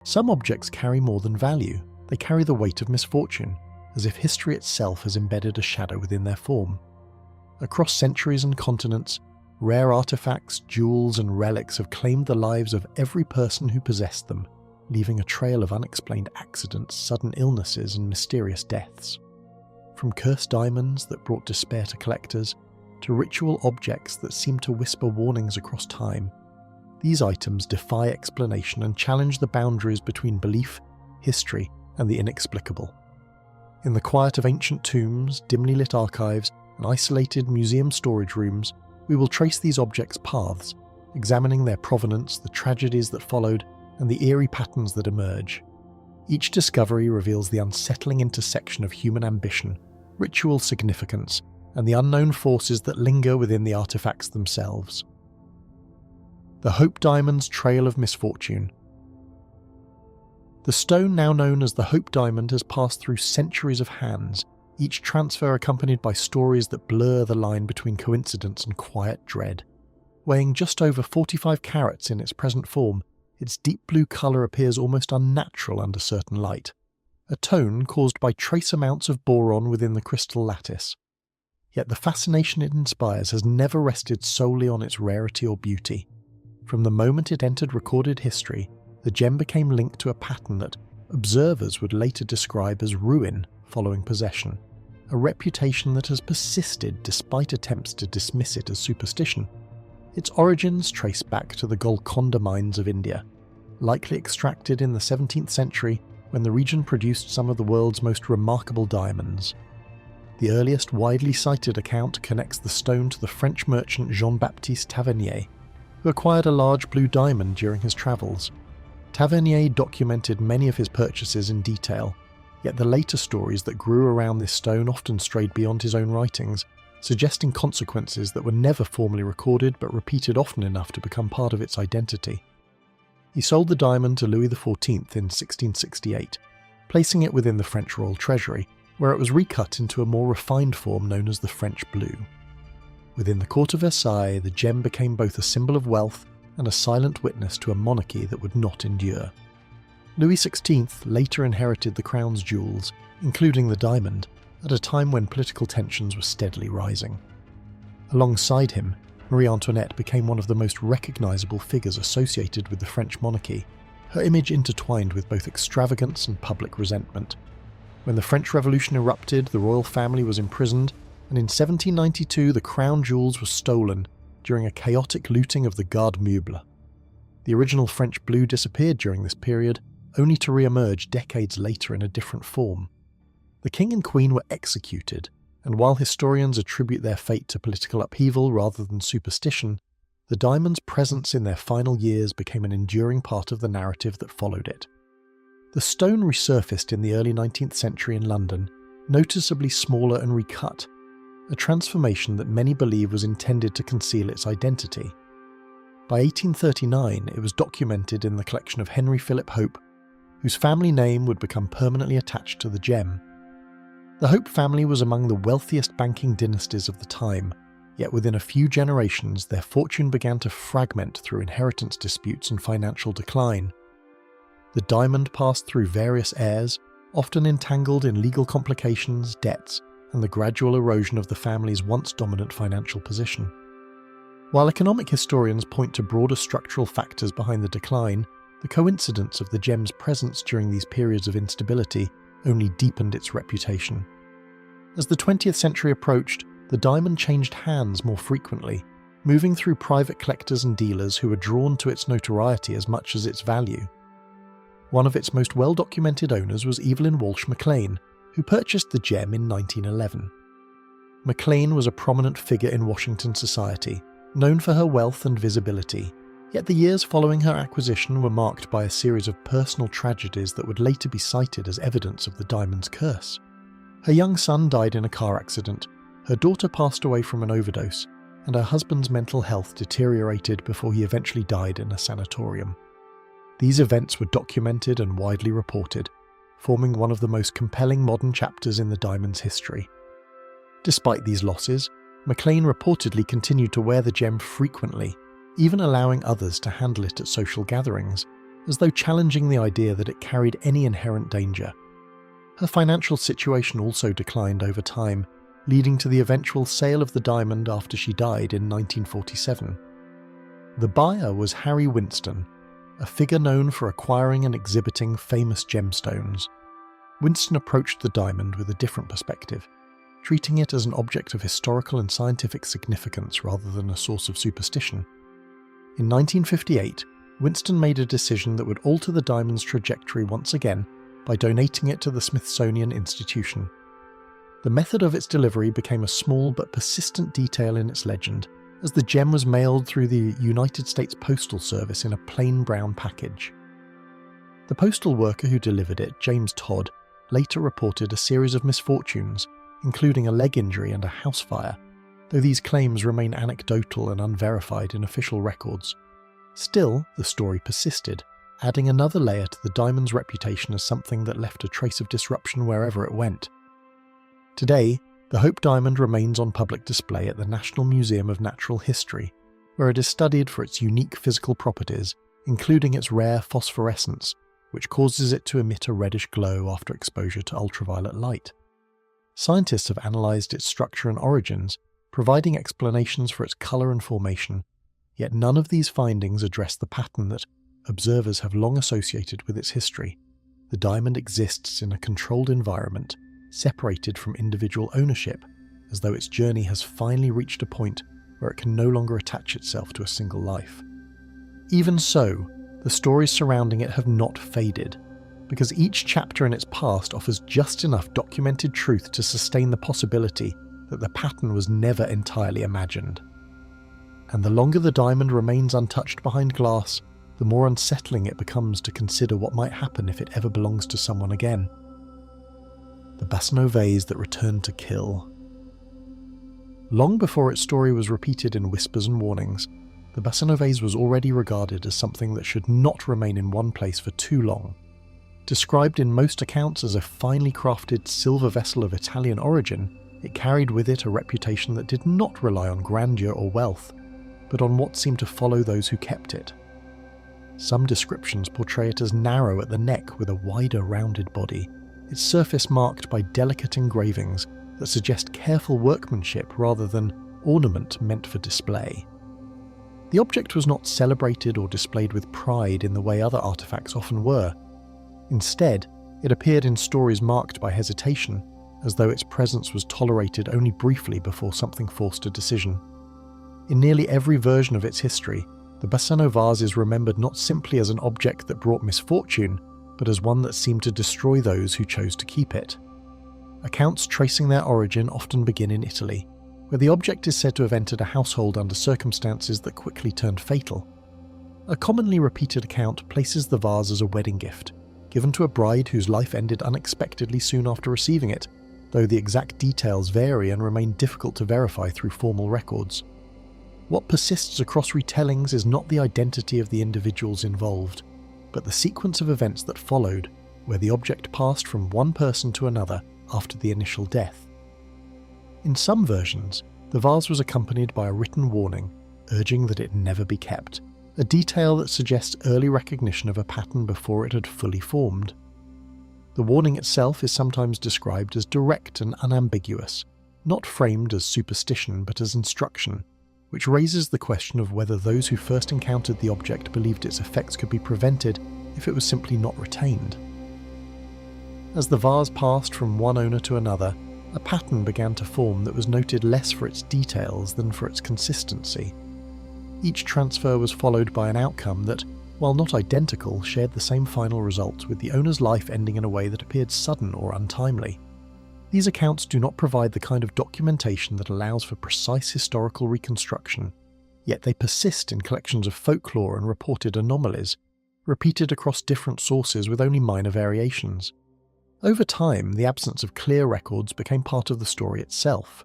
Some objects carry more than value. They carry the weight of misfortune, as if history itself has embedded a shadow within their form. Across centuries and continents, rare artifacts, jewels, and relics have claimed the lives of every person who possessed them, leaving a trail of unexplained accidents, sudden illnesses, and mysterious deaths. From cursed diamonds that brought despair to collectors, to ritual objects that seem to whisper warnings across time, these items defy explanation and challenge the boundaries between belief, history, and the inexplicable. In the quiet of ancient tombs, dimly lit archives, and isolated museum storage rooms, we will trace these objects' paths, examining their provenance, the tragedies that followed, and the eerie patterns that emerge. Each discovery reveals the unsettling intersection of human ambition, ritual significance, and the unknown forces that linger within the artifacts themselves. The Hope Diamond's Trail of Misfortune. The stone now known as the Hope Diamond has passed through centuries of hands, each transfer accompanied by stories that blur the line between coincidence and quiet dread. Weighing just over 45 carats in its present form, its deep blue colour appears almost unnatural under certain light, a tone caused by trace amounts of boron within the crystal lattice. Yet the fascination it inspires has never rested solely on its rarity or beauty. From the moment it entered recorded history, the gem became linked to a pattern that observers would later describe as ruin following possession, a reputation that has persisted despite attempts to dismiss it as superstition. Its origins trace back to the Golconda mines of India, likely extracted in the 17th century when the region produced some of the world's most remarkable diamonds. The earliest widely cited account connects the stone to the French merchant Jean-Baptiste Tavernier, who acquired a large blue diamond during his travels. Tavernier documented many of his purchases in detail, yet the later stories that grew around this stone often strayed beyond his own writings, suggesting consequences that were never formally recorded but repeated often enough to become part of its identity. He sold the diamond to Louis XIV in 1668, placing it within the French royal treasury, where it was recut into a more refined form known as the French blue. Within the court of Versailles, the gem became both a symbol of wealth and a silent witness to a monarchy that would not endure. Louis XVI later inherited the crown's jewels, including the diamond, at a time when political tensions were steadily rising. Alongside him, Marie Antoinette became one of the most recognisable figures associated with the French monarchy, her image intertwined with both extravagance and public resentment. When the French Revolution erupted, the royal family was imprisoned, and in 1792 the crown jewels were stolen during a chaotic looting of the Garde Meuble. The original French blue disappeared during this period, only to re-emerge decades later in a different form. The king and queen were executed, and while historians attribute their fate to political upheaval rather than superstition, the diamond's presence in their final years became an enduring part of the narrative that followed it. The stone resurfaced in the early 19th century in London, noticeably smaller and recut, a transformation that many believe was intended to conceal its identity. By 1839, it was documented in the collection of Henry Philip Hope, whose family name would become permanently attached to the gem. The Hope family was among the wealthiest banking dynasties of the time, yet within a few generations their fortune began to fragment through inheritance disputes and financial decline. The diamond passed through various heirs, often entangled in legal complications, debts, and the gradual erosion of the family's once dominant financial position. While economic historians point to broader structural factors behind the decline, the coincidence of the gem's presence during these periods of instability only deepened its reputation. As the 20th century approached, the diamond changed hands more frequently, moving through private collectors and dealers who were drawn to its notoriety as much as its value. One of its most well-documented owners was Evelyn Walsh Maclean, who purchased the gem in 1911. Maclean was a prominent figure in Washington society, known for her wealth and visibility, yet the years following her acquisition were marked by a series of personal tragedies that would later be cited as evidence of the diamond's curse. Her young son died in a car accident, her daughter passed away from an overdose, and her husband's mental health deteriorated before he eventually died in a sanatorium. These events were documented and widely reported, forming one of the most compelling modern chapters in the diamond's history. Despite these losses, Maclean reportedly continued to wear the gem frequently, even allowing others to handle it at social gatherings, as though challenging the idea that it carried any inherent danger. Her financial situation also declined over time, leading to the eventual sale of the diamond after she died in 1947. The buyer was Harry Winston, a figure known for acquiring and exhibiting famous gemstones. Winston approached the diamond with a different perspective, treating it as an object of historical and scientific significance rather than a source of superstition. In 1958, Winston made a decision that would alter the diamond's trajectory once again by donating it to the Smithsonian Institution. The method of its delivery became a small but persistent detail in its legend, as the gem was mailed through the United States Postal Service in a plain brown package. The postal worker who delivered it, James Todd, later reported a series of misfortunes, including a leg injury and a house fire, though these claims remain anecdotal and unverified in official records. Still, the story persisted, adding another layer to the diamond's reputation as something that left a trace of disruption wherever it went. Today, the Hope Diamond remains on public display at the National Museum of Natural History, where it is studied for its unique physical properties, including its rare phosphorescence, which causes it to emit a reddish glow after exposure to ultraviolet light. Scientists have analysed its structure and origins, providing explanations for its colour and formation, yet none of these findings address the pattern that observers have long associated with its history. The diamond exists in a controlled environment, separated from individual ownership, as though its journey has finally reached a point where it can no longer attach itself to a single life. Even so, the stories surrounding it have not faded, because each chapter in its past offers just enough documented truth to sustain the possibility that the pattern was never entirely imagined. And the longer the diamond remains untouched behind glass, the more unsettling it becomes to consider what might happen if it ever belongs to someone again. The Basano Vase that returned to kill. Long before its story was repeated in whispers and warnings, the Basano Vase was already regarded as something that should not remain in one place for too long. Described in most accounts as a finely crafted silver vessel of Italian origin, it carried with it a reputation that did not rely on grandeur or wealth, but on what seemed to follow those who kept it. Some descriptions portray it as narrow at the neck with a wider rounded body, its surface marked by delicate engravings that suggest careful workmanship rather than ornament meant for display. The object was not celebrated or displayed with pride in the way other artifacts often were. Instead, it appeared in stories marked by hesitation, as though its presence was tolerated only briefly before something forced a decision. In nearly every version of its history, the Basano Vase is remembered not simply as an object that brought misfortune, but as one that seemed to destroy those who chose to keep it. Accounts tracing their origin often begin in Italy, where the object is said to have entered a household under circumstances that quickly turned fatal. A commonly repeated account places the vase as a wedding gift, given to a bride whose life ended unexpectedly soon after receiving it, though the exact details vary and remain difficult to verify through formal records. What persists across retellings is not the identity of the individuals involved, but the sequence of events that followed, where the object passed from one person to another after the initial death. In some versions, the vase was accompanied by a written warning, urging that it never be kept, a detail that suggests early recognition of a pattern before it had fully formed. The warning itself is sometimes described as direct and unambiguous, not framed as superstition but as instruction, which raises the question of whether those who first encountered the object believed its effects could be prevented if it was simply not retained. As the vase passed from one owner to another, a pattern began to form that was noted less for its details than for its consistency. Each transfer was followed by an outcome that, while not identical, shared the same final result, with the owner's life ending in a way that appeared sudden or untimely. These accounts do not provide the kind of documentation that allows for precise historical reconstruction, yet they persist in collections of folklore and reported anomalies, repeated across different sources with only minor variations. Over time, the absence of clear records became part of the story itself,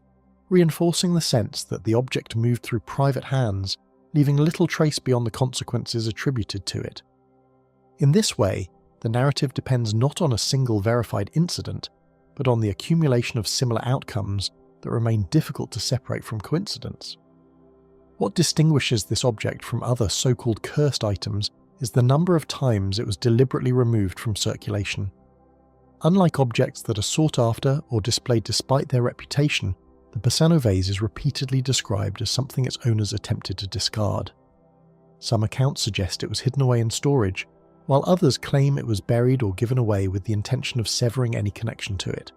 reinforcing the sense that the object moved through private hands, leaving little trace beyond the consequences attributed to it. In this way, the narrative depends not on a single verified incident, but on the accumulation of similar outcomes that remain difficult to separate from coincidence. What distinguishes this object from other so-called cursed items is the number of times it was deliberately removed from circulation. Unlike objects that are sought after or displayed despite their reputation, the Basano vase is repeatedly described as something its owners attempted to discard. Some accounts suggest it was hidden away in storage, while others claim it was buried or given away with the intention of severing any connection to it.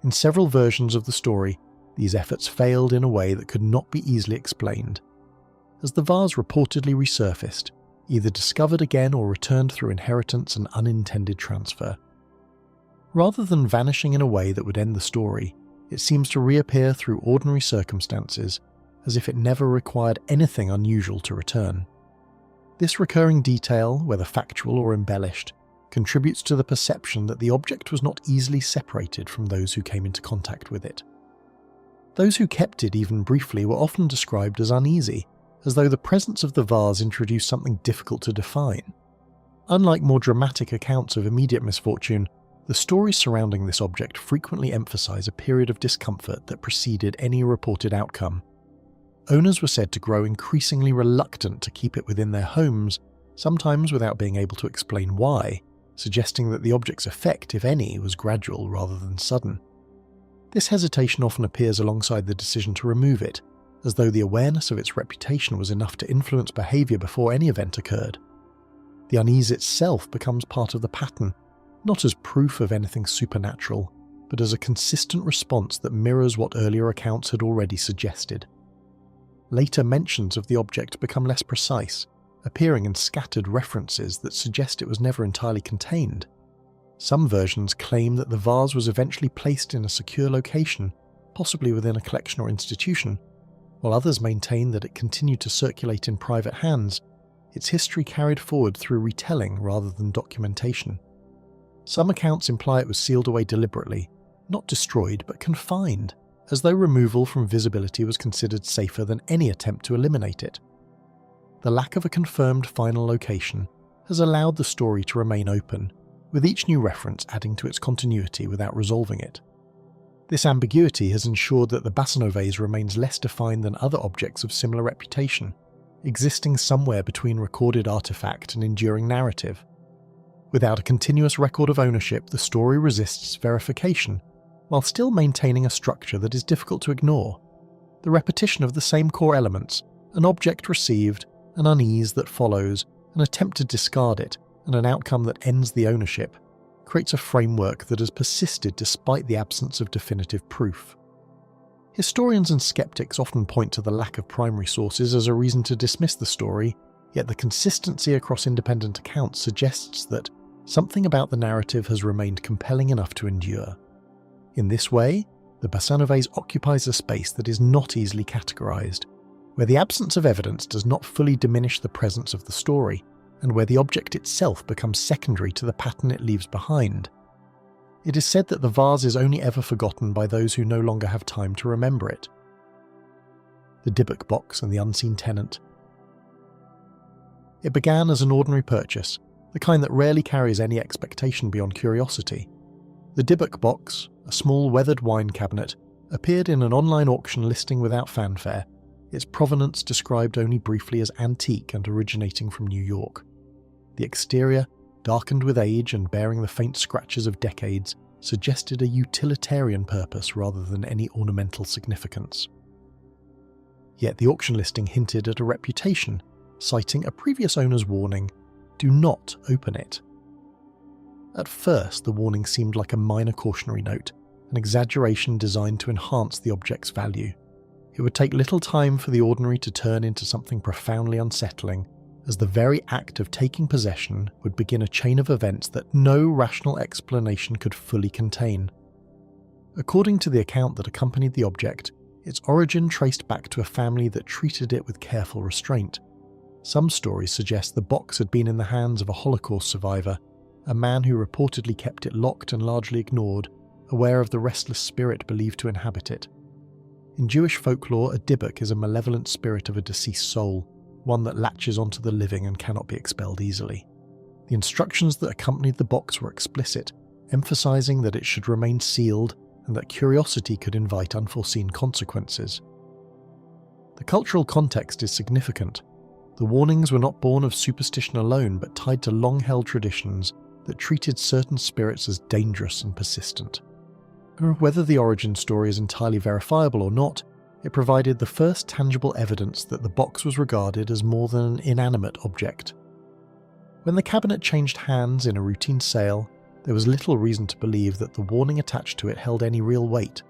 In several versions of the story, these efforts failed in a way that could not be easily explained. As the vase reportedly resurfaced, either discovered again or returned through inheritance and unintended transfer. Rather than vanishing in a way that would end the story, it seems to reappear through ordinary circumstances, as if it never required anything unusual to return. This recurring detail, whether factual or embellished, contributes to the perception that the object was not easily separated from those who came into contact with it. Those who kept it even briefly were often described as uneasy, as though the presence of the vase introduced something difficult to define. Unlike more dramatic accounts of immediate misfortune, the stories surrounding this object frequently emphasize a period of discomfort that preceded any reported outcome. Owners were said to grow increasingly reluctant to keep it within their homes, sometimes without being able to explain why, suggesting that the object's effect, if any, was gradual rather than sudden. This hesitation often appears alongside the decision to remove it, as though the awareness of its reputation was enough to influence behaviour before any event occurred. The unease itself becomes part of the pattern, not as proof of anything supernatural, but as a consistent response that mirrors what earlier accounts had already suggested. Later mentions of the object become less precise, appearing in scattered references that suggest it was never entirely contained. Some versions claim that the vase was eventually placed in a secure location, possibly within a collection or institution, while others maintain that it continued to circulate in private hands, its history carried forward through retelling rather than documentation. Some accounts imply it was sealed away deliberately, not destroyed but confined, as though removal from visibility was considered safer than any attempt to eliminate it. The lack of a confirmed final location has allowed the story to remain open, with each new reference adding to its continuity without resolving it. This ambiguity has ensured that the Basano vase remains less defined than other objects of similar reputation, existing somewhere between recorded artifact and enduring narrative. Without a continuous record of ownership, the story resists verification, while still maintaining a structure that is difficult to ignore. The repetition of the same core elements, an object received, an unease that follows, an attempt to discard it, and an outcome that ends the ownership, creates a framework that has persisted despite the absence of definitive proof. Historians and skeptics often point to the lack of primary sources as a reason to dismiss the story, yet the consistency across independent accounts suggests that something about the narrative has remained compelling enough to endure. In this way, the Basano vase occupies a space that is not easily categorized, where the absence of evidence does not fully diminish the presence of the story, and where the object itself becomes secondary to the pattern it leaves behind. It is said that the vase is only ever forgotten by those who no longer have time to remember it. The Dybbuk Box and the Unseen Tenant. It began as an ordinary purchase, the kind that rarely carries any expectation beyond curiosity. The Dybbuk Box, a small weathered wine cabinet, appeared in an online auction listing without fanfare, its provenance described only briefly as antique and originating from New York. The exterior, darkened with age and bearing the faint scratches of decades, suggested a utilitarian purpose rather than any ornamental significance. Yet the auction listing hinted at a reputation, citing a previous owner's warning, "Do not open it." At first, the warning seemed like a minor cautionary note, an exaggeration designed to enhance the object's value. It would take little time for the ordinary to turn into something profoundly unsettling, as the very act of taking possession would begin a chain of events that no rational explanation could fully contain. According to the account that accompanied the object, its origin traced back to a family that treated it with careful restraint. Some stories suggest the box had been in the hands of a Holocaust survivor, a man who reportedly kept it locked and largely ignored, aware of the restless spirit believed to inhabit it. In Jewish folklore, a dybbuk is a malevolent spirit of a deceased soul, one that latches onto the living and cannot be expelled easily. The instructions that accompanied the box were explicit, emphasizing that it should remain sealed and that curiosity could invite unforeseen consequences. The cultural context is significant. The warnings were not born of superstition alone, but tied to long-held traditions that treated certain spirits as dangerous and persistent. Whether the origin story is entirely verifiable or not, it provided the first tangible evidence that the box was regarded as more than an inanimate object. When the cabinet changed hands in a routine sale, there was little reason to believe that the warning attached to it held any real weight.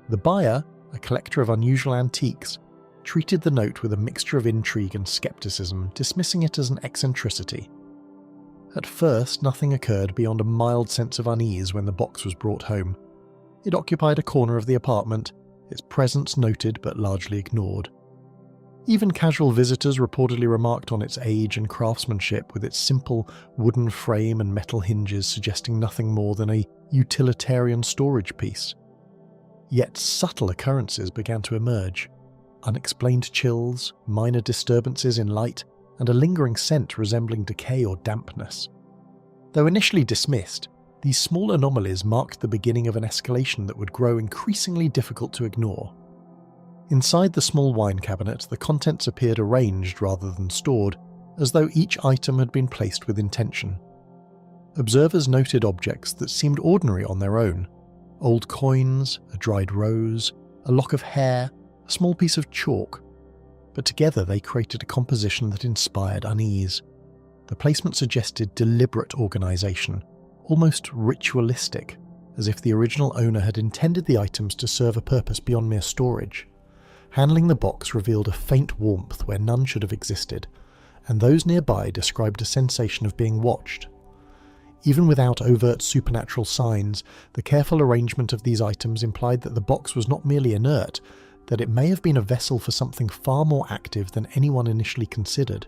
The buyer, a collector of unusual antiques, treated the note with a mixture of intrigue and skepticism, dismissing it as an eccentricity. At first, nothing occurred beyond a mild sense of unease when the box was brought home. It occupied a corner of the apartment, its presence noted but largely ignored. Even casual visitors reportedly remarked on its age and craftsmanship, with its simple wooden frame and metal hinges suggesting nothing more than a utilitarian storage piece. Yet subtle occurrences began to emerge. Unexplained chills, minor disturbances in light, and a lingering scent resembling decay or dampness. Though initially dismissed, these small anomalies marked the beginning of an escalation that would grow increasingly difficult to ignore. Inside the small wine cabinet, the contents appeared arranged rather than stored, as though each item had been placed with intention. Observers noted objects that seemed ordinary on their own: old coins, a dried rose, a lock of hair, a small piece of chalk. But together they created a composition that inspired unease. The placement suggested deliberate organisation, almost ritualistic, as if the original owner had intended the items to serve a purpose beyond mere storage. Handling the box revealed a faint warmth where none should have existed, and those nearby described a sensation of being watched. Even without overt supernatural signs, the careful arrangement of these items implied that the box was not merely inert, that it may have been a vessel for something far more active than anyone initially considered.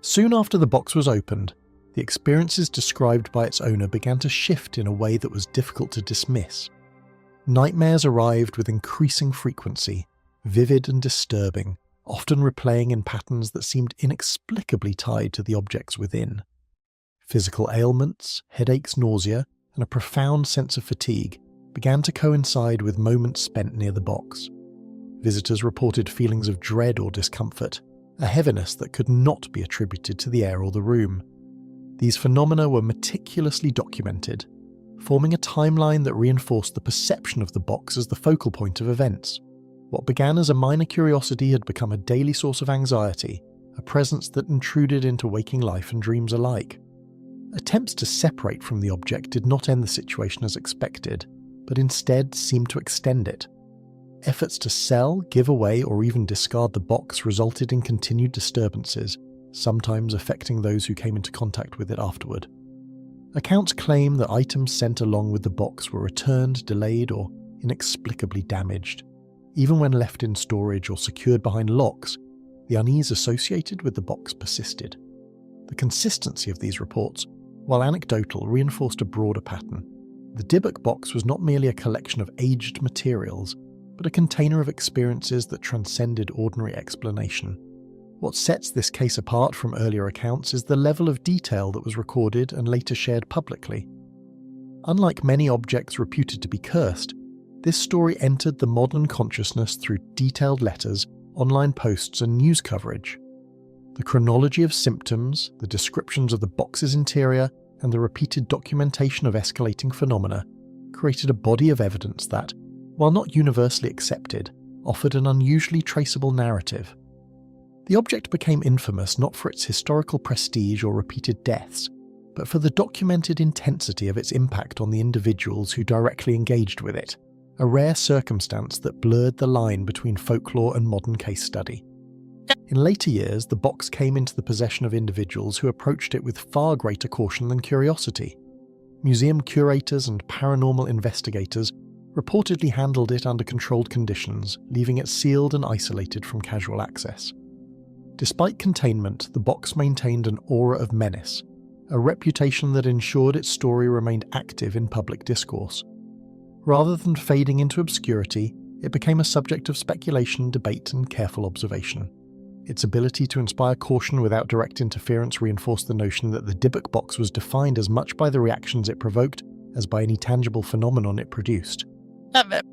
Soon after the box was opened, the experiences described by its owner began to shift in a way that was difficult to dismiss. Nightmares arrived with increasing frequency, vivid and disturbing, often replaying in patterns that seemed inexplicably tied to the objects within. Physical ailments, headaches, nausea, and a profound sense of fatigue began to coincide with moments spent near the box. Visitors reported feelings of dread or discomfort, a heaviness that could not be attributed to the air or the room. These phenomena were meticulously documented, forming a timeline that reinforced the perception of the box as the focal point of events. What began as a minor curiosity had become a daily source of anxiety, a presence that intruded into waking life and dreams alike. Attempts to separate from the object did not end the situation as expected, but instead seemed to extend it. Efforts to sell, give away, or even discard the box resulted in continued disturbances, sometimes affecting those who came into contact with it afterward. Accounts claim that items sent along with the box were returned, delayed, or inexplicably damaged. Even when left in storage or secured behind locks, the unease associated with the box persisted. The consistency of these reports, while anecdotal, reinforced a broader pattern. The Dybbuk Box was not merely a collection of aged materials, but a container of experiences that transcended ordinary explanation. What sets this case apart from earlier accounts is the level of detail that was recorded and later shared publicly. Unlike many objects reputed to be cursed, this story entered the modern consciousness through detailed letters, online posts, and news coverage. The chronology of symptoms, the descriptions of the box's interior, and the repeated documentation of escalating phenomena created a body of evidence that, while not universally accepted, offered an unusually traceable narrative. The object became infamous not for its historical prestige or repeated deaths, but for the documented intensity of its impact on the individuals who directly engaged with it, a rare circumstance that blurred the line between folklore and modern case study. In later years, the box came into the possession of individuals who approached it with far greater caution than curiosity. Museum curators and paranormal investigators reportedly handled it under controlled conditions, leaving it sealed and isolated from casual access. Despite containment, the box maintained an aura of menace, a reputation that ensured its story remained active in public discourse. Rather than fading into obscurity, it became a subject of speculation, debate, and careful observation. Its ability to inspire caution without direct interference reinforced the notion that the Dybbuk Box was defined as much by the reactions it provoked as by any tangible phenomenon it produced.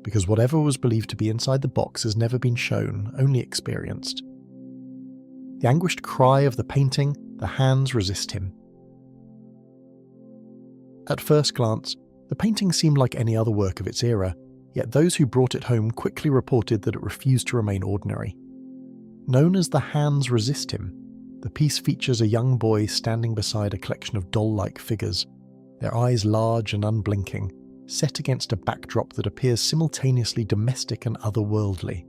Because whatever was believed to be inside the box has never been shown, only experienced. The anguished cry of the painting, "The hands resist him." At first glance, the painting seemed like any other work of its era, yet those who brought it home quickly reported that it refused to remain ordinary. Known as "The Hands Resist Him," the piece features a young boy standing beside a collection of doll-like figures, their eyes large and unblinking, set against a backdrop that appears simultaneously domestic and otherworldly.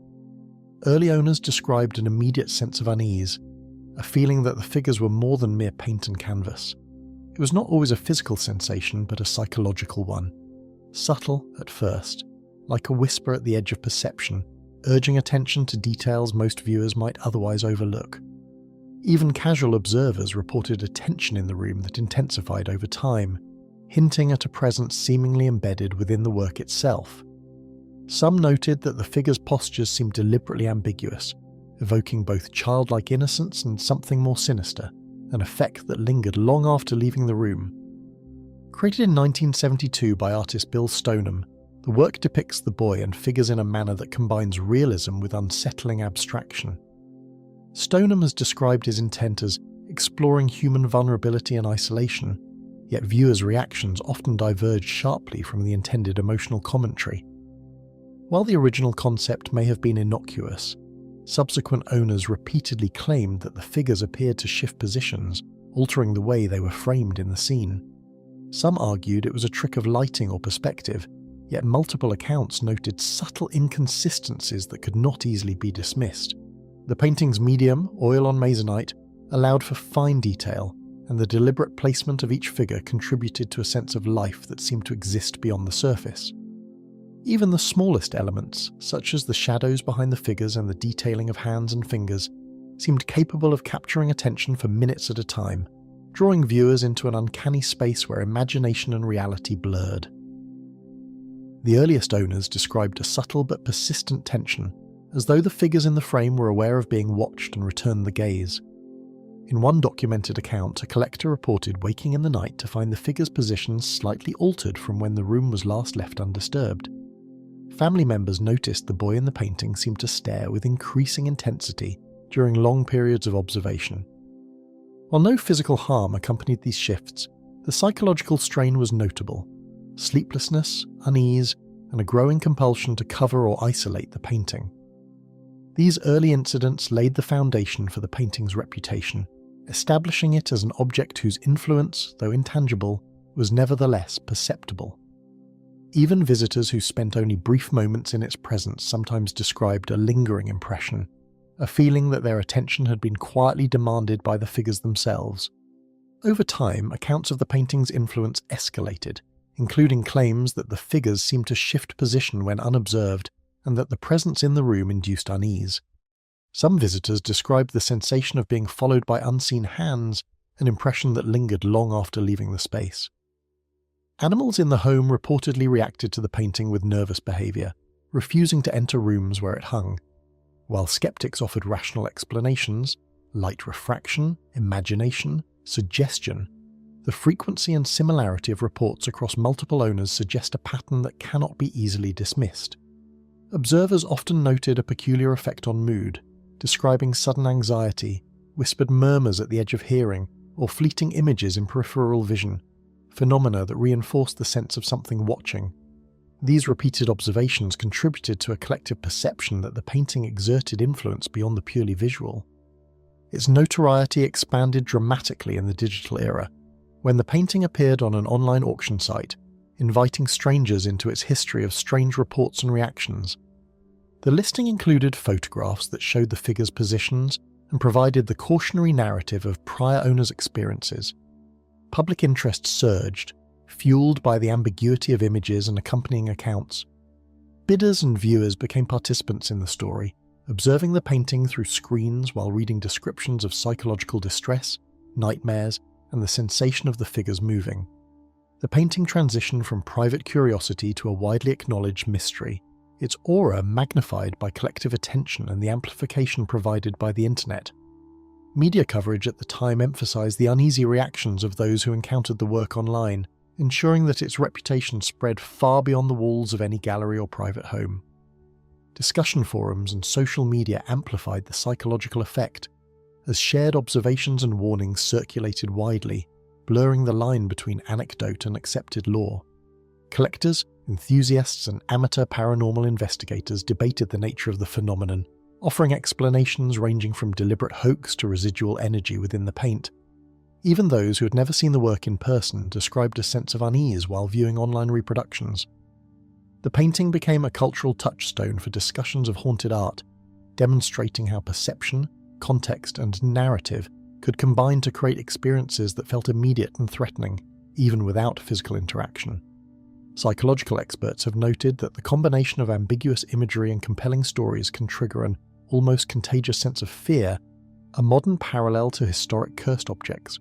Early owners described an immediate sense of unease, a feeling that the figures were more than mere paint and canvas. It was not always a physical sensation, but a psychological one. Subtle at first, like a whisper at the edge of perception, urging attention to details most viewers might otherwise overlook. Even casual observers reported a tension in the room that intensified over time, hinting at a presence seemingly embedded within the work itself. Some noted that the figures' postures seemed deliberately ambiguous, evoking both childlike innocence and something more sinister, an effect that lingered long after leaving the room. Created in 1972 by artist Bill Stoneham, the work depicts the boy and figures in a manner that combines realism with unsettling abstraction. Stoneham has described his intent as exploring human vulnerability and isolation, yet viewers' reactions often diverged sharply from the intended emotional commentary. While the original concept may have been innocuous, subsequent owners repeatedly claimed that the figures appeared to shift positions, altering the way they were framed in the scene. Some argued it was a trick of lighting or perspective, yet multiple accounts noted subtle inconsistencies that could not easily be dismissed. The painting's medium, oil on masonite, allowed for fine detail, and the deliberate placement of each figure contributed to a sense of life that seemed to exist beyond the surface. Even the smallest elements, such as the shadows behind the figures and the detailing of hands and fingers, seemed capable of capturing attention for minutes at a time, drawing viewers into an uncanny space where imagination and reality blurred. The earliest owners described a subtle but persistent tension, as though the figures in the frame were aware of being watched and returned the gaze. In one documented account, a collector reported waking in the night to find the figures' positions slightly altered from when the room was last left undisturbed. Family members noticed the boy in the painting seemed to stare with increasing intensity during long periods of observation. While no physical harm accompanied these shifts, the psychological strain was notable. Sleeplessness, unease, and a growing compulsion to cover or isolate the painting. These early incidents laid the foundation for the painting's reputation, establishing it as an object whose influence, though intangible, was nevertheless perceptible. Even visitors who spent only brief moments in its presence sometimes described a lingering impression, a feeling that their attention had been quietly demanded by the figures themselves. Over time, accounts of the painting's influence escalated, including claims that the figures seemed to shift position when unobserved and that the presence in the room induced unease. Some visitors described the sensation of being followed by unseen hands, an impression that lingered long after leaving the space. Animals in the home reportedly reacted to the painting with nervous behaviour, refusing to enter rooms where it hung. While skeptics offered rational explanations, light refraction, imagination, suggestion, the frequency and similarity of reports across multiple owners suggest a pattern that cannot be easily dismissed. Observers often noted a peculiar effect on mood, describing sudden anxiety, whispered murmurs at the edge of hearing, or fleeting images in peripheral vision, phenomena that reinforced the sense of something watching. These repeated observations contributed to a collective perception that the painting exerted influence beyond the purely visual. Its notoriety expanded dramatically in the digital era, when the painting appeared on an online auction site, inviting strangers into its history of strange reports and reactions. The listing included photographs that showed the figures' positions and provided the cautionary narrative of prior owners' experiences. Public interest surged, fueled by the ambiguity of images and accompanying accounts. Bidders and viewers became participants in the story, observing the painting through screens while reading descriptions of psychological distress, nightmares, and the sensation of the figures moving. The painting transitioned from private curiosity to a widely acknowledged mystery, its aura magnified by collective attention and the amplification provided by the internet. Media coverage at the time emphasized the uneasy reactions of those who encountered the work online, ensuring that its reputation spread far beyond the walls of any gallery or private home. Discussion forums and social media amplified the psychological effect. as shared observations and warnings circulated widely, blurring the line between anecdote and accepted lore. Collectors, enthusiasts, and amateur paranormal investigators debated the nature of the phenomenon, offering explanations ranging from deliberate hoax to residual energy within the paint. Even those who had never seen the work in person described a sense of unease while viewing online reproductions. The painting became a cultural touchstone for discussions of haunted art, demonstrating how perception, context, and narrative could combine to create experiences that felt immediate and threatening, even without physical interaction. Psychological experts have noted that the combination of ambiguous imagery and compelling stories can trigger an almost contagious sense of fear, a modern parallel to historic cursed objects.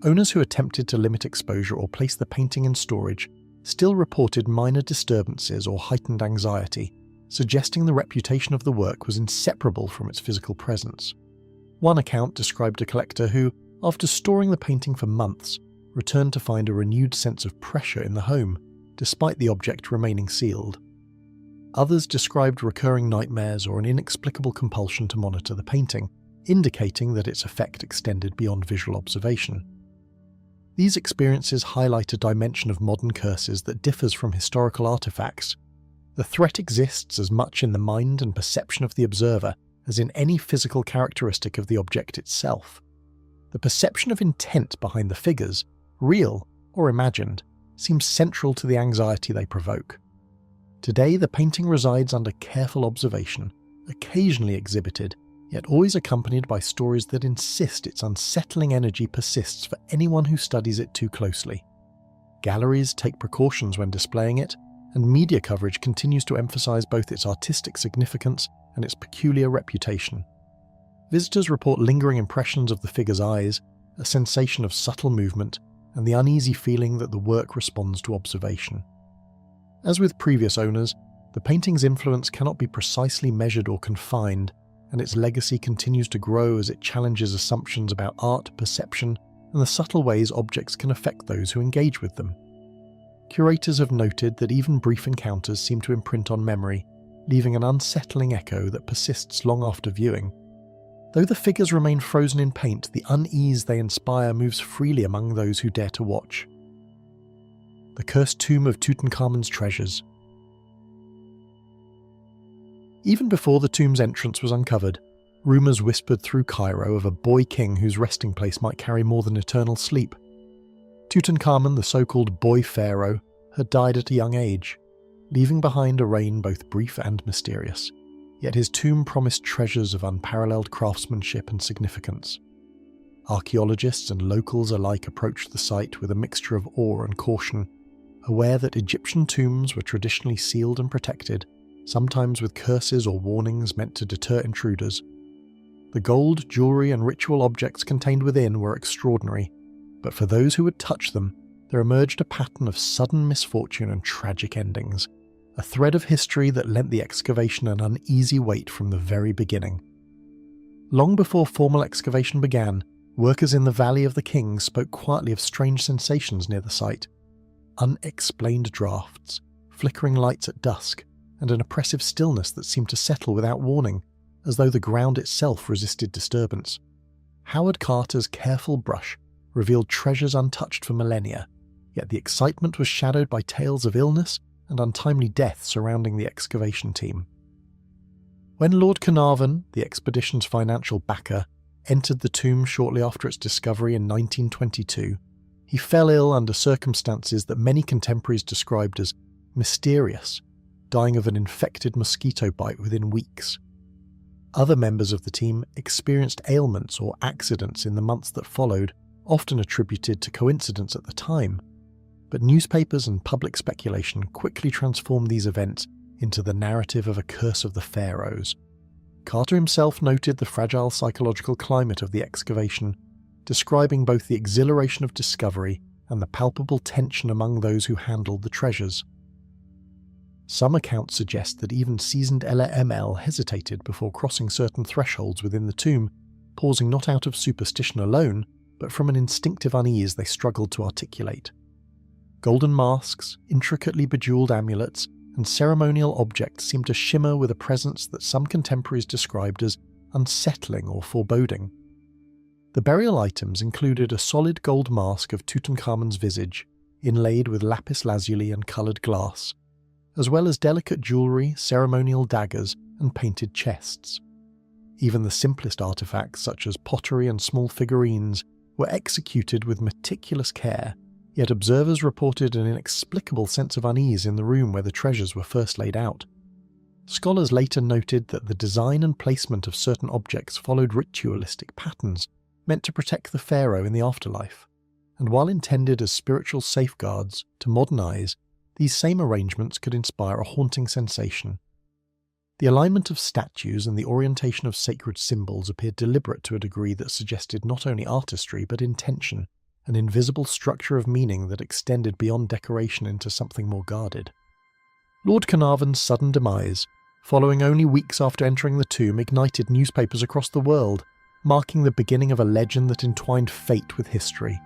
Owners who attempted to limit exposure or place the painting in storage still reported minor disturbances or heightened anxiety, suggesting the reputation of the work was inseparable from its physical presence. One account described a collector who, after storing the painting for months, returned to find a renewed sense of pressure in the home, despite the object remaining sealed. Others described recurring nightmares or an inexplicable compulsion to monitor the painting, indicating that its effect extended beyond visual observation. These experiences highlight a dimension of modern curses that differs from historical artifacts. The threat exists as much in the mind and perception of the observer as in any physical characteristic of the object itself. The perception of intent behind the figures, real or imagined, seems central to the anxiety they provoke. Today, the painting resides under careful observation, occasionally exhibited, yet always accompanied by stories that insist its unsettling energy persists for anyone who studies it too closely. Galleries take precautions when displaying it, and media coverage continues to emphasize both its artistic significance and its peculiar reputation. Visitors report lingering impressions of the figure's eyes, a sensation of subtle movement, and the uneasy feeling that the work responds to observation. As with previous owners, the painting's influence cannot be precisely measured or confined, and its legacy continues to grow as it challenges assumptions about art, perception, and the subtle ways objects can affect those who engage with them. Curators have noted that even brief encounters seem to imprint on memory, leaving an unsettling echo that persists long after viewing. Though the figures remain frozen in paint, the unease they inspire moves freely among those who dare to watch. The Cursed Tomb of Tutankhamun's Treasures. Even before the tomb's entrance was uncovered, rumours whispered through Cairo of a boy king whose resting place might carry more than eternal sleep. Tutankhamun, the so-called boy pharaoh, had died at a young age, leaving behind a reign both brief and mysterious, yet his tomb promised treasures of unparalleled craftsmanship and significance. Archaeologists and locals alike approached the site with a mixture of awe and caution, aware that Egyptian tombs were traditionally sealed and protected, sometimes with curses or warnings meant to deter intruders. The gold, jewellery and ritual objects contained within were extraordinary, but for those who would touch them, there emerged a pattern of sudden misfortune and tragic endings, a thread of history that lent the excavation an uneasy weight from the very beginning. Long before formal excavation began, workers in the Valley of the Kings spoke quietly of strange sensations near the site. Unexplained drafts, flickering lights at dusk, and an oppressive stillness that seemed to settle without warning, as though the ground itself resisted disturbance. Howard Carter's careful brush revealed treasures untouched for millennia, yet the excitement was shadowed by tales of illness and untimely death surrounding the excavation team. When Lord Carnarvon, the expedition's financial backer, entered the tomb shortly after its discovery in 1922, he fell ill under circumstances that many contemporaries described as mysterious, dying of an infected mosquito bite within weeks. Other members of the team experienced ailments or accidents in the months that followed, often attributed to coincidence at the time, but newspapers and public speculation quickly transformed these events into the narrative of a curse of the pharaohs. Carter himself noted the fragile psychological climate of the excavation, describing both the exhilaration of discovery and the palpable tension among those who handled the treasures. Some accounts suggest that even seasoned LML hesitated before crossing certain thresholds within the tomb, pausing not out of superstition alone, but from an instinctive unease they struggled to articulate. Golden masks, intricately bejeweled amulets, and ceremonial objects seemed to shimmer with a presence that some contemporaries described as unsettling or foreboding. The burial items included a solid gold mask of Tutankhamun's visage, inlaid with lapis lazuli and coloured glass, as well as delicate jewellery, ceremonial daggers, and painted chests. Even the simplest artefacts, such as pottery and small figurines, were executed with meticulous care, yet observers reported an inexplicable sense of unease in the room where the treasures were first laid out. Scholars later noted that the design and placement of certain objects followed ritualistic patterns, meant to protect the pharaoh in the afterlife, and while intended as spiritual safeguards to modern eyes, these same arrangements could inspire a haunting sensation. The alignment of statues and the orientation of sacred symbols appeared deliberate to a degree that suggested not only artistry but intention, an invisible structure of meaning that extended beyond decoration into something more guarded. Lord Carnarvon's sudden demise, following only weeks after entering the tomb, ignited newspapers across the world, marking the beginning of a legend that entwined fate with history.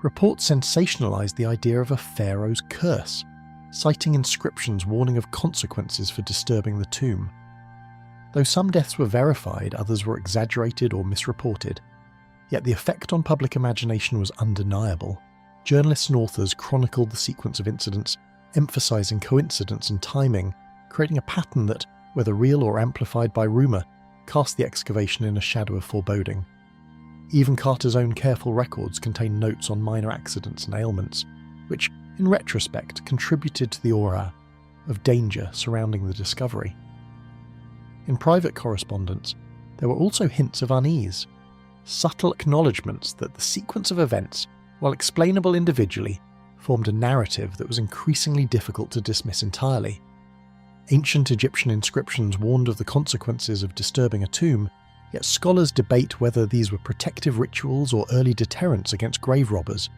Reports sensationalized the idea of a pharaoh's curse, citing inscriptions warning of consequences for disturbing the tomb. Though some deaths were verified, others were exaggerated or misreported. Yet the effect on public imagination was undeniable. Journalists and authors chronicled the sequence of incidents, emphasizing coincidence and timing, creating a pattern that, whether real or amplified by rumour, cast the excavation in a shadow of foreboding. Even Carter's own careful records contain notes on minor accidents and ailments, which, in retrospect, contributed to the aura of danger surrounding the discovery. In private correspondence, there were also hints of unease, subtle acknowledgements that the sequence of events, while explainable individually, formed a narrative that was increasingly difficult to dismiss entirely. Ancient Egyptian inscriptions warned of the consequences of disturbing a tomb, yet scholars debate whether these were protective rituals or early deterrents against grave robbers.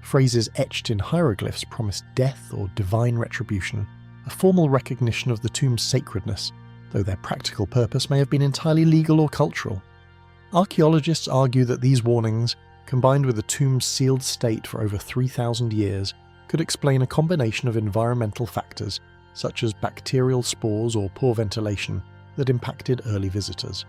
Phrases etched in hieroglyphs promised death or divine retribution, a formal recognition of the tomb's sacredness, though their practical purpose may have been entirely legal or cultural. Archaeologists argue that these warnings, combined with the tomb's sealed state for over 3,000 years, could explain a combination of environmental factors, such as bacterial spores or poor ventilation, that impacted early visitors.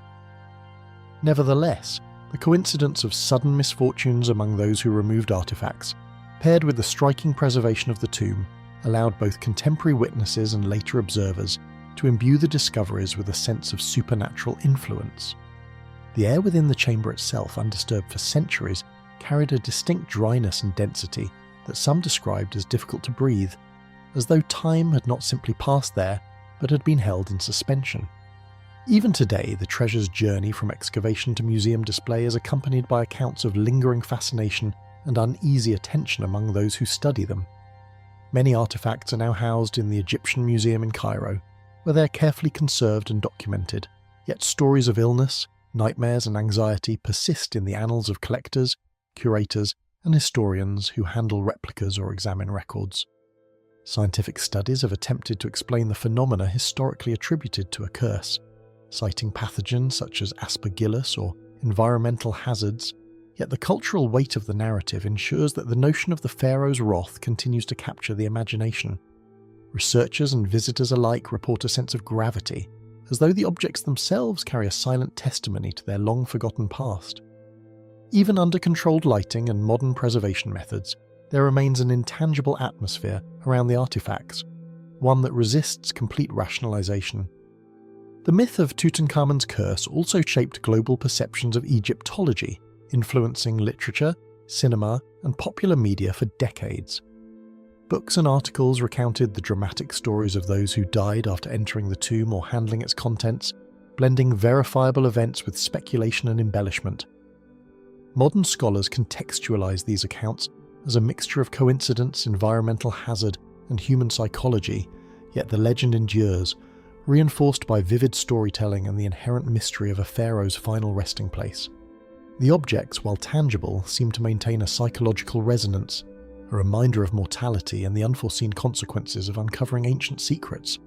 Nevertheless, the coincidence of sudden misfortunes among those who removed artifacts, paired with the striking preservation of the tomb, allowed both contemporary witnesses and later observers to imbue the discoveries with a sense of supernatural influence. The air within the chamber itself, undisturbed for centuries, carried a distinct dryness and density that some described as difficult to breathe, as though time had not simply passed there, but had been held in suspension. Even today, the treasure's journey from excavation to museum display is accompanied by accounts of lingering fascination and uneasy attention among those who study them. Many artifacts are now housed in the Egyptian Museum in Cairo, where they are carefully conserved and documented, yet stories of illness, nightmares and anxiety persist in the annals of collectors, curators, and historians who handle replicas or examine records. Scientific studies have attempted to explain the phenomena historically attributed to a curse, citing pathogens such as aspergillus or environmental hazards, yet the cultural weight of the narrative ensures that the notion of the pharaoh's wrath continues to capture the imagination. Researchers and visitors alike report a sense of gravity, as though the objects themselves carry a silent testimony to their long-forgotten past. Even under controlled lighting and modern preservation methods, there remains an intangible atmosphere around the artifacts, one that resists complete rationalization. The myth of Tutankhamun's curse also shaped global perceptions of Egyptology, influencing literature, cinema, and popular media for decades. Books and articles recounted the dramatic stories of those who died after entering the tomb or handling its contents, blending verifiable events with speculation and embellishment. Modern scholars contextualize these accounts as a mixture of coincidence, environmental hazard, and human psychology, yet the legend endures, reinforced by vivid storytelling and the inherent mystery of a pharaoh's final resting place. The objects, while tangible, seem to maintain a psychological resonance, a reminder of mortality and the unforeseen consequences of uncovering ancient secrets.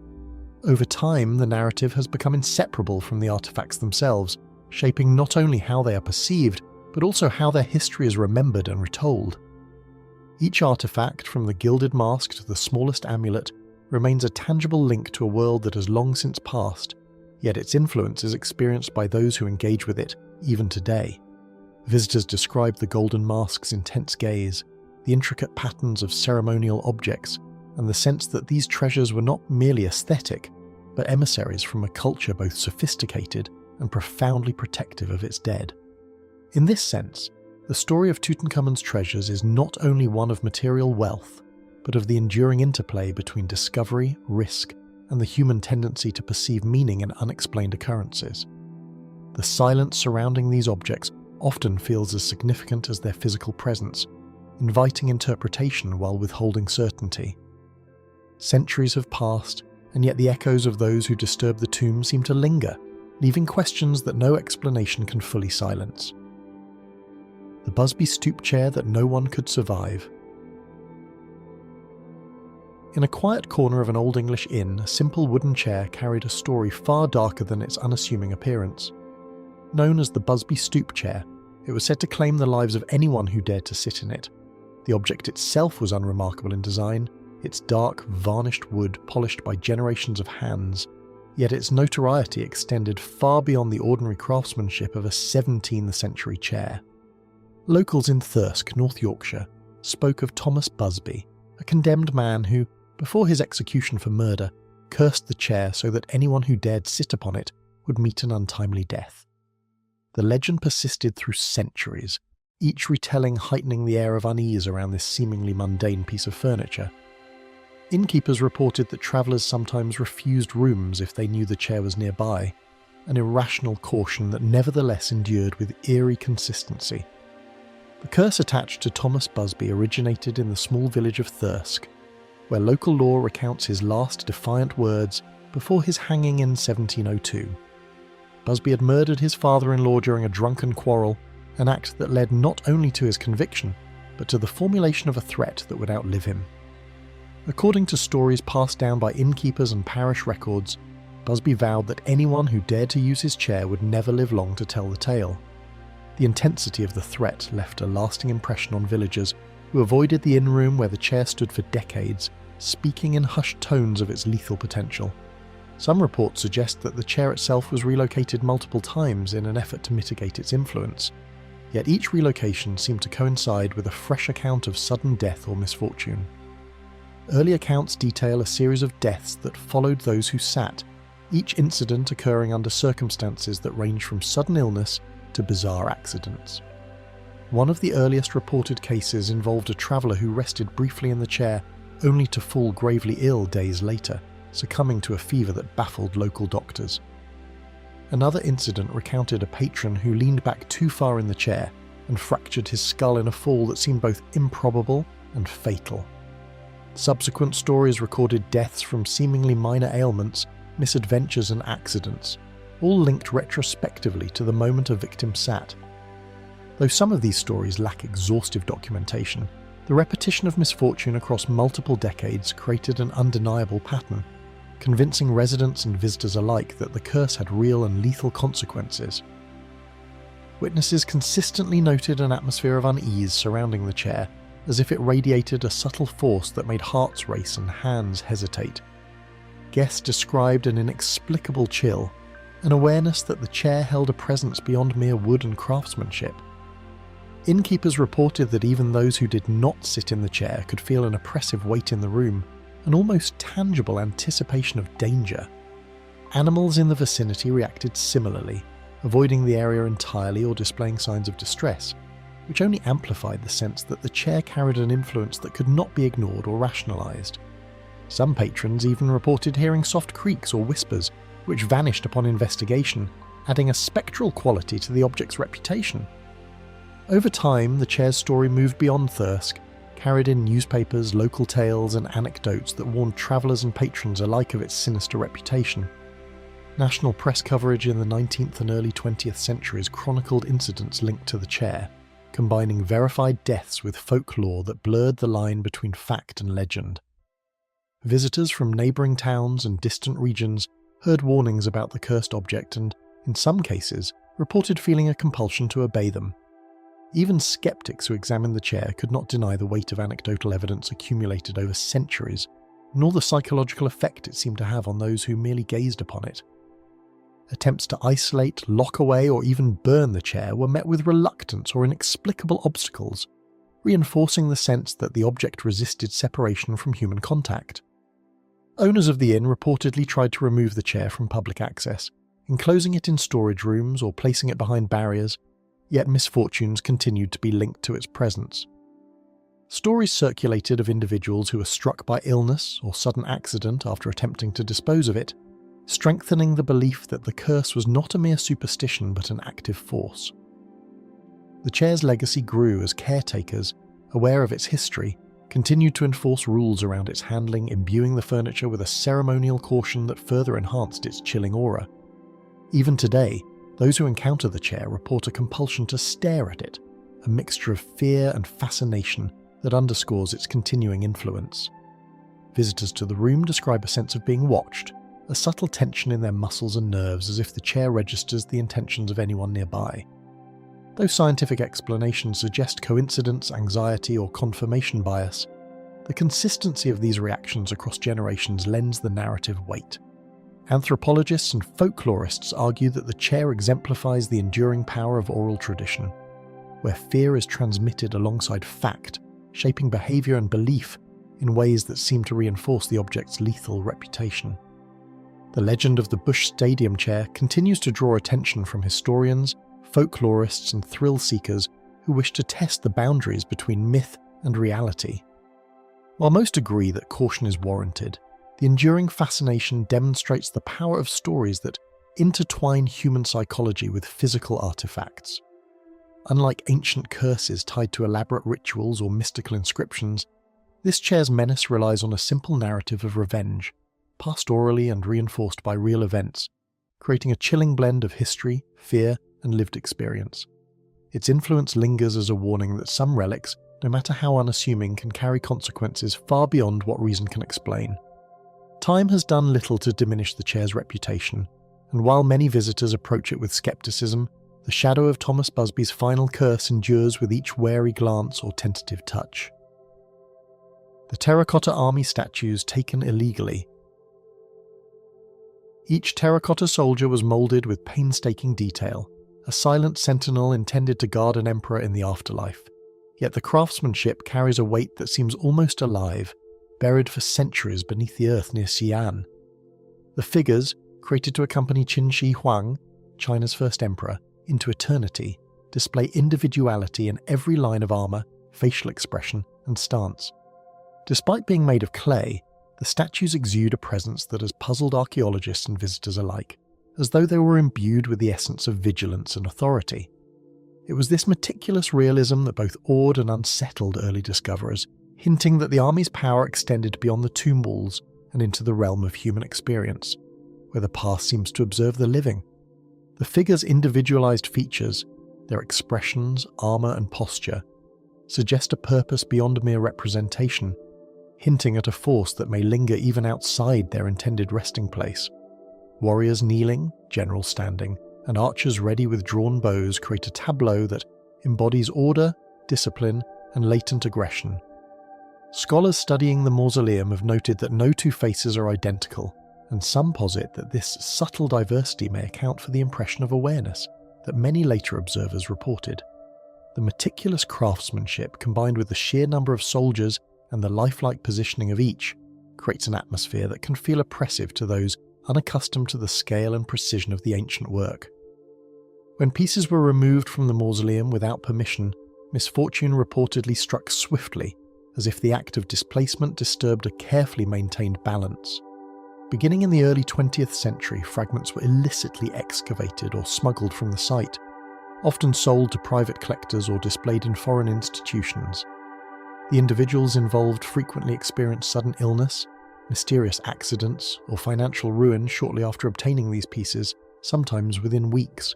Over time, the narrative has become inseparable from the artifacts themselves, shaping not only how they are perceived, but also how their history is remembered and retold. Each artifact, from the gilded mask to the smallest amulet, remains a tangible link to a world that has long since passed, yet its influence is experienced by those who engage with it even today. Visitors described the golden mask's intense gaze, the intricate patterns of ceremonial objects, and the sense that these treasures were not merely aesthetic, but emissaries from a culture both sophisticated and profoundly protective of its dead. In this sense, the story of Tutankhamun's treasures is not only one of material wealth, but of the enduring interplay between discovery, risk, and the human tendency to perceive meaning in unexplained occurrences. The silence surrounding these objects often feels as significant as their physical presence, inviting interpretation while withholding certainty. Centuries have passed, and yet the echoes of those who disturbed the tomb seem to linger, leaving questions that no explanation can fully silence. The Busby stoop chair that no one could survive. In a quiet corner of an Old English inn, a simple wooden chair carried a story far darker than its unassuming appearance. Known as the Busby stoop chair, it was said to claim the lives of anyone who dared to sit in it. The object itself was unremarkable in design, its dark, varnished wood polished by generations of hands, yet its notoriety extended far beyond the ordinary craftsmanship of a 17th century chair. Locals in Thirsk, North Yorkshire, spoke of Thomas Busby, a condemned man who, before his execution for murder, cursed the chair so that anyone who dared sit upon it would meet an untimely death. The legend persisted through centuries, each retelling heightening the air of unease around this seemingly mundane piece of furniture. Innkeepers reported that travellers sometimes refused rooms if they knew the chair was nearby, an irrational caution that nevertheless endured with eerie consistency. The curse attached to Thomas Busby originated in the small village of Thirsk, where local law recounts his last defiant words before his hanging in 1702. Busby had murdered his father-in-law during a drunken quarrel, an act that led not only to his conviction, but to the formulation of a threat that would outlive him. According to stories passed down by innkeepers and parish records, Busby vowed that anyone who dared to use his chair would never live long to tell the tale. The intensity of the threat left a lasting impression on villagers who avoided the inn room where the chair stood for decades, speaking in hushed tones of its lethal potential. Some reports suggest that the chair itself was relocated multiple times in an effort to mitigate its influence, yet each relocation seemed to coincide with a fresh account of sudden death or misfortune. Early accounts detail a series of deaths that followed those who sat, each incident occurring under circumstances that range from sudden illness to bizarre accidents. One of the earliest reported cases involved a traveller who rested briefly in the chair only to fall gravely ill days later, succumbing to a fever that baffled local doctors. Another incident recounted a patron who leaned back too far in the chair and fractured his skull in a fall that seemed both improbable and fatal. Subsequent stories recorded deaths from seemingly minor ailments, misadventures and accidents, all linked retrospectively to the moment a victim sat. Though some of these stories lack exhaustive documentation, the repetition of misfortune across multiple decades created an undeniable pattern, convincing residents and visitors alike that the curse had real and lethal consequences. Witnesses consistently noted an atmosphere of unease surrounding the chair, as if it radiated a subtle force that made hearts race and hands hesitate. Guests described an inexplicable chill, an awareness that the chair held a presence beyond mere wood and craftsmanship. Innkeepers reported that even those who did not sit in the chair could feel an oppressive weight in the room, an almost tangible anticipation of danger. Animals in the vicinity reacted similarly, avoiding the area entirely or displaying signs of distress, which only amplified the sense that the chair carried an influence that could not be ignored or rationalised. Some patrons even reported hearing soft creaks or whispers, which vanished upon investigation, adding a spectral quality to the object's reputation. Over time, the chair's story moved beyond Thirsk, carried in newspapers, local tales and anecdotes that warned travellers and patrons alike of its sinister reputation. National press coverage in the 19th and early 20th centuries chronicled incidents linked to the chair, combining verified deaths with folklore that blurred the line between fact and legend. Visitors from neighbouring towns and distant regions heard warnings about the cursed object and, in some cases, reported feeling a compulsion to obey them. Even skeptics who examined the chair could not deny the weight of anecdotal evidence accumulated over centuries, nor the psychological effect it seemed to have on those who merely gazed upon it. attempts to isolate, lock away, or even burn the chair were met with reluctance or inexplicable obstacles, reinforcing the sense that the object resisted separation from human contact. Owners of the inn reportedly tried to remove the chair from public access, enclosing it in storage rooms or placing it behind barriers, yet misfortunes continued to be linked to its presence. Stories circulated of individuals who were struck by illness or sudden accident after attempting to dispose of it, strengthening the belief that the curse was not a mere superstition but an active force. The chair's legacy grew as caretakers, aware of its history, continued to enforce rules around its handling, imbuing the furniture with a ceremonial caution that further enhanced its chilling aura. Even today, those who encounter the chair report a compulsion to stare at it, a mixture of fear and fascination that underscores its continuing influence. Visitors to the room describe a sense of being watched, a subtle tension in their muscles and nerves as if the chair registers the intentions of anyone nearby. Though scientific explanations suggest coincidence, anxiety, or confirmation bias, the consistency of these reactions across generations lends the narrative weight. Anthropologists and folklorists argue that the chair exemplifies the enduring power of oral tradition, where fear is transmitted alongside fact, shaping behaviour and belief in ways that seem to reinforce the object's lethal reputation. The legend of the Bush Stadium chair continues to draw attention from historians, folklorists and thrill-seekers who wish to test the boundaries between myth and reality. While most agree that caution is warranted, the enduring fascination demonstrates the power of stories that intertwine human psychology with physical artifacts. Unlike ancient curses tied to elaborate rituals or mystical inscriptions, this chair's menace relies on a simple narrative of revenge, passed orally and reinforced by real events, creating a chilling blend of history, fear, and lived experience. Its influence lingers as a warning that some relics, no matter how unassuming, can carry consequences far beyond what reason can explain. Time has done little to diminish the chair's reputation, and while many visitors approach it with skepticism, the shadow of Thomas Busby's final curse endures with each wary glance or tentative touch. The Terracotta Army statues taken illegally. Each terracotta soldier was moulded with painstaking detail, a silent sentinel intended to guard an emperor in the afterlife. Yet the craftsmanship carries a weight that seems almost alive, buried for centuries beneath the earth near Xi'an. The figures, created to accompany Qin Shi Huang, China's first emperor, into eternity, display individuality in every line of armour, facial expression, and stance. Despite being made of clay, the statues exude a presence that has puzzled archaeologists and visitors alike, as though they were imbued with the essence of vigilance and authority. It was this meticulous realism that both awed and unsettled early discoverers, hinting that the army's power extended beyond the tomb walls and into the realm of human experience, where the past seems to observe the living. The figures' individualized features, their expressions, armor, and posture, suggest a purpose beyond mere representation, hinting at a force that may linger even outside their intended resting place. Warriors kneeling, generals standing, and archers ready with drawn bows create a tableau that embodies order, discipline, and latent aggression. Scholars studying the mausoleum have noted that no two faces are identical, and some posit that this subtle diversity may account for the impression of awareness that many later observers reported. The meticulous craftsmanship, combined with the sheer number of soldiers and the lifelike positioning of each, creates an atmosphere that can feel oppressive to those unaccustomed to the scale and precision of the ancient work. When pieces were removed from the mausoleum without permission, misfortune reportedly struck swiftly, as if the act of displacement disturbed a carefully maintained balance. Beginning in the early 20th century, fragments were illicitly excavated or smuggled from the site, often sold to private collectors or displayed in foreign institutions. The individuals involved frequently experienced sudden illness, mysterious accidents, or financial ruin shortly after obtaining these pieces, sometimes within weeks.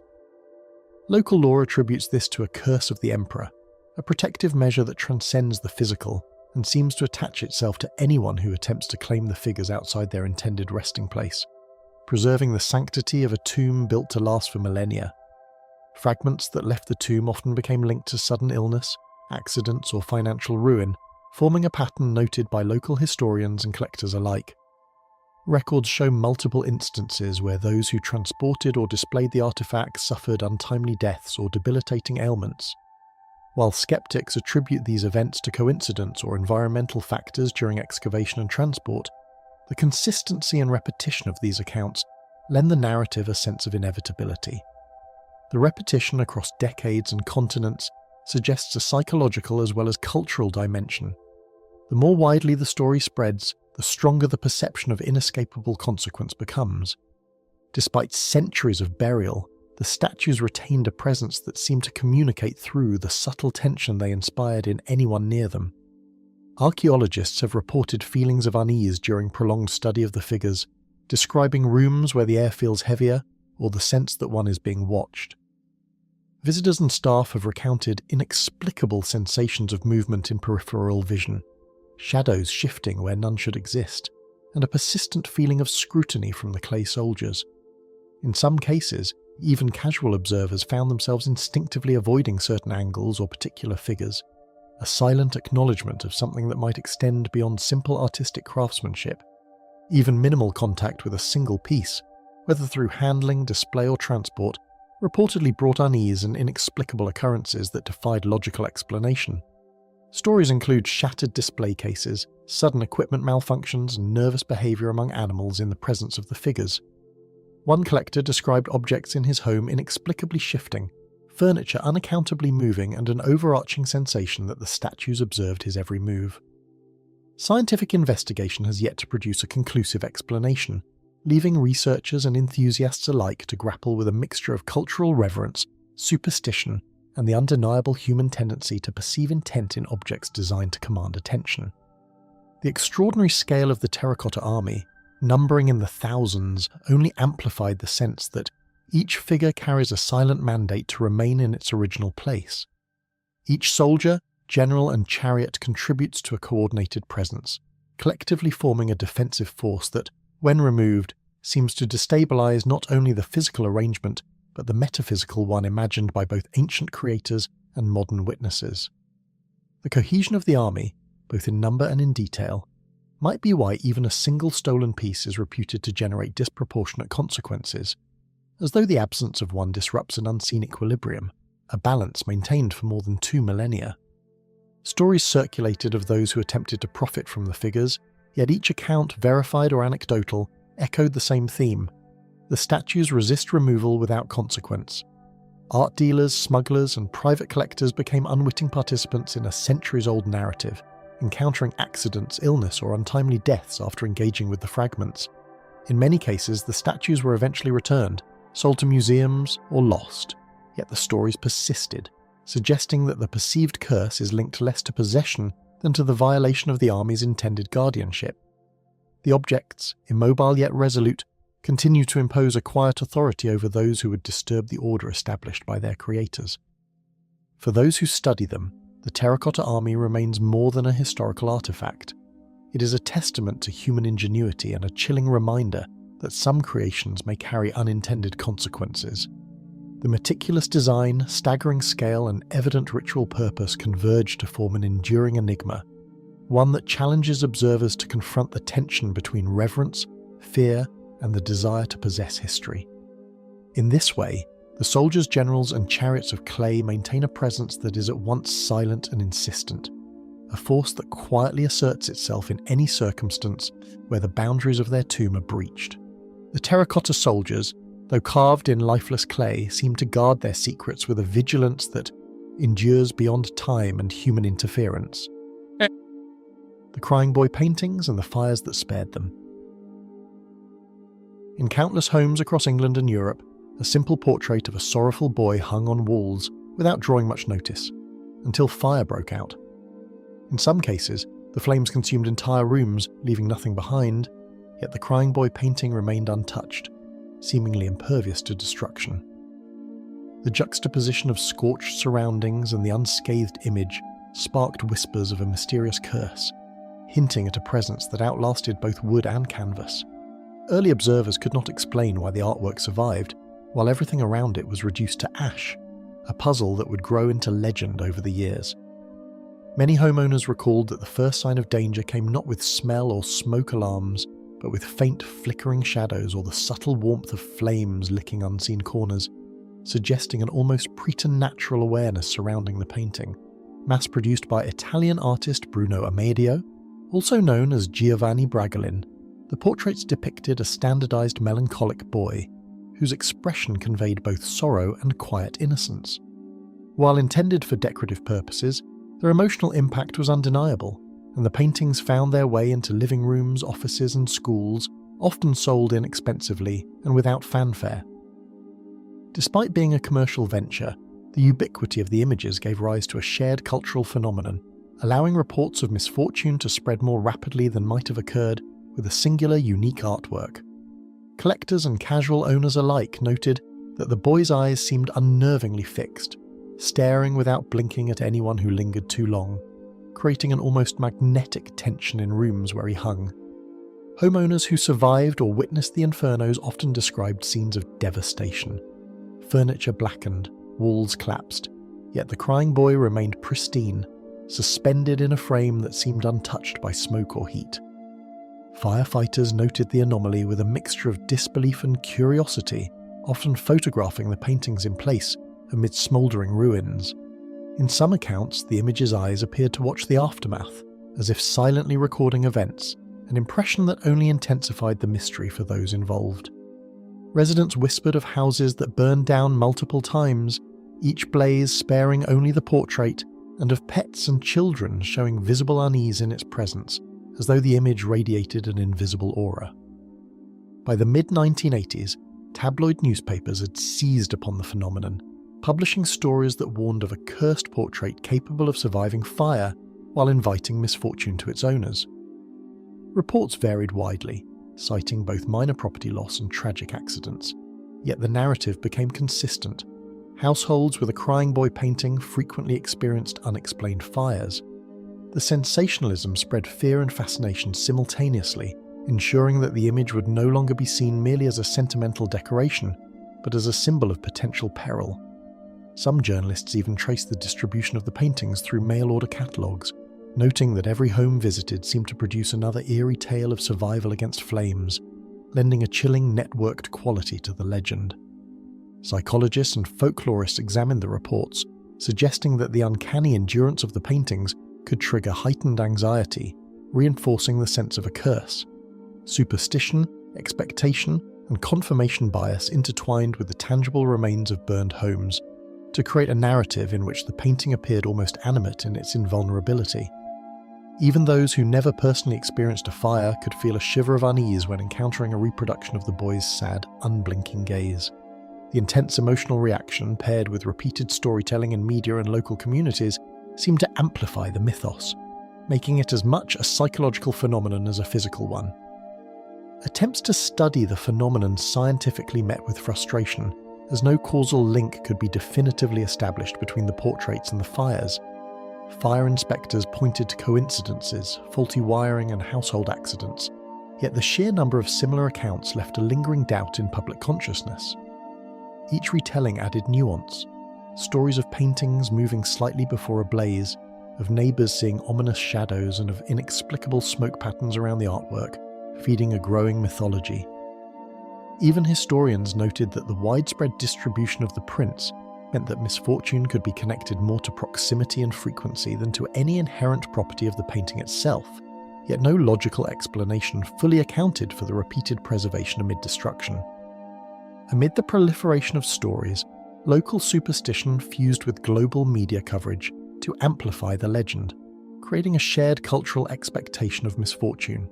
Local lore attributes this to a curse of the emperor, a protective measure that transcends the physical and seems to attach itself to anyone who attempts to claim the figures outside their intended resting place, preserving the sanctity of a tomb built to last for millennia. Fragments that left the tomb often became linked to sudden illness, accidents, or financial ruin, forming a pattern noted by local historians and collectors alike. records show multiple instances where those who transported or displayed the artifacts suffered untimely deaths or debilitating ailments. While skeptics attribute these events to coincidence or environmental factors during excavation and transport, the consistency and repetition of these accounts lend the narrative a sense of inevitability. The repetition across decades and continents suggests a psychological as well as cultural dimension. The more widely the story spreads, the stronger the perception of inescapable consequence becomes. Despite centuries of burial, the statues retained a presence that seemed to communicate through the subtle tension they inspired in anyone near them. Archaeologists have reported feelings of unease during prolonged study of the figures, describing rooms where the air feels heavier or the sense that one is being watched. Visitors and staff have recounted inexplicable sensations of movement in peripheral vision, shadows shifting where none should exist, and a persistent feeling of scrutiny from the clay soldiers. In some cases, even casual observers found themselves instinctively avoiding certain angles or particular figures, a silent acknowledgement of something that might extend beyond simple artistic craftsmanship. Even minimal contact with a single piece, whether through handling, display or transport, reportedly brought unease and inexplicable occurrences that defied logical explanation. Stories include shattered display cases, sudden equipment malfunctions, and nervous behaviour among animals in the presence of the figures. One collector described objects in his home inexplicably shifting, furniture unaccountably moving, and an overarching sensation that the statues observed his every move. Scientific investigation has yet to produce a conclusive explanation, leaving researchers and enthusiasts alike to grapple with a mixture of cultural reverence, superstition, and the undeniable human tendency to perceive intent in objects designed to command attention. The extraordinary scale of the Terracotta Army, numbering in the thousands, only amplified the sense that each figure carries a silent mandate to remain in its original place. Each soldier, general and chariot contributes to a coordinated presence, collectively forming a defensive force that, when removed, seems to destabilize not only the physical arrangement, but the metaphysical one imagined by both ancient creators and modern witnesses. The cohesion of the army, both in number and in detail, might be why even a single stolen piece is reputed to generate disproportionate consequences, as though the absence of one disrupts an unseen equilibrium, a balance maintained for more than 2 millennia. Stories circulated of those who attempted to profit from the figures, yet each account, verified or anecdotal, echoed the same theme. The statues resist removal without consequence. Art dealers, smugglers, and private collectors became unwitting participants in a centuries-old narrative, encountering accidents, illness, or untimely deaths after engaging with the fragments. In many cases, the statues were eventually returned, sold to museums, or lost, yet the stories persisted, suggesting that the perceived curse is linked less to possession than to the violation of the army's intended guardianship. The objects, immobile yet resolute, continue to impose a quiet authority over those who would disturb the order established by their creators. For those who study them, the Terracotta Army remains more than a historical artifact. It is a testament to human ingenuity and a chilling reminder that some creations may carry unintended consequences. The meticulous design, staggering scale, and evident ritual purpose converge to form an enduring enigma, one that challenges observers to confront the tension between reverence, fear, and the desire to possess history. In this way, the soldiers, generals, and chariots of clay maintain a presence that is at once silent and insistent, a force that quietly asserts itself in any circumstance where the boundaries of their tomb are breached. The terracotta soldiers, though carved in lifeless clay, seem to guard their secrets with a vigilance that endures beyond time and human interference. The crying boy paintings and the fires that spared them. In countless homes across England and Europe, a simple portrait of a sorrowful boy hung on walls without drawing much notice, until fire broke out. In some cases, the flames consumed entire rooms, leaving nothing behind, yet the crying boy painting remained untouched, seemingly impervious to destruction. The juxtaposition of scorched surroundings and the unscathed image sparked whispers of a mysterious curse, hinting at a presence that outlasted both wood and canvas. Early observers could not explain why the artwork survived, while everything around it was reduced to ash, a puzzle that would grow into legend over the years. Many homeowners recalled that the first sign of danger came not with smell or smoke alarms, but but with faint flickering shadows or the subtle warmth of flames licking unseen corners, suggesting an almost preternatural awareness surrounding the painting. Mass-produced by Italian artist Bruno Amedio, also known as Giovanni Bragolin, the portraits depicted a standardized melancholic boy, whose expression conveyed both sorrow and quiet innocence. While intended for decorative purposes, their emotional impact was undeniable, and the paintings found their way into living rooms, offices and schools, often sold inexpensively and without fanfare. Despite being a commercial venture, the ubiquity of the images gave rise to a shared cultural phenomenon, allowing reports of misfortune to spread more rapidly than might have occurred with a singular, unique artwork. Collectors and casual owners alike noted that the boy's eyes seemed unnervingly fixed, staring without blinking at anyone who lingered too long, creating an almost magnetic tension in rooms where he hung. Homeowners who survived or witnessed the infernos often described scenes of devastation. Furniture blackened, walls collapsed, yet the crying boy remained pristine, suspended in a frame that seemed untouched by smoke or heat. Firefighters noted the anomaly with a mixture of disbelief and curiosity, often photographing the paintings in place amid smouldering ruins. In some accounts, the image's eyes appeared to watch the aftermath, as if silently recording events, an impression that only intensified the mystery for those involved. Residents whispered of houses that burned down multiple times, each blaze sparing only the portrait, and of pets and children showing visible unease in its presence, as though the image radiated an invisible aura. By the mid-1980s, tabloid newspapers had seized upon the phenomenon, publishing stories that warned of a cursed portrait capable of surviving fire while inviting misfortune to its owners. Reports varied widely, citing both minor property loss and tragic accidents, yet the narrative became consistent. Households with a crying boy painting frequently experienced unexplained fires. The sensationalism spread fear and fascination simultaneously, ensuring that the image would no longer be seen merely as a sentimental decoration, but as a symbol of potential peril. Some journalists even traced the distribution of the paintings through mail-order catalogues, noting that every home visited seemed to produce another eerie tale of survival against flames, lending a chilling networked quality to the legend. Psychologists and folklorists examined the reports, suggesting that the uncanny endurance of the paintings could trigger heightened anxiety, reinforcing the sense of a curse. Superstition, expectation, and confirmation bias intertwined with the tangible remains of burned homes, to create a narrative in which the painting appeared almost animate in its invulnerability. Even those who never personally experienced a fire could feel a shiver of unease when encountering a reproduction of the boy's sad, unblinking gaze. The intense emotional reaction, paired with repeated storytelling in media and local communities, seemed to amplify the mythos, making it as much a psychological phenomenon as a physical one. Attempts to study the phenomenon scientifically met with frustration, as no causal link could be definitively established between the portraits and the fires. Fire inspectors pointed to coincidences, faulty wiring and household accidents, yet the sheer number of similar accounts left a lingering doubt in public consciousness. Each retelling added nuance. Stories of paintings moving slightly before a blaze, of neighbours seeing ominous shadows, and of inexplicable smoke patterns around the artwork, feeding a growing mythology. Even historians noted that the widespread distribution of the prints meant that misfortune could be connected more to proximity and frequency than to any inherent property of the painting itself, yet no logical explanation fully accounted for the repeated preservation amid destruction. Amid the proliferation of stories, local superstition fused with global media coverage to amplify the legend, creating a shared cultural expectation of misfortune.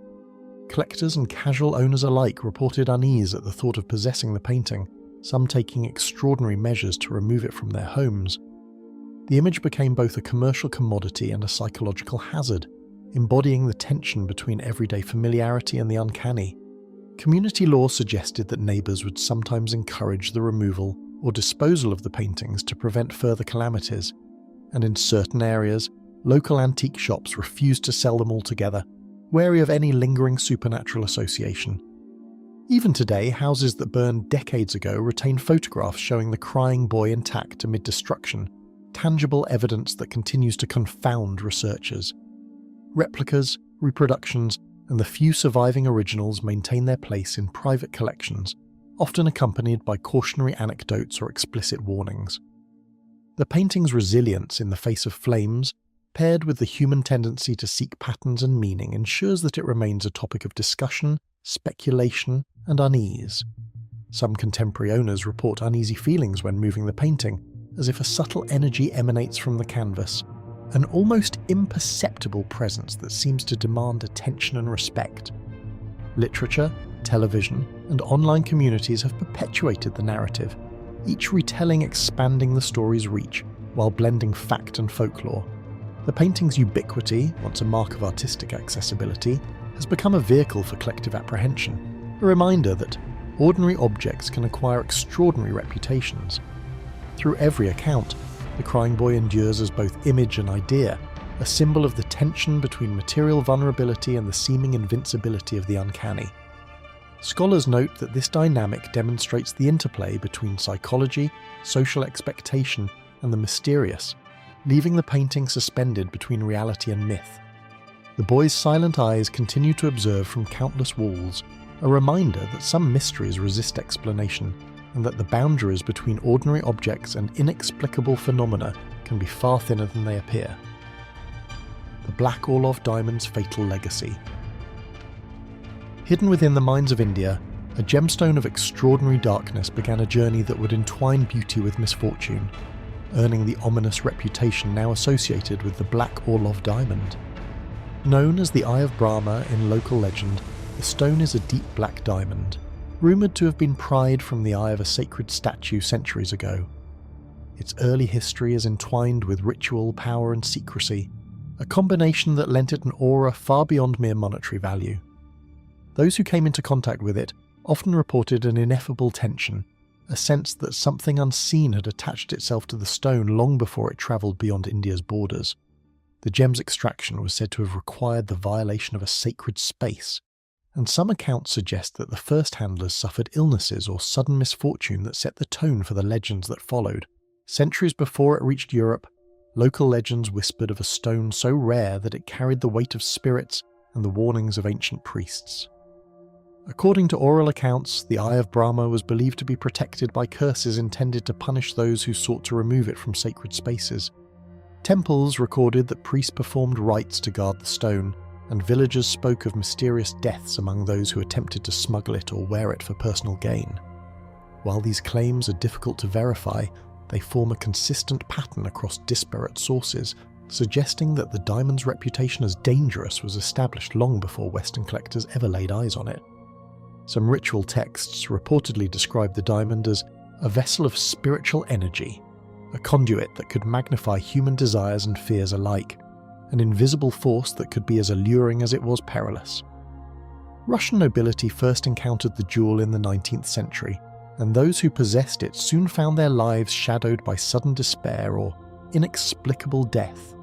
Collectors and casual owners alike reported unease at the thought of possessing the painting, some taking extraordinary measures to remove it from their homes. The image became both a commercial commodity and a psychological hazard, embodying the tension between everyday familiarity and the uncanny. Community law suggested that neighbours would sometimes encourage the removal or disposal of the paintings to prevent further calamities, and in certain areas, local antique shops refused to sell them altogether, wary of any lingering supernatural association. Even today, houses that burned decades ago retain photographs showing the crying boy intact amid destruction, tangible evidence that continues to confound researchers. Replicas, reproductions, and the few surviving originals maintain their place in private collections, often accompanied by cautionary anecdotes or explicit warnings. The painting's resilience in the face of flames, paired with the human tendency to seek patterns and meaning, ensures that it remains a topic of discussion, speculation, and unease. Some contemporary owners report uneasy feelings when moving the painting, as if a subtle energy emanates from the canvas, an almost imperceptible presence that seems to demand attention and respect. Literature, television, and online communities have perpetuated the narrative, each retelling expanding the story's reach while blending fact and folklore. The painting's ubiquity, once a mark of artistic accessibility, has become a vehicle for collective apprehension, a reminder that ordinary objects can acquire extraordinary reputations. Through every account, the crying boy endures as both image and idea, a symbol of the tension between material vulnerability and the seeming invincibility of the uncanny. Scholars note that this dynamic demonstrates the interplay between psychology, social expectation, and the mysterious, leaving the painting suspended between reality and myth. The boy's silent eyes continue to observe from countless walls, a reminder that some mysteries resist explanation, and that the boundaries between ordinary objects and inexplicable phenomena can be far thinner than they appear. The Black Orlov diamond's fatal legacy. Hidden within the mines of India, a gemstone of extraordinary darkness began a journey that would entwine beauty with misfortune, earning the ominous reputation now associated with the Black Orlov diamond. Known as the Eye of Brahma in local legend, the stone is a deep black diamond, rumoured to have been pried from the eye of a sacred statue centuries ago. Its early history is entwined with ritual, power and secrecy, a combination that lent it an aura far beyond mere monetary value. Those who came into contact with it often reported an ineffable tension, a sense that something unseen had attached itself to the stone long before it travelled beyond India's borders. The gem's extraction was said to have required the violation of a sacred space, and some accounts suggest that the first handlers suffered illnesses or sudden misfortune that set the tone for the legends that followed. Centuries before it reached Europe, local legends whispered of a stone so rare that it carried the weight of spirits and the warnings of ancient priests. According to oral accounts, the Eye of Brahma was believed to be protected by curses intended to punish those who sought to remove it from sacred spaces. Temples recorded that priests performed rites to guard the stone, and villagers spoke of mysterious deaths among those who attempted to smuggle it or wear it for personal gain. While these claims are difficult to verify, they form a consistent pattern across disparate sources, suggesting that the diamond's reputation as dangerous was established long before Western collectors ever laid eyes on it. Some ritual texts reportedly describe the diamond as a vessel of spiritual energy, a conduit that could magnify human desires and fears alike, an invisible force that could be as alluring as it was perilous. Russian nobility first encountered the jewel in the 19th century, and those who possessed it soon found their lives shadowed by sudden despair or inexplicable death.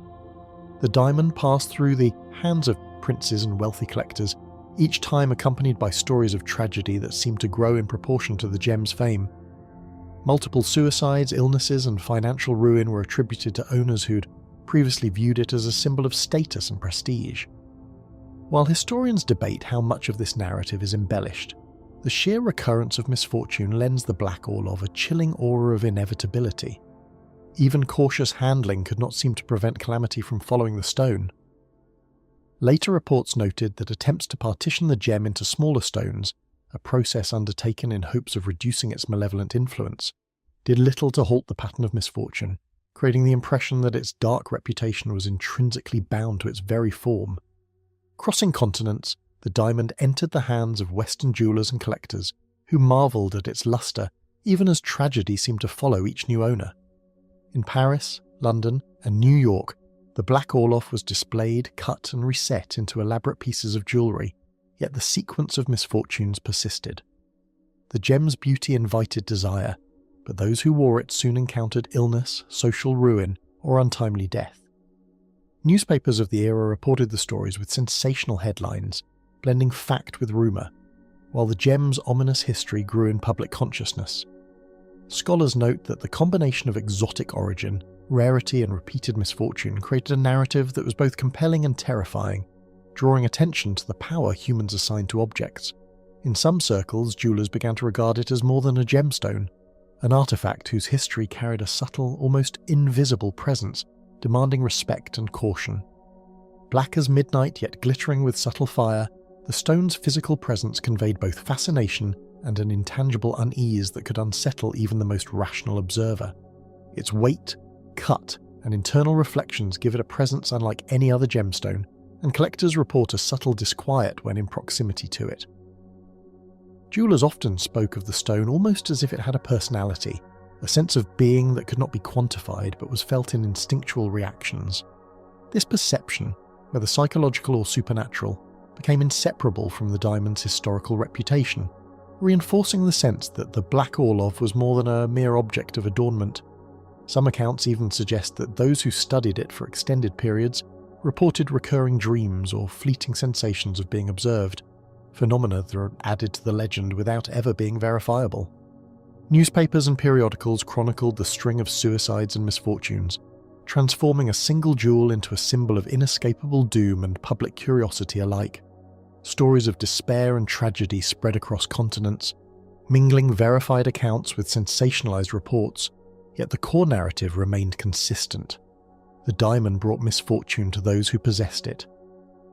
The diamond passed through the hands of princes and wealthy collectors, each time accompanied by stories of tragedy that seemed to grow in proportion to the gem's fame. Multiple suicides, illnesses, and financial ruin were attributed to owners who'd previously viewed it as a symbol of status and prestige. While historians debate how much of this narrative is embellished, the sheer recurrence of misfortune lends the Black Orlov a chilling aura of inevitability. Even cautious handling could not seem to prevent calamity from following the stone. Later reports noted that attempts to partition the gem into smaller stones, a process undertaken in hopes of reducing its malevolent influence, did little to halt the pattern of misfortune, creating the impression that its dark reputation was intrinsically bound to its very form. Crossing continents, the diamond entered the hands of Western jewelers and collectors, who marvelled at its lustre, even as tragedy seemed to follow each new owner. In Paris, London, and New York, the Black Orlov was displayed, cut, and reset into elaborate pieces of jewellery, yet the sequence of misfortunes persisted. The gem's beauty invited desire, but those who wore it soon encountered illness, social ruin, or untimely death. Newspapers of the era reported the stories with sensational headlines, blending fact with rumour, while the gem's ominous history grew in public consciousness. Scholars note that the combination of exotic origin, rarity, and repeated misfortune created a narrative that was both compelling and terrifying, drawing attention to the power humans assign to objects. In some circles, jewelers began to regard it as more than a gemstone, an artifact whose history carried a subtle, almost invisible presence, demanding respect and caution. Black as midnight yet glittering with subtle fire, the stone's physical presence conveyed both fascination and an intangible unease that could unsettle even the most rational observer. Its weight, cut, and internal reflections give it a presence unlike any other gemstone, and collectors report a subtle disquiet when in proximity to it. Jewelers often spoke of the stone almost as if it had a personality, a sense of being that could not be quantified but was felt in instinctual reactions. This perception, whether psychological or supernatural, became inseparable from the diamond's historical reputation, reinforcing the sense that the Black Orlov was more than a mere object of adornment. Some accounts even suggest that those who studied it for extended periods reported recurring dreams or fleeting sensations of being observed, phenomena that are added to the legend without ever being verifiable. Newspapers and periodicals chronicled the string of suicides and misfortunes, transforming a single jewel into a symbol of inescapable doom and public curiosity alike. Stories of despair and tragedy spread across continents, mingling verified accounts with sensationalized reports, yet the core narrative remained consistent. The diamond brought misfortune to those who possessed it.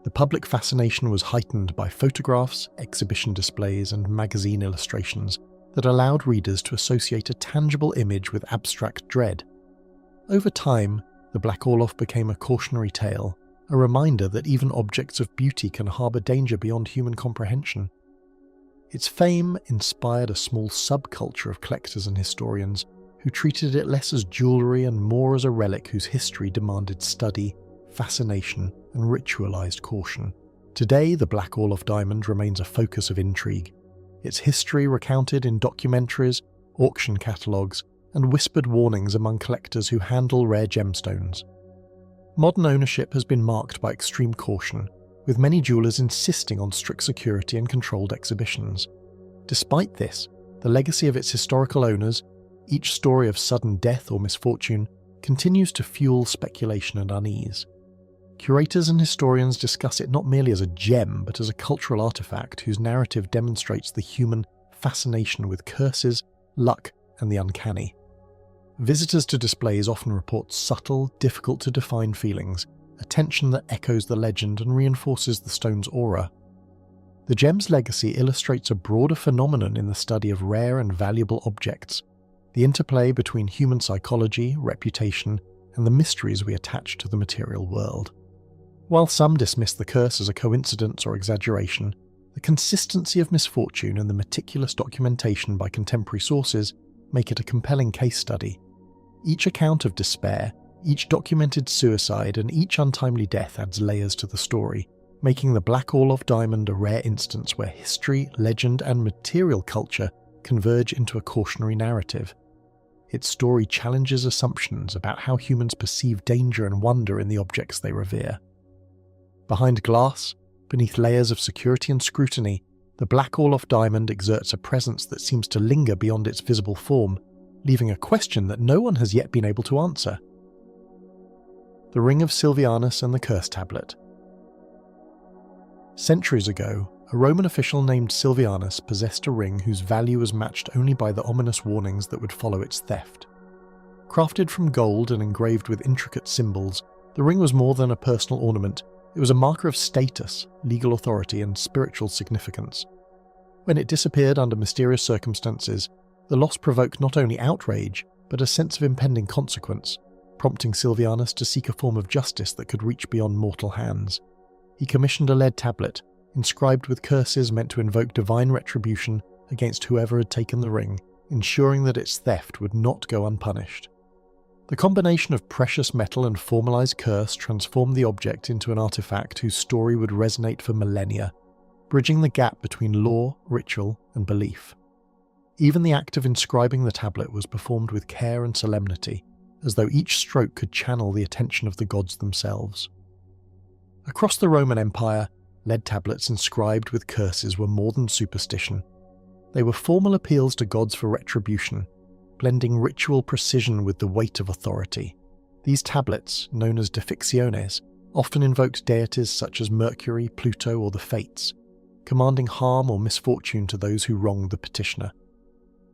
The public fascination was heightened by photographs, exhibition displays, and magazine illustrations that allowed readers to associate a tangible image with abstract dread. Over time, the Black Orlov became a cautionary tale, a reminder that even objects of beauty can harbour danger beyond human comprehension. Its fame inspired a small subculture of collectors and historians who treated it less as jewellery and more as a relic whose history demanded study, fascination, and ritualised caution. Today, the Black Orlov diamond remains a focus of intrigue, its history recounted in documentaries, auction catalogues, and whispered warnings among collectors who handle rare gemstones. Modern ownership has been marked by extreme caution, with many jewellers insisting on strict security and controlled exhibitions. Despite this, the legacy of its historical owners, each story of sudden death or misfortune, continues to fuel speculation and unease. Curators and historians discuss it not merely as a gem, but as a cultural artifact whose narrative demonstrates the human fascination with curses, luck, and the uncanny. Visitors to displays often report subtle, difficult-to-define feelings, a tension that echoes the legend and reinforces the stone's aura. The gem's legacy illustrates a broader phenomenon in the study of rare and valuable objects, the interplay between human psychology, reputation, and the mysteries we attach to the material world. While some dismiss the curse as a coincidence or exaggeration, the consistency of misfortune and the meticulous documentation by contemporary sources make it a compelling case study. Each account of despair, each documented suicide, and each untimely death adds layers to the story, making the Black Orlov diamond a rare instance where history, legend, and material culture converge into a cautionary narrative. Its story challenges assumptions about how humans perceive danger and wonder in the objects they revere. Behind glass, beneath layers of security and scrutiny, the Black Orlov diamond exerts a presence that seems to linger beyond its visible form, leaving a question that no one has yet been able to answer. The Ring of Sylvianus and the Curse Tablet. Centuries ago, a Roman official named Sylvianus possessed a ring whose value was matched only by the ominous warnings that would follow its theft. Crafted from gold and engraved with intricate symbols, the ring was more than a personal ornament. It was a marker of status, legal authority, and spiritual significance. When it disappeared under mysterious circumstances, the loss provoked not only outrage, but a sense of impending consequence, prompting Sylvianus to seek a form of justice that could reach beyond mortal hands. He commissioned a lead tablet, inscribed with curses meant to invoke divine retribution against whoever had taken the ring, ensuring that its theft would not go unpunished. The combination of precious metal and formalized curse transformed the object into an artifact whose story would resonate for millennia, bridging the gap between law, ritual, and belief. Even the act of inscribing the tablet was performed with care and solemnity, as though each stroke could channel the attention of the gods themselves. Across the Roman Empire, lead tablets inscribed with curses were more than superstition. They were formal appeals to gods for retribution, blending ritual precision with the weight of authority. These tablets, known as defixiones, often invoked deities such as Mercury, Pluto, or the Fates, commanding harm or misfortune to those who wronged the petitioner.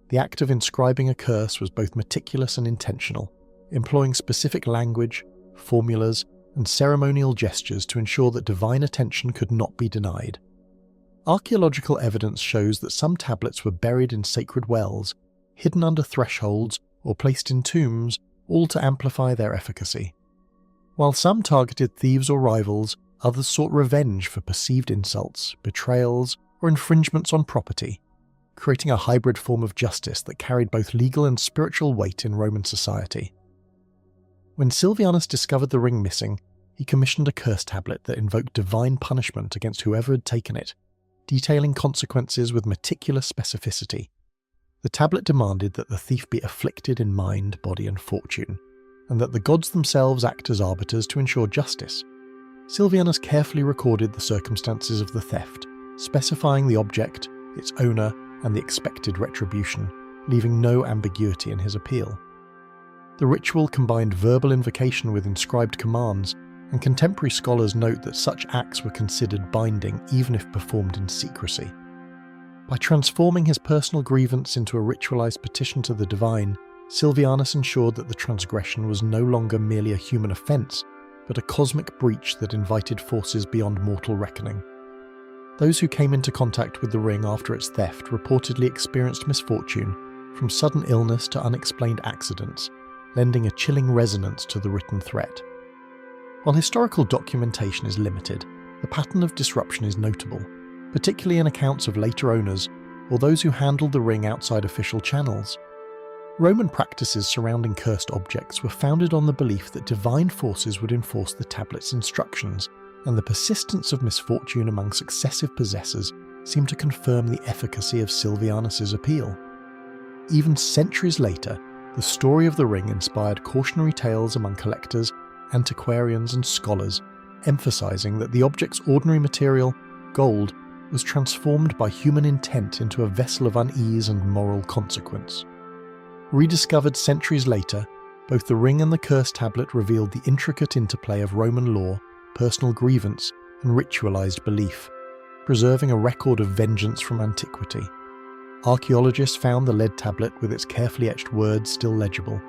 The act of inscribing a curse was both meticulous and intentional, employing specific language, formulas, and ceremonial gestures to ensure that divine attention could not be denied. Archaeological evidence shows that some tablets were buried in sacred wells, hidden under thresholds, or placed in tombs, all to amplify their efficacy. While some targeted thieves or rivals, others sought revenge for perceived insults, betrayals, or infringements on property, creating a hybrid form of justice that carried both legal and spiritual weight in Roman society. When Sylvianus discovered the ring missing, he commissioned a curse tablet that invoked divine punishment against whoever had taken it, detailing consequences with meticulous specificity. The tablet demanded that the thief be afflicted in mind, body, and fortune, and that the gods themselves act as arbiters to ensure justice. Sylvianus carefully recorded the circumstances of the theft, specifying the object, its owner, and the expected retribution, leaving no ambiguity in his appeal. The ritual combined verbal invocation with inscribed commands, and contemporary scholars note that such acts were considered binding even if performed in secrecy. By transforming his personal grievance into a ritualized petition to the divine, Sylvianus ensured that the transgression was no longer merely a human offense, but a cosmic breach that invited forces beyond mortal reckoning. Those who came into contact with the ring after its theft reportedly experienced misfortune, from sudden illness to unexplained accidents, lending a chilling resonance to the written threat. While historical documentation is limited, the pattern of disruption is notable, particularly in accounts of later owners or those who handled the ring outside official channels. Roman practices surrounding cursed objects were founded on the belief that divine forces would enforce the tablet's instructions, and the persistence of misfortune among successive possessors seemed to confirm the efficacy of Sylvianus's appeal. Even centuries later, the story of the ring inspired cautionary tales among collectors, antiquarians, and scholars, emphasizing that the object's ordinary material, gold, was transformed by human intent into a vessel of unease and moral consequence. Rediscovered centuries later, both the ring and the curse tablet revealed the intricate interplay of Roman law, personal grievance, and ritualized belief, preserving a record of vengeance from antiquity. Archaeologists found the lead tablet with its carefully etched words still legible,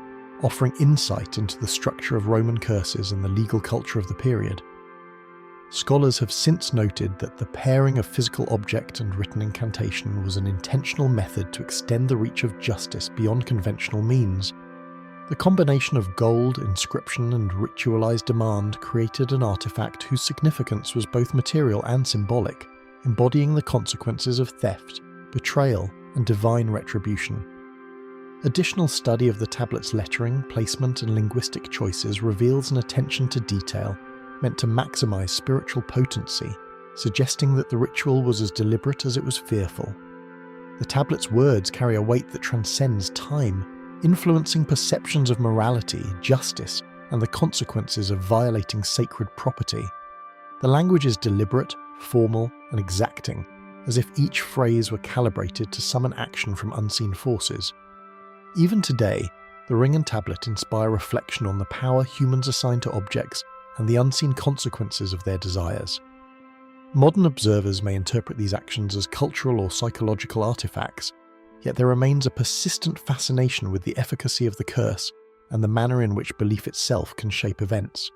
offering insight into the structure of Roman curses and the legal culture of the period. Scholars have since noted that the pairing of physical object and written incantation was an intentional method to extend the reach of justice beyond conventional means. The combination of gold, inscription, and ritualized demand created an artifact whose significance was both material and symbolic, embodying the consequences of theft, betrayal, and divine retribution. Additional study of the tablet's lettering, placement, and linguistic choices reveals an attention to detail meant to maximize spiritual potency, suggesting that the ritual was as deliberate as it was fearful. The tablet's words carry a weight that transcends time, influencing perceptions of morality, justice, and the consequences of violating sacred property. The language is deliberate, formal, and exacting, as if each phrase were calibrated to summon action from unseen forces. Even today, the ring and tablet inspire reflection on the power humans assign to objects and the unseen consequences of their desires. Modern observers may interpret these actions as cultural or psychological artifacts, yet there remains a persistent fascination with the efficacy of the curse and the manner in which belief itself can shape events.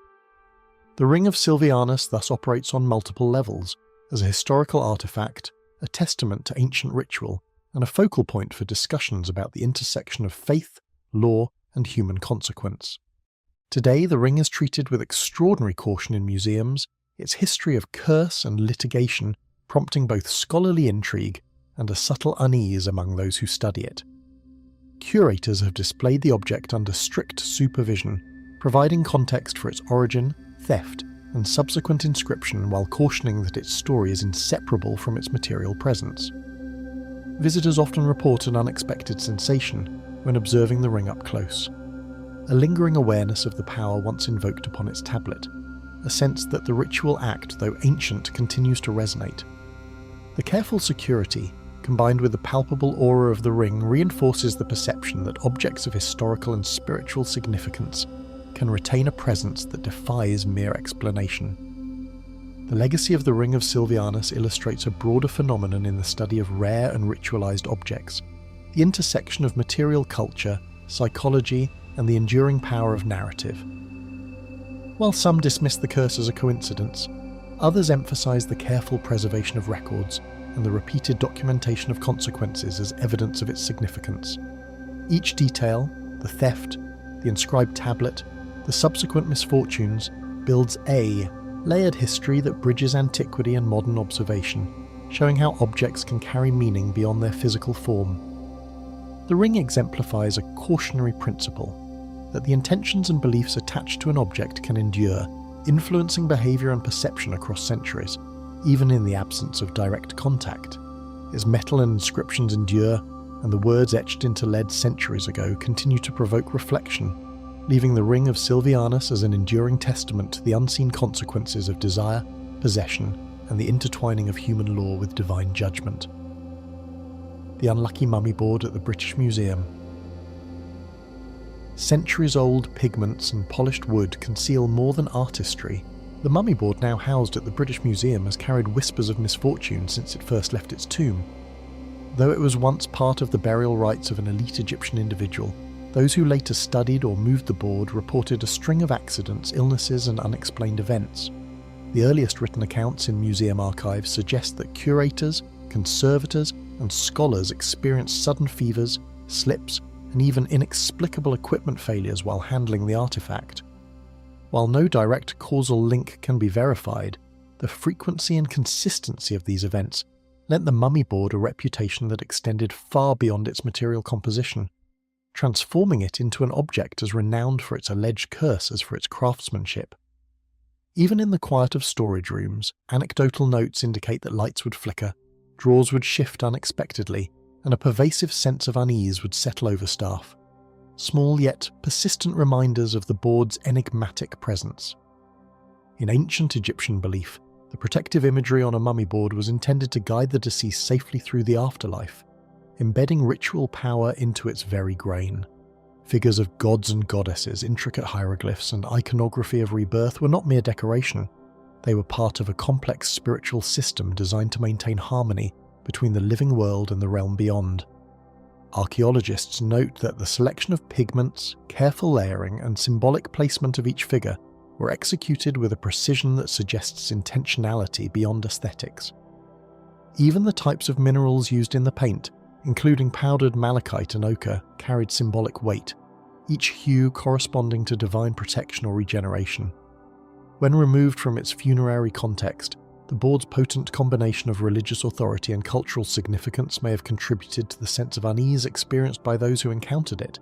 The Ring of Sylvianus thus operates on multiple levels, as a historical artifact, a testament to ancient ritual, and a focal point for discussions about the intersection of faith, law, and human consequence. Today, the ring is treated with extraordinary caution in museums, its history of curse and litigation prompting both scholarly intrigue and a subtle unease among those who study it. Curators have displayed the object under strict supervision, providing context for its origin, theft, and subsequent inscription while cautioning that its story is inseparable from its material presence. Visitors often report an unexpected sensation when observing the ring up close. A lingering awareness of the power once invoked upon its tablet, a sense that the ritual act, though ancient, continues to resonate. The careful security, combined with the palpable aura of the ring, reinforces the perception that objects of historical and spiritual significance can retain a presence that defies mere explanation. The legacy of the Ring of Sylvianus illustrates a broader phenomenon in the study of rare and ritualized objects, the intersection of material culture, psychology, and the enduring power of narrative. While some dismiss the curse as a coincidence, others emphasize the careful preservation of records and the repeated documentation of consequences as evidence of its significance. Each detail, the theft, the inscribed tablet, the subsequent misfortunes, builds a layered history that bridges antiquity and modern observation, showing how objects can carry meaning beyond their physical form. The ring exemplifies a cautionary principle that the intentions and beliefs attached to an object can endure, influencing behaviour and perception across centuries, even in the absence of direct contact. Its metal and inscriptions endure, and the words etched into lead centuries ago continue to provoke reflection, leaving the Ring of Sylvianus as an enduring testament to the unseen consequences of desire, possession, and the intertwining of human law with divine judgment. The unlucky mummy board at the British Museum. Centuries-old pigments and polished wood conceal more than artistry. The mummy board now housed at the British Museum has carried whispers of misfortune since it first left its tomb. Though it was once part of the burial rites of an elite Egyptian individual, those who later studied or moved the board reported a string of accidents, illnesses, and unexplained events. The earliest written accounts in museum archives suggest that curators, conservators, and scholars experienced sudden fevers, slips, and even inexplicable equipment failures while handling the artifact. While no direct causal link can be verified, the frequency and consistency of these events lent the mummy board a reputation that extended far beyond its material composition, transforming it into an object as renowned for its alleged curse as for its craftsmanship. Even in the quiet of storage rooms, anecdotal notes indicate that lights would flicker, drawers would shift unexpectedly, and a pervasive sense of unease would settle over staff. Small yet persistent reminders of the board's enigmatic presence. In ancient Egyptian belief, the protective imagery on a mummy board was intended to guide the deceased safely through the afterlife, embedding ritual power into its very grain. Figures of gods and goddesses, intricate hieroglyphs, and iconography of rebirth were not mere decoration. They were part of a complex spiritual system designed to maintain harmony between the living world and the realm beyond. Archaeologists note that the selection of pigments, careful layering, and symbolic placement of each figure were executed with a precision that suggests intentionality beyond aesthetics. Even the types of minerals used in the paint, including powdered malachite and ochre, carried symbolic weight, each hue corresponding to divine protection or regeneration. When removed from its funerary context, the board's potent combination of religious authority and cultural significance may have contributed to the sense of unease experienced by those who encountered it,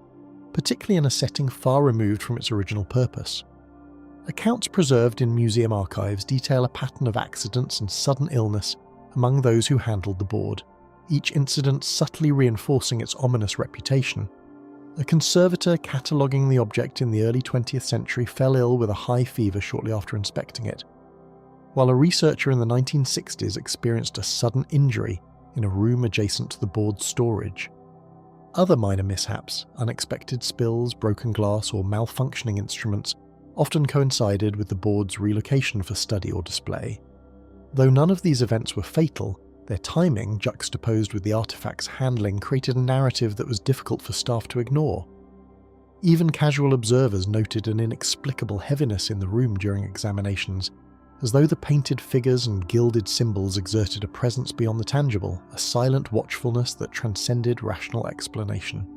particularly in a setting far removed from its original purpose. Accounts preserved in museum archives detail a pattern of accidents and sudden illness among those who handled the board, each incident subtly reinforcing its ominous reputation. A conservator cataloguing the object in the early 20th century fell ill with a high fever shortly after inspecting it, while a researcher in the 1960s experienced a sudden injury in a room adjacent to the board's storage. Other minor mishaps, unexpected spills, broken glass, or malfunctioning instruments often coincided with the board's relocation for study or display. Though none of these events were fatal, their timing, juxtaposed with the artifact's handling, created a narrative that was difficult for staff to ignore. Even casual observers noted an inexplicable heaviness in the room during examinations, as though the painted figures and gilded symbols exerted a presence beyond the tangible, a silent watchfulness that transcended rational explanation.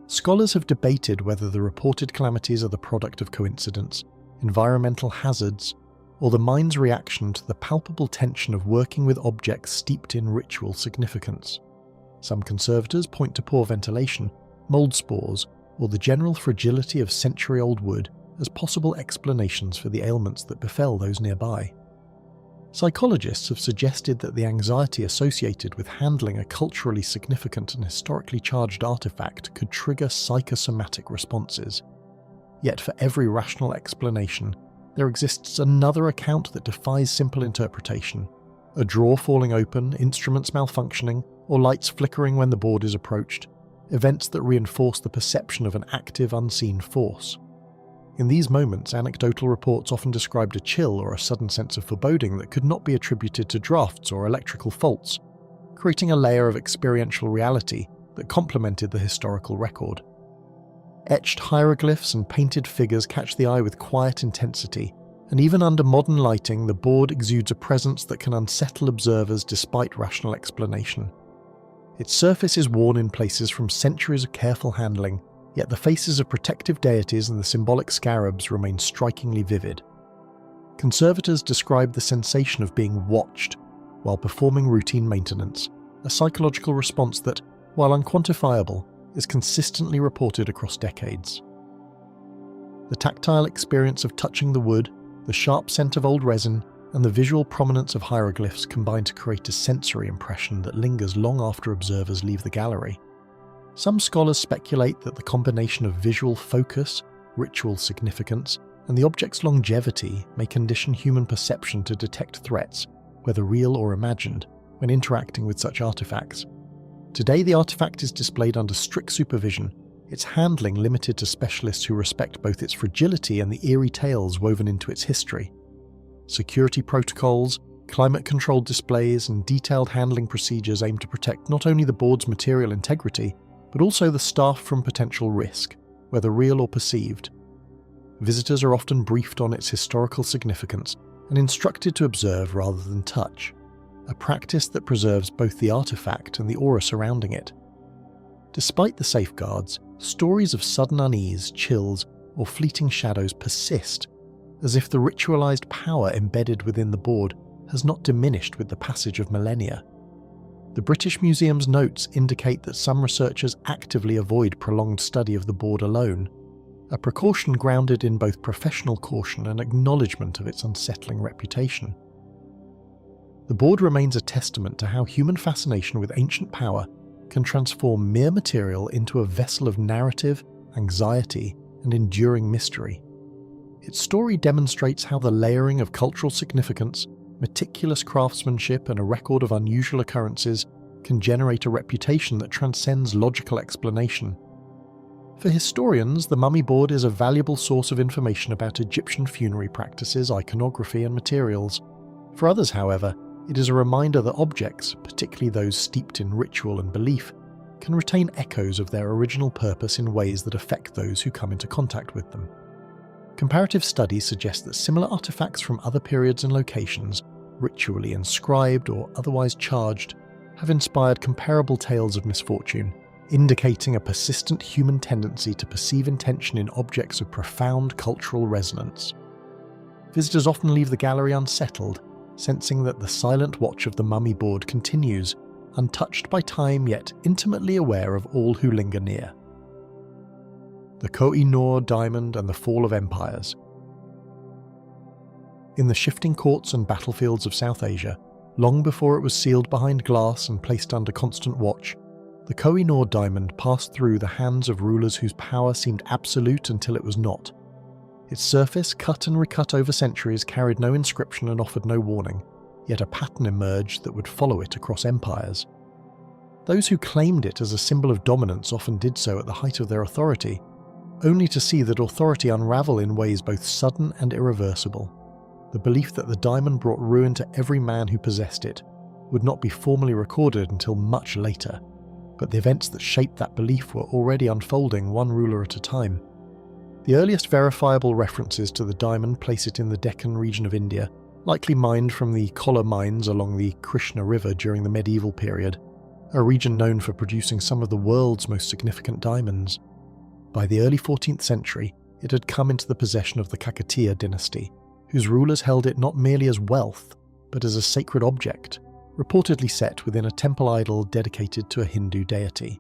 Scholars have debated whether the reported calamities are the product of coincidence, environmental hazards, or the mind's reaction to the palpable tension of working with objects steeped in ritual significance. Some conservators point to poor ventilation, mold spores, or the general fragility of century-old wood as possible explanations for the ailments that befell those nearby. Psychologists have suggested that the anxiety associated with handling a culturally significant and historically charged artifact could trigger psychosomatic responses. Yet for every rational explanation, there exists another account that defies simple interpretation. A drawer falling open, instruments malfunctioning, or lights flickering when the board is approached, events that reinforce the perception of an active, unseen force. In these moments, anecdotal reports often described a chill or a sudden sense of foreboding that could not be attributed to drafts or electrical faults, creating a layer of experiential reality that complemented the historical record. Etched hieroglyphs and painted figures catch the eye with quiet intensity, and even under modern lighting, the board exudes a presence that can unsettle observers despite rational explanation. Its surface is worn in places from centuries of careful handling, yet the faces of protective deities and the symbolic scarabs remain strikingly vivid. Conservators describe the sensation of being watched while performing routine maintenance, a psychological response that, while unquantifiable, is consistently reported across decades. The tactile experience of touching the wood, the sharp scent of old resin, and the visual prominence of hieroglyphs combine to create a sensory impression that lingers long after observers leave the gallery. Some scholars speculate that the combination of visual focus, ritual significance, and the object's longevity may condition human perception to detect threats, whether real or imagined, when interacting with such artifacts. Today, the artifact is displayed under strict supervision, its handling limited to specialists who respect both its fragility and the eerie tales woven into its history. Security protocols, climate-controlled displays, and detailed handling procedures aim to protect not only the board's material integrity, but also the staff from potential risk, whether real or perceived. Visitors are often briefed on its historical significance and instructed to observe rather than touch, a practice that preserves both the artifact and the aura surrounding it. Despite the safeguards, stories of sudden unease, chills, or fleeting shadows persist, as if the ritualized power embedded within the board has not diminished with the passage of millennia. The British Museum's notes indicate that some researchers actively avoid prolonged study of the board alone, a precaution grounded in both professional caution and acknowledgement of its unsettling reputation. The board remains a testament to how human fascination with ancient power can transform mere material into a vessel of narrative, anxiety, and enduring mystery. Its story demonstrates how the layering of cultural significance, meticulous craftsmanship, and a record of unusual occurrences can generate a reputation that transcends logical explanation. For historians, the mummy board is a valuable source of information about Egyptian funerary practices, iconography, and materials. For others, however, it is a reminder that objects, particularly those steeped in ritual and belief, can retain echoes of their original purpose in ways that affect those who come into contact with them. Comparative studies suggest that similar artifacts from other periods and locations, ritually inscribed or otherwise charged, have inspired comparable tales of misfortune, indicating a persistent human tendency to perceive intention in objects of profound cultural resonance. Visitors often leave the gallery unsettled, sensing that the silent watch of the mummy board continues, untouched by time yet intimately aware of all who linger near. The Koh-i-Noor diamond and the fall of empires. In the shifting courts and battlefields of South Asia, long before it was sealed behind glass and placed under constant watch, the Koh-i-Noor diamond passed through the hands of rulers whose power seemed absolute until it was not. Its surface, cut and recut over centuries, carried no inscription and offered no warning, yet a pattern emerged that would follow it across empires. Those who claimed it as a symbol of dominance often did so at the height of their authority, only to see that authority unravel in ways both sudden and irreversible. The belief that the diamond brought ruin to every man who possessed it would not be formally recorded until much later, but the events that shaped that belief were already unfolding one ruler at a time. The earliest verifiable references to the diamond place it in the Deccan region of India, likely mined from the Kolar mines along the Krishna River during the medieval period, a region known for producing some of the world's most significant diamonds. By the early 14th century, it had come into the possession of the Kakatiya dynasty, whose rulers held it not merely as wealth, but as a sacred object, reportedly set within a temple idol dedicated to a Hindu deity.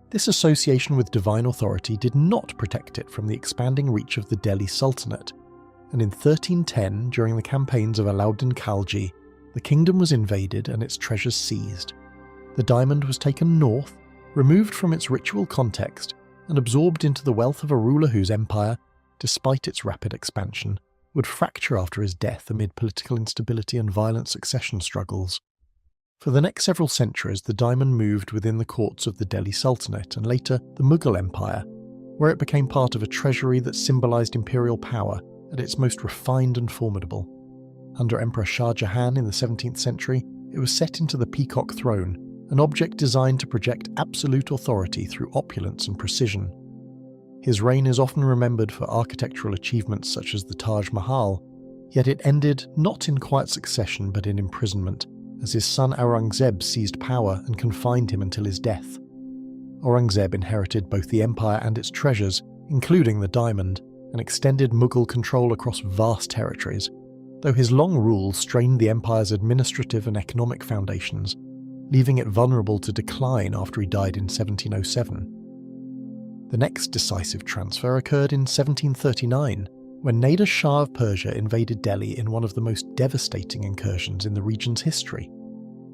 This association with divine authority did not protect it from the expanding reach of the Delhi Sultanate, and in 1310, during the campaigns of Alauddin Khalji, the kingdom was invaded and its treasures seized. The diamond was taken north, removed from its ritual context, and absorbed into the wealth of a ruler whose empire, despite its rapid expansion, would fracture after his death amid political instability and violent succession struggles. For the next several centuries, the diamond moved within the courts of the Delhi Sultanate and later the Mughal Empire, where it became part of a treasury that symbolised imperial power at its most refined and formidable. Under Emperor Shah Jahan in the 17th century, it was set into the Peacock Throne, an object designed to project absolute authority through opulence and precision. His reign is often remembered for architectural achievements such as the Taj Mahal, yet it ended not in quiet succession but in imprisonment, as his son Aurangzeb seized power and confined him until his death. Aurangzeb inherited both the empire and its treasures, including the diamond, and extended Mughal control across vast territories, though his long rule strained the empire's administrative and economic foundations, leaving it vulnerable to decline after he died in 1707. The next decisive transfer occurred in 1739, when Nader Shah of Persia invaded Delhi in one of the most devastating incursions in the region's history.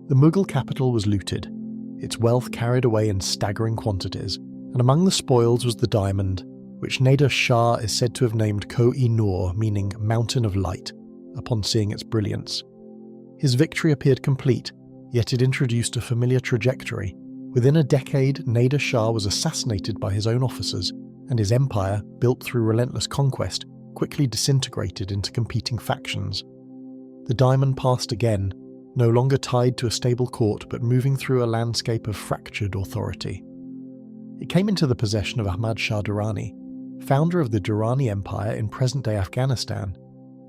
The Mughal capital was looted, its wealth carried away in staggering quantities, and among the spoils was the diamond, which Nader Shah is said to have named Koh-i-Noor, meaning Mountain of Light, upon seeing its brilliance. His victory appeared complete, yet it introduced a familiar trajectory. Within a decade, Nader Shah was assassinated by his own officers, and his empire, built through relentless conquest, quickly disintegrated into competing factions. The diamond passed again, no longer tied to a stable court but moving through a landscape of fractured authority. It came into the possession of Ahmad Shah Durrani, founder of the Durrani Empire in present-day Afghanistan,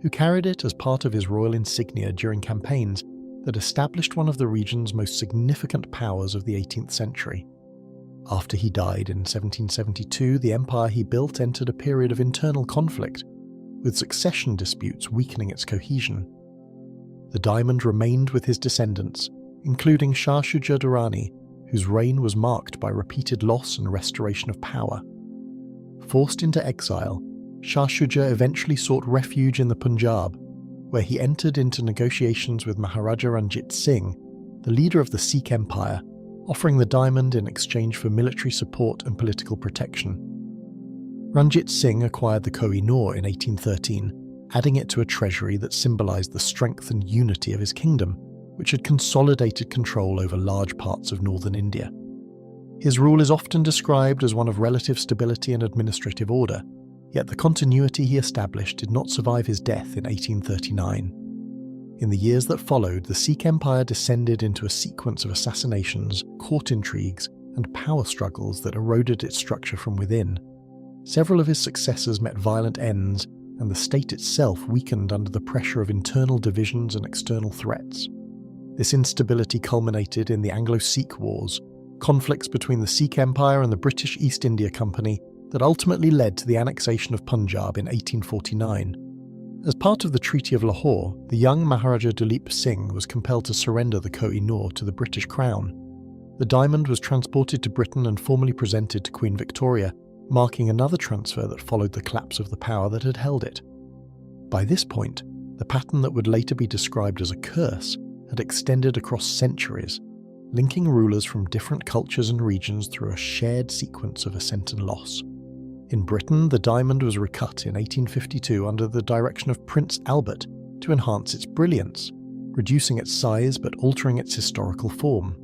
who carried it as part of his royal insignia during campaigns that established one of the region's most significant powers of the 18th century. After he died in 1772, the empire he built entered a period of internal conflict, with succession disputes weakening its cohesion. The diamond remained with his descendants, including Shah Shuja Durrani, whose reign was marked by repeated loss and restoration of power. Forced into exile, Shah Shuja eventually sought refuge in the Punjab, where he entered into negotiations with Maharaja Ranjit Singh, the leader of the Sikh Empire, offering the diamond in exchange for military support and political protection. Ranjit Singh acquired the Koh-i-Noor in 1813, adding it to a treasury that symbolised the strength and unity of his kingdom, which had consolidated control over large parts of northern India. His rule is often described as one of relative stability and administrative order, yet the continuity he established did not survive his death in 1839. In the years that followed, the Sikh Empire descended into a sequence of assassinations, court intrigues, and power struggles that eroded its structure from within. Several of his successors met violent ends, and the state itself weakened under the pressure of internal divisions and external threats. This instability culminated in the Anglo-Sikh Wars, conflicts between the Sikh Empire and the British East India Company that ultimately led to the annexation of Punjab in 1849. As part of the Treaty of Lahore, the young Maharaja Duleep Singh was compelled to surrender the Koh-i-Noor to the British Crown. The diamond was transported to Britain and formally presented to Queen Victoria, marking another transfer that followed the collapse of the power that had held it. By this point, the pattern that would later be described as a curse had extended across centuries, linking rulers from different cultures and regions through a shared sequence of ascent and loss. In Britain, the diamond was recut in 1852 under the direction of Prince Albert to enhance its brilliance, reducing its size but altering its historical form.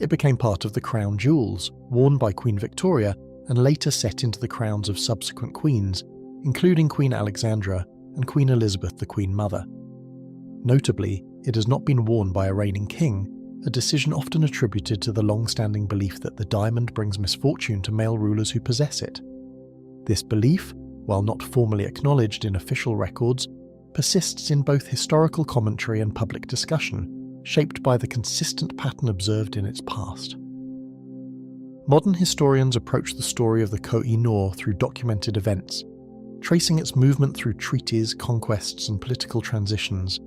It became part of the crown jewels, worn by Queen Victoria and later set into the crowns of subsequent queens, including Queen Alexandra and Queen Elizabeth the Queen Mother. Notably, it has not been worn by a reigning king, a decision often attributed to the long-standing belief that the diamond brings misfortune to male rulers who possess it. This belief, while not formally acknowledged in official records, persists in both historical commentary and public discussion, shaped by the consistent pattern observed in its past. Modern historians approach the story of the Koh-i-Noor through documented events, tracing its movement through treaties, conquests, and political transitions.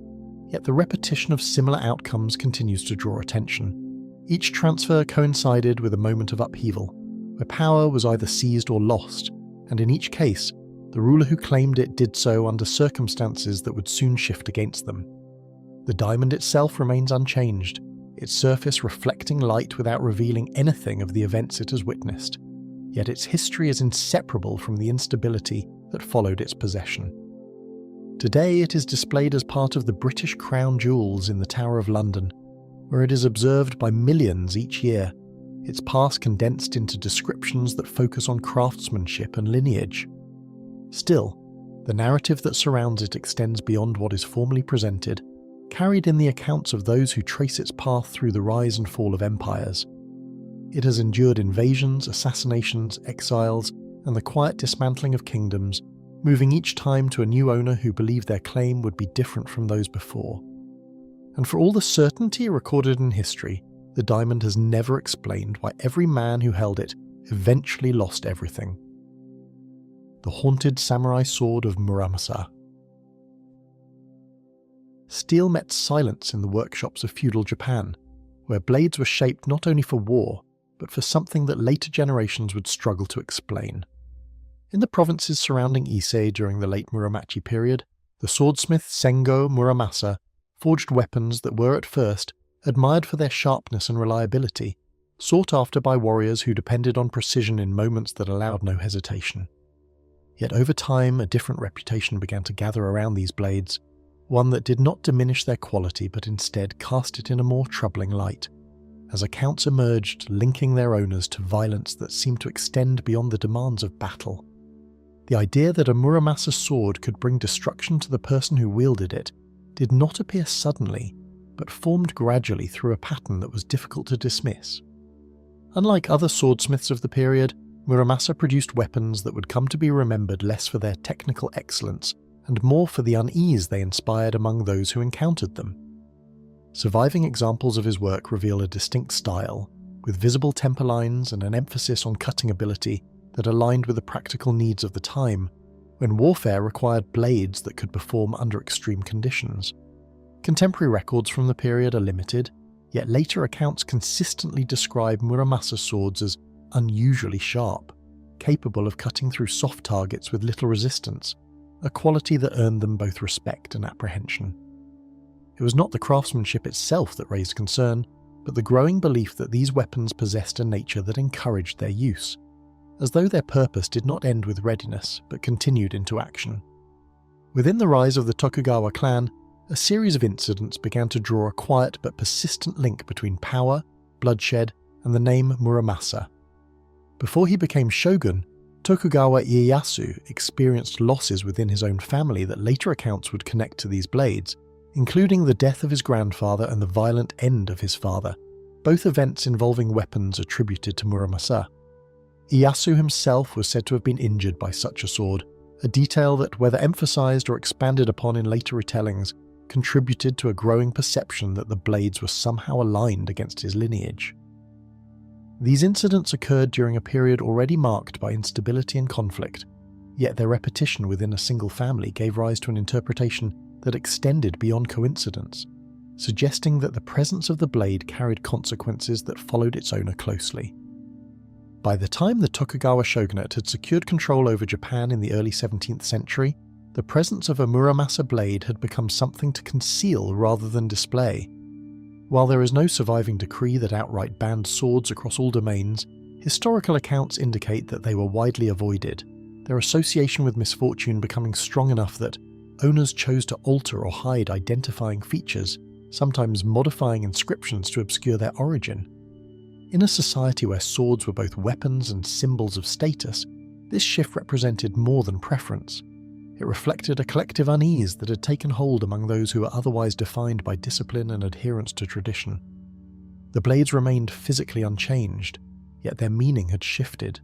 Yet the repetition of similar outcomes continues to draw attention. Each transfer coincided with a moment of upheaval, where power was either seized or lost, and in each case, the ruler who claimed it did so under circumstances that would soon shift against them. The diamond itself remains unchanged, its surface reflecting light without revealing anything of the events it has witnessed, yet its history is inseparable from the instability that followed its possession. Today it is displayed as part of the British Crown Jewels in the Tower of London, where it is observed by millions each year, its past condensed into descriptions that focus on craftsmanship and lineage. Still, the narrative that surrounds it extends beyond what is formally presented, carried in the accounts of those who trace its path through the rise and fall of empires. It has endured invasions, assassinations, exiles, and the quiet dismantling of kingdoms, moving each time to a new owner who believed their claim would be different from those before. And for all the certainty recorded in history, the diamond has never explained why every man who held it eventually lost everything. The haunted samurai sword of Muramasa. Steel met silence in the workshops of feudal Japan, where blades were shaped not only for war, but for something that later generations would struggle to explain. In the provinces surrounding Ise during the late Muromachi period, the swordsmith Sengo Muramasa forged weapons that were at first admired for their sharpness and reliability, sought after by warriors who depended on precision in moments that allowed no hesitation. Yet over time, a different reputation began to gather around these blades, one that did not diminish their quality but instead cast it in a more troubling light, as accounts emerged linking their owners to violence that seemed to extend beyond the demands of battle. The idea that a Muramasa sword could bring destruction to the person who wielded it did not appear suddenly, but formed gradually through a pattern that was difficult to dismiss. Unlike other swordsmiths of the period, Muramasa produced weapons that would come to be remembered less for their technical excellence and more for the unease they inspired among those who encountered them. Surviving examples of his work reveal a distinct style, with visible temper lines and an emphasis on cutting ability that aligned with the practical needs of the time, when warfare required blades that could perform under extreme conditions. Contemporary records from the period are limited, yet later accounts consistently describe Muramasa swords as unusually sharp, capable of cutting through soft targets with little resistance, a quality that earned them both respect and apprehension. It was not the craftsmanship itself that raised concern, but the growing belief that these weapons possessed a nature that encouraged their use, as though their purpose did not end with readiness but continued into action. Within the rise of the Tokugawa clan, a series of incidents began to draw a quiet but persistent link between power, bloodshed, and the name Muramasa. Before he became shogun, Tokugawa Ieyasu experienced losses within his own family that later accounts would connect to these blades, including the death of his grandfather and the violent end of his father, both events involving weapons attributed to Muramasa. Ieyasu himself was said to have been injured by such a sword, a detail that, whether emphasized or expanded upon in later retellings, contributed to a growing perception that the blades were somehow aligned against his lineage. These incidents occurred during a period already marked by instability and conflict, yet their repetition within a single family gave rise to an interpretation that extended beyond coincidence, suggesting that the presence of the blade carried consequences that followed its owner closely. By the time the Tokugawa shogunate had secured control over Japan in the early 17th century, the presence of a Muramasa blade had become something to conceal rather than display. While there is no surviving decree that outright banned swords across all domains, historical accounts indicate that they were widely avoided, their association with misfortune becoming strong enough that owners chose to alter or hide identifying features, sometimes modifying inscriptions to obscure their origin. In a society where swords were both weapons and symbols of status, this shift represented more than preference. It reflected a collective unease that had taken hold among those who were otherwise defined by discipline and adherence to tradition. The blades remained physically unchanged, yet their meaning had shifted,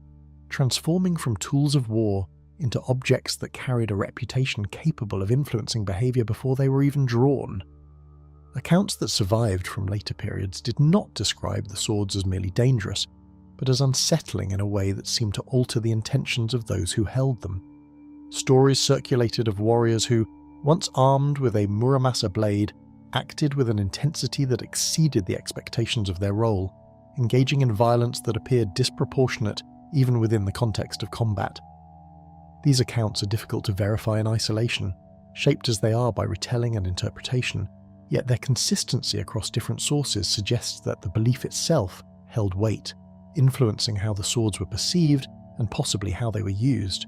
transforming from tools of war into objects that carried a reputation capable of influencing behavior before they were even drawn. Accounts that survived from later periods did not describe the swords as merely dangerous, but as unsettling in a way that seemed to alter the intentions of those who held them. Stories circulated of warriors who, once armed with a Muramasa blade, acted with an intensity that exceeded the expectations of their role, engaging in violence that appeared disproportionate even within the context of combat. These accounts are difficult to verify in isolation, shaped as they are by retelling and interpretation, yet their consistency across different sources suggests that the belief itself held weight, influencing how the swords were perceived and possibly how they were used.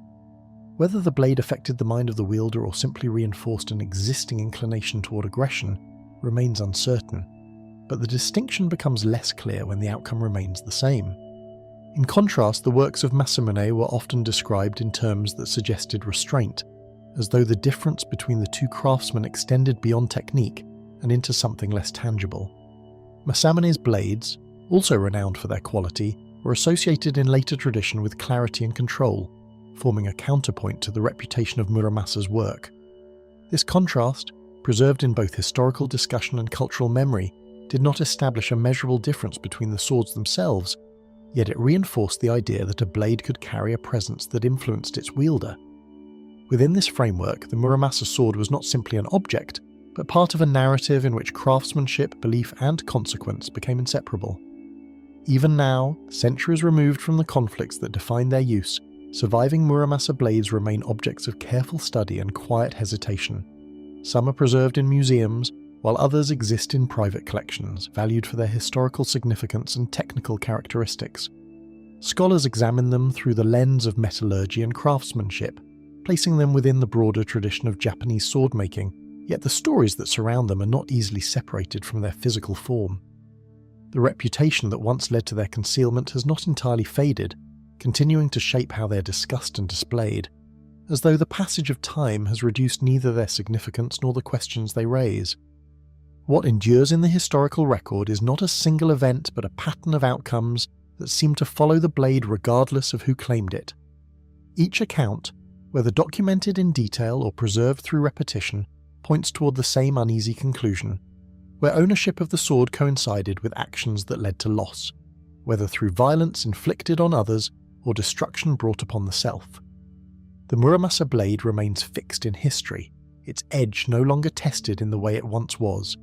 Whether the blade affected the mind of the wielder or simply reinforced an existing inclination toward aggression remains uncertain, but the distinction becomes less clear when the outcome remains the same. In contrast, the works of Masamune were often described in terms that suggested restraint, as though the difference between the two craftsmen extended beyond technique and into something less tangible. Masamune's blades, also renowned for their quality, were associated in later tradition with clarity and control, forming a counterpoint to the reputation of Muramasa's work. This contrast, preserved in both historical discussion and cultural memory, did not establish a measurable difference between the swords themselves, yet it reinforced the idea that a blade could carry a presence that influenced its wielder. Within this framework, the Muramasa sword was not simply an object, but part of a narrative in which craftsmanship, belief, and consequence became inseparable. Even now, centuries removed from the conflicts that defined their use, surviving Muramasa blades remain objects of careful study and quiet hesitation. Some are preserved in museums, while others exist in private collections, valued for their historical significance and technical characteristics. Scholars examine them through the lens of metallurgy and craftsmanship, placing them within the broader tradition of Japanese sword-making, yet the stories that surround them are not easily separated from their physical form. The reputation that once led to their concealment has not entirely faded, continuing to shape how they're discussed and displayed, as though the passage of time has reduced neither their significance nor the questions they raise. What endures in the historical record is not a single event but a pattern of outcomes that seem to follow the blade regardless of who claimed it. Each account, whether documented in detail or preserved through repetition, points toward the same uneasy conclusion, where ownership of the sword coincided with actions that led to loss, whether through violence inflicted on others or destruction brought upon the self. The Muramasa blade remains fixed in history, its edge no longer tested in the way it once was,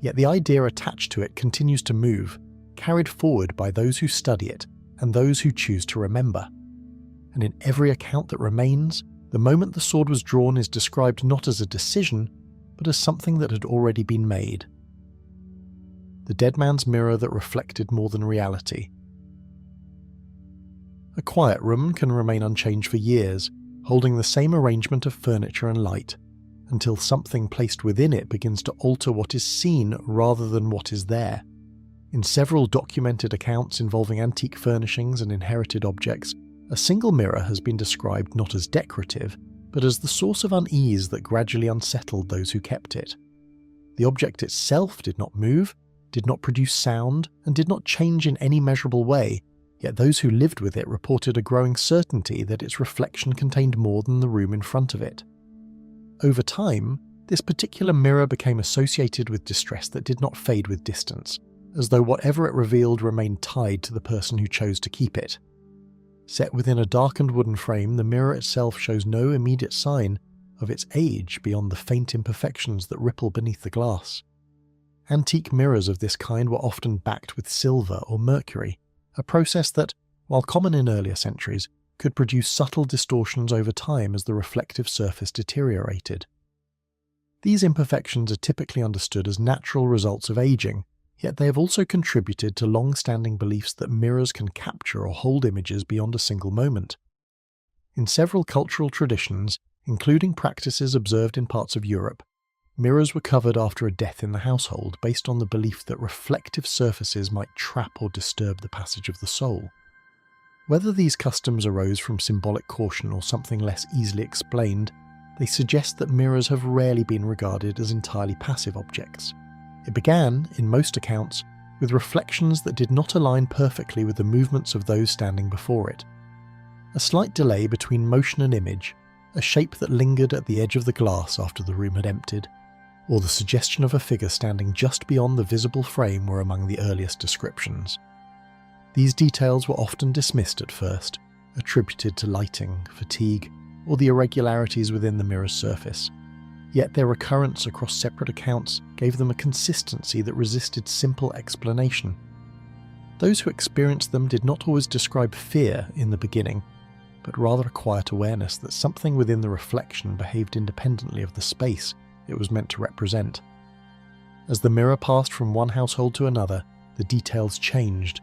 yet the idea attached to it continues to move, carried forward by those who study it and those who choose to remember. And in every account that remains, the moment the sword was drawn is described not as a decision, but as something that had already been made. The dead man's mirror that reflected more than reality. A quiet room can remain unchanged for years, holding the same arrangement of furniture and light, until something placed within it begins to alter what is seen rather than what is there. In several documented accounts involving antique furnishings and inherited objects, a single mirror has been described not as decorative, but as the source of unease that gradually unsettled those who kept it. The object itself did not move, did not produce sound, and did not change in any measurable way, yet those who lived with it reported a growing certainty that its reflection contained more than the room in front of it. Over time, this particular mirror became associated with distress that did not fade with distance, as though whatever it revealed remained tied to the person who chose to keep it. Set within a darkened wooden frame, the mirror itself shows no immediate sign of its age beyond the faint imperfections that ripple beneath the glass. Antique mirrors of this kind were often backed with silver or mercury, a process that, while common in earlier centuries, could produce subtle distortions over time as the reflective surface deteriorated. These imperfections are typically understood as natural results of aging, yet they have also contributed to long-standing beliefs that mirrors can capture or hold images beyond a single moment. In several cultural traditions, including practices observed in parts of Europe, mirrors were covered after a death in the household based on the belief that reflective surfaces might trap or disturb the passage of the soul. Whether these customs arose from symbolic caution or something less easily explained, they suggest that mirrors have rarely been regarded as entirely passive objects. It began, in most accounts, with reflections that did not align perfectly with the movements of those standing before it. A slight delay between motion and image, a shape that lingered at the edge of the glass after the room had emptied, or the suggestion of a figure standing just beyond the visible frame were among the earliest descriptions. These details were often dismissed at first, attributed to lighting, fatigue, or the irregularities within the mirror's surface. Yet their recurrence across separate accounts gave them a consistency that resisted simple explanation. Those who experienced them did not always describe fear in the beginning, but rather a quiet awareness that something within the reflection behaved independently of the space it was meant to represent. As the mirror passed from one household to another, the details changed,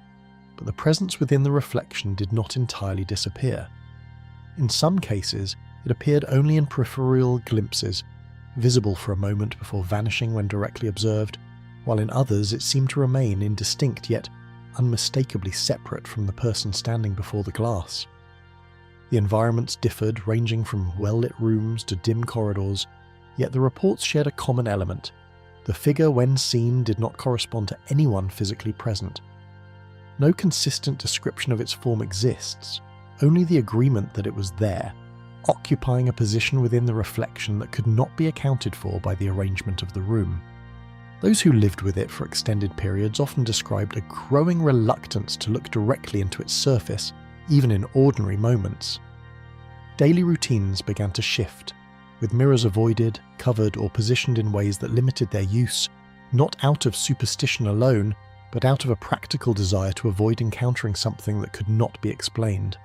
but the presence within the reflection did not entirely disappear. In some cases, it appeared only in peripheral glimpses, visible for a moment before vanishing when directly observed, while in others it seemed to remain indistinct yet unmistakably separate from the person standing before the glass. The environments differed, ranging from well-lit rooms to dim corridors, yet the reports shared a common element. The figure, when seen, did not correspond to anyone physically present. No consistent description of its form exists, only the agreement that it was there, occupying a position within the reflection that could not be accounted for by the arrangement of the room. Those who lived with it for extended periods often described a growing reluctance to look directly into its surface, even in ordinary moments. Daily routines began to shift, with mirrors avoided, covered, or positioned in ways that limited their use, not out of superstition alone, but out of a practical desire to avoid encountering something that could not be explained.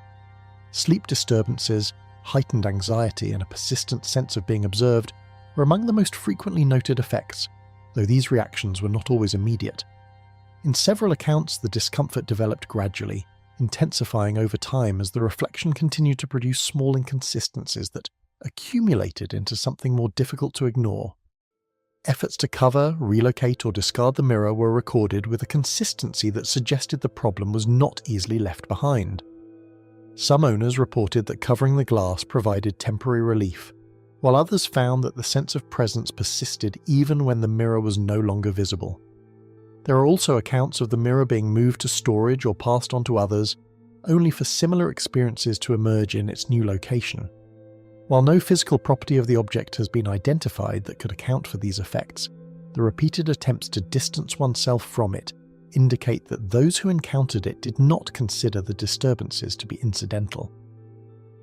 Sleep disturbances, heightened anxiety, and a persistent sense of being observed were among the most frequently noted effects, though these reactions were not always immediate. In several accounts, the discomfort developed gradually, intensifying over time as the reflection continued to produce small inconsistencies that accumulated into something more difficult to ignore. Efforts to cover, relocate, or discard the mirror were recorded with a consistency that suggested the problem was not easily left behind. Some owners reported that covering the glass provided temporary relief, while others found that the sense of presence persisted even when the mirror was no longer visible. There are also accounts of the mirror being moved to storage or passed on to others, only for similar experiences to emerge in its new location. While no physical property of the object has been identified that could account for these effects, the repeated attempts to distance oneself from it indicate that those who encountered it did not consider the disturbances to be incidental.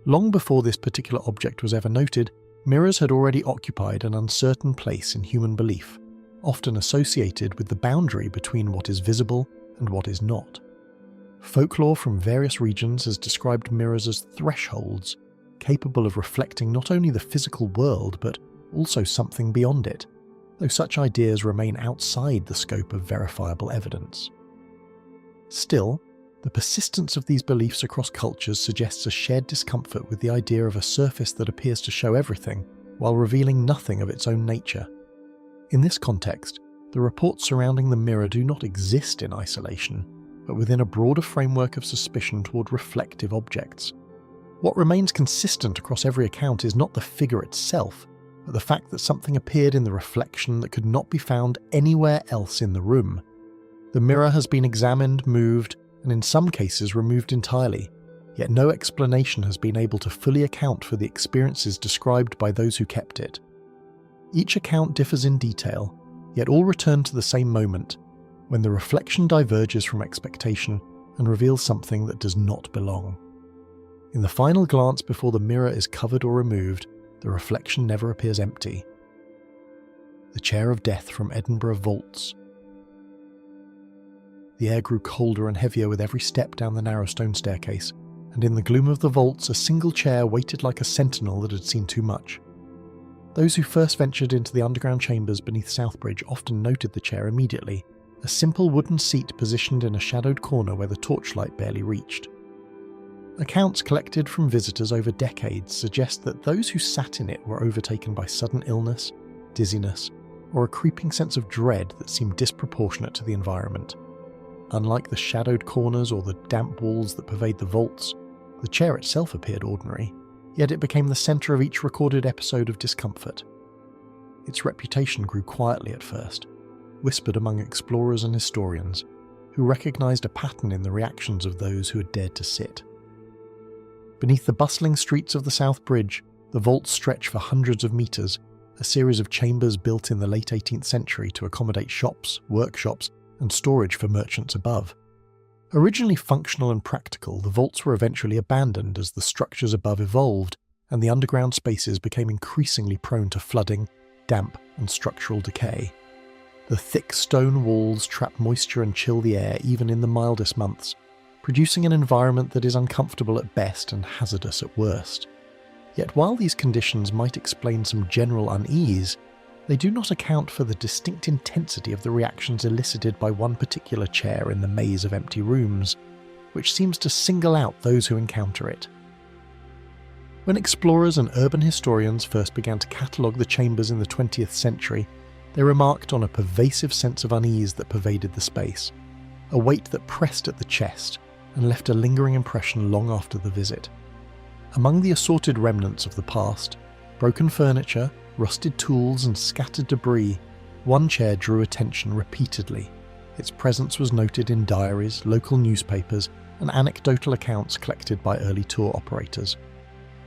Long before this particular object was ever noted, mirrors had already occupied an uncertain place in human belief, often associated with the boundary between what is visible and what is not. Folklore from various regions has described mirrors as thresholds, capable of reflecting not only the physical world but also something beyond it, though such ideas remain outside the scope of verifiable evidence. Still, the persistence of these beliefs across cultures suggests a shared discomfort with the idea of a surface that appears to show everything, while revealing nothing of its own nature. In this context, the reports surrounding the mirror do not exist in isolation, but within a broader framework of suspicion toward reflective objects. What remains consistent across every account is not the figure itself, but the fact that something appeared in the reflection that could not be found anywhere else in the room. The mirror has been examined, moved, and in some cases removed entirely, yet no explanation has been able to fully account for the experiences described by those who kept it. Each account differs in detail, yet all return to the same moment, when the reflection diverges from expectation and reveals something that does not belong. In the final glance before the mirror is covered or removed, the reflection never appears empty. The Chair of Death from Edinburgh vaults. The air grew colder and heavier with every step down the narrow stone staircase, and in the gloom of the vaults a single chair waited like a sentinel that had seen too much. Those who first ventured into the underground chambers beneath Southbridge often noted the chair immediately, a simple wooden seat positioned in a shadowed corner where the torchlight barely reached. Accounts collected from visitors over decades suggest that those who sat in it were overtaken by sudden illness, dizziness, or a creeping sense of dread that seemed disproportionate to the environment. Unlike the shadowed corners or the damp walls that pervade the vaults, the chair itself appeared ordinary, yet it became the centre of each recorded episode of discomfort. Its reputation grew quietly at first, whispered among explorers and historians, who recognised a pattern in the reactions of those who had dared to sit. Beneath the bustling streets of the South Bridge, the vaults stretch for hundreds of metres, a series of chambers built in the late 18th century to accommodate shops, workshops, and storage for merchants above. Originally functional and practical, the vaults were eventually abandoned as the structures above evolved and the underground spaces became increasingly prone to flooding, damp, and structural decay. The thick stone walls trap moisture and chill the air even in the mildest months, producing an environment that is uncomfortable at best and hazardous at worst. Yet while these conditions might explain some general unease, they do not account for the distinct intensity of the reactions elicited by one particular chair in the maze of empty rooms, which seems to single out those who encounter it. When explorers and urban historians first began to catalogue the chambers in the 20th century, They remarked on a pervasive sense of unease that pervaded the space, a weight that pressed at the chest and left a lingering impression long after the visit. Among the assorted remnants of the past, broken furniture, rusted tools and scattered debris, one chair drew attention repeatedly. Its presence was noted in diaries, local newspapers, and anecdotal accounts collected by early tour operators.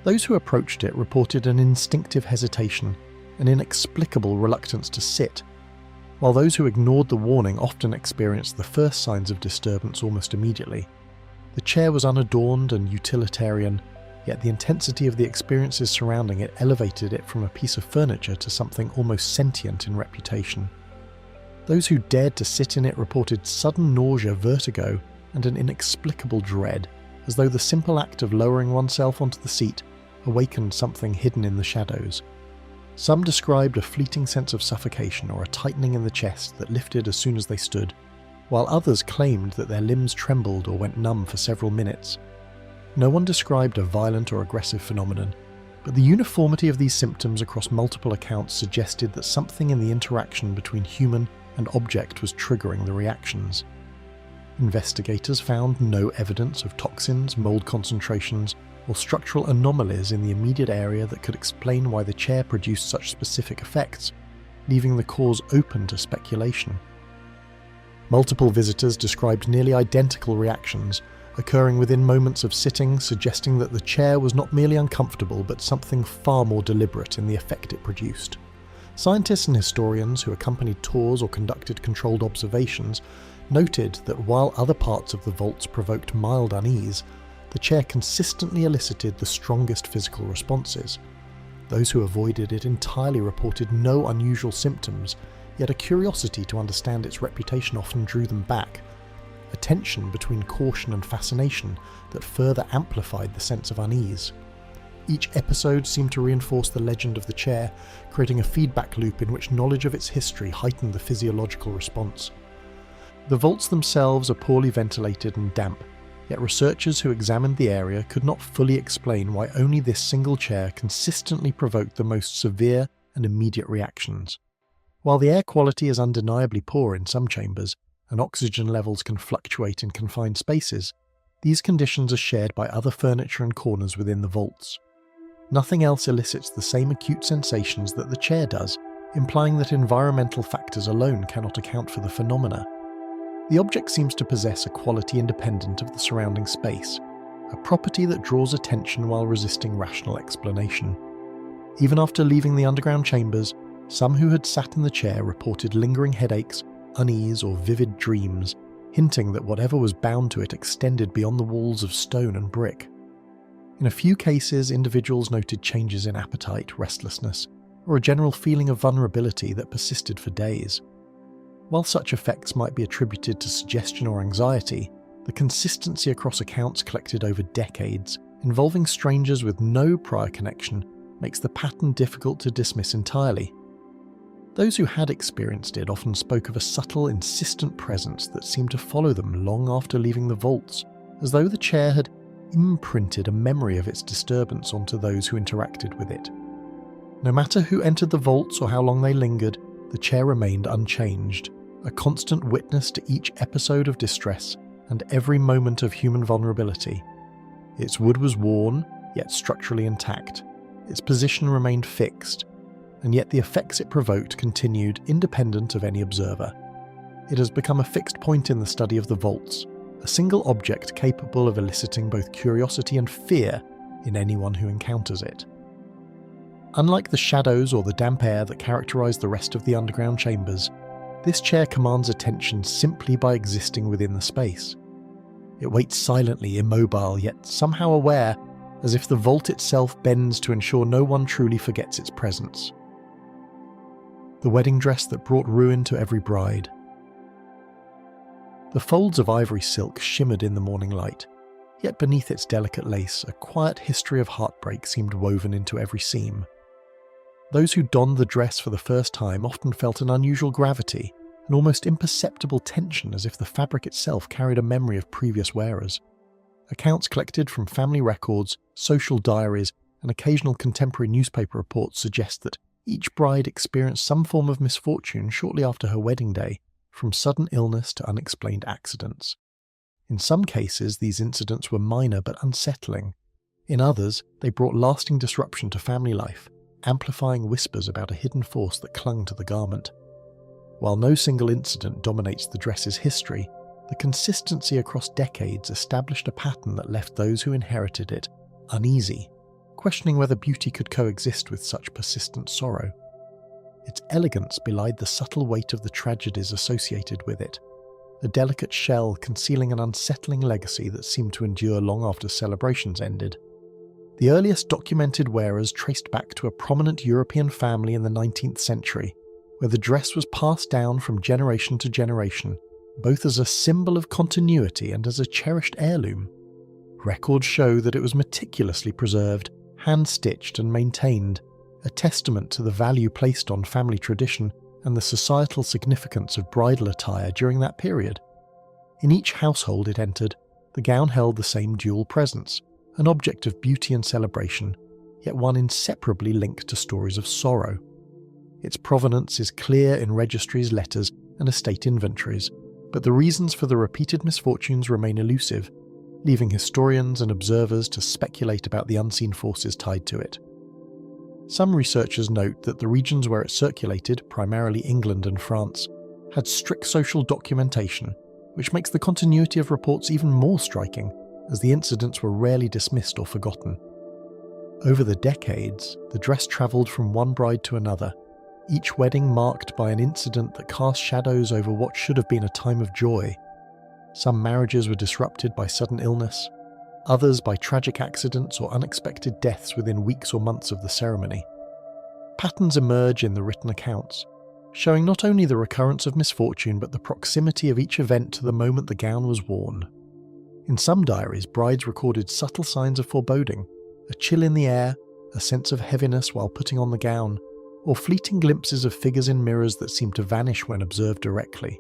Those who approached it reported an instinctive hesitation, an inexplicable reluctance to sit, while those who ignored the warning often experienced the first signs of disturbance almost immediately. The chair was unadorned and utilitarian, yet the intensity of the experiences surrounding it elevated it from a piece of furniture to something almost sentient in reputation. Those who dared to sit in it reported sudden nausea, vertigo, and an inexplicable dread, as though the simple act of lowering oneself onto the seat awakened something hidden in the shadows. Some described a fleeting sense of suffocation or a tightening in the chest that lifted as soon as they stood, while others claimed that their limbs trembled or went numb for several minutes. No one described a violent or aggressive phenomenon, but the uniformity of these symptoms across multiple accounts suggested that something in the interaction between human and object was triggering the reactions. Investigators found no evidence of toxins, mold concentrations, or structural anomalies in the immediate area that could explain why the chair produced such specific effects, leaving the cause open to speculation. Multiple visitors described nearly identical reactions, occurring within moments of sitting, suggesting that the chair was not merely uncomfortable but something far more deliberate in the effect it produced. Scientists and historians who accompanied tours or conducted controlled observations noted that while other parts of the vaults provoked mild unease, the chair consistently elicited the strongest physical responses. Those who avoided it entirely reported no unusual symptoms, yet a curiosity to understand its reputation often drew them back, a tension between caution and fascination that further amplified the sense of unease. Each episode seemed to reinforce the legend of the chair, creating a feedback loop in which knowledge of its history heightened the physiological response. The vaults themselves are poorly ventilated and damp, yet researchers who examined the area could not fully explain why only this single chair consistently provoked the most severe and immediate reactions. While the air quality is undeniably poor in some chambers, and oxygen levels can fluctuate in confined spaces, these conditions are shared by other furniture and corners within the vaults. Nothing else elicits the same acute sensations that the chair does, implying that environmental factors alone cannot account for the phenomena. The object seems to possess a quality independent of the surrounding space, a property that draws attention while resisting rational explanation. Even after leaving the underground chambers, some who had sat in the chair reported lingering headaches, unease, or vivid dreams, hinting that whatever was bound to it extended beyond the walls of stone and brick. In a few cases, individuals noted changes in appetite, restlessness, or a general feeling of vulnerability that persisted for days. While such effects might be attributed to suggestion or anxiety, the consistency across accounts collected over decades, involving strangers with no prior connection, makes the pattern difficult to dismiss entirely. Those who had experienced it often spoke of a subtle, insistent presence that seemed to follow them long after leaving the vaults, as though the chair had imprinted a memory of its disturbance onto those who interacted with it. No matter who entered the vaults or how long they lingered, the chair remained unchanged, a constant witness to each episode of distress and every moment of human vulnerability. Its wood was worn, yet structurally intact. Its position remained fixed, and yet the effects it provoked continued independent of any observer. It has become a fixed point in the study of the vaults, a single object capable of eliciting both curiosity and fear in anyone who encounters it. Unlike the shadows or the damp air that characterize the rest of the underground chambers, this chair commands attention simply by existing within the space. It waits silently, immobile, yet somehow aware, as if the vault itself bends to ensure no one truly forgets its presence. The wedding dress that brought ruin to every bride. The folds of ivory silk shimmered in the morning light, yet beneath its delicate lace, a quiet history of heartbreak seemed woven into every seam. Those who donned the dress for the first time often felt an unusual gravity, an almost imperceptible tension, as if the fabric itself carried a memory of previous wearers. Accounts collected from family records, social diaries, and occasional contemporary newspaper reports suggest that Each bride experienced some form of misfortune shortly after her wedding day, from sudden illness to unexplained accidents. In some cases, these incidents were minor but unsettling. In others, they brought lasting disruption to family life, amplifying whispers about a hidden force that clung to the garment. While no single incident dominates the dress's history, the consistency across decades established a pattern that left those who inherited it uneasy, questioning whether beauty could coexist with such persistent sorrow. Its elegance belied the subtle weight of the tragedies associated with it, a delicate shell concealing an unsettling legacy that seemed to endure long after celebrations ended. The earliest documented wearers traced back to a prominent European family in the 19th century, where the dress was passed down from generation to generation, both as a symbol of continuity and as a cherished heirloom. Records show that it was meticulously preserved, hand-stitched and maintained, a testament to the value placed on family tradition and the societal significance of bridal attire during that period. In each household it entered, the gown held the same dual presence, an object of beauty and celebration, yet one inseparably linked to stories of sorrow. Its provenance is clear in registries, letters, and estate inventories, but the reasons for the repeated misfortunes remain elusive, leaving historians and observers to speculate about the unseen forces tied to it. Some researchers note that the regions where it circulated, primarily England and France, had strict social documentation, which makes the continuity of reports even more striking, as the incidents were rarely dismissed or forgotten. Over the decades, the dress travelled from one bride to another, each wedding marked by an incident that cast shadows over what should have been a time of joy. Some marriages were disrupted by sudden illness, others by tragic accidents or unexpected deaths within weeks or months of the ceremony. Patterns emerge in the written accounts, showing not only the recurrence of misfortune but the proximity of each event to the moment the gown was worn. In some diaries, brides recorded subtle signs of foreboding, a chill in the air, a sense of heaviness while putting on the gown, or fleeting glimpses of figures in mirrors that seemed to vanish when observed directly.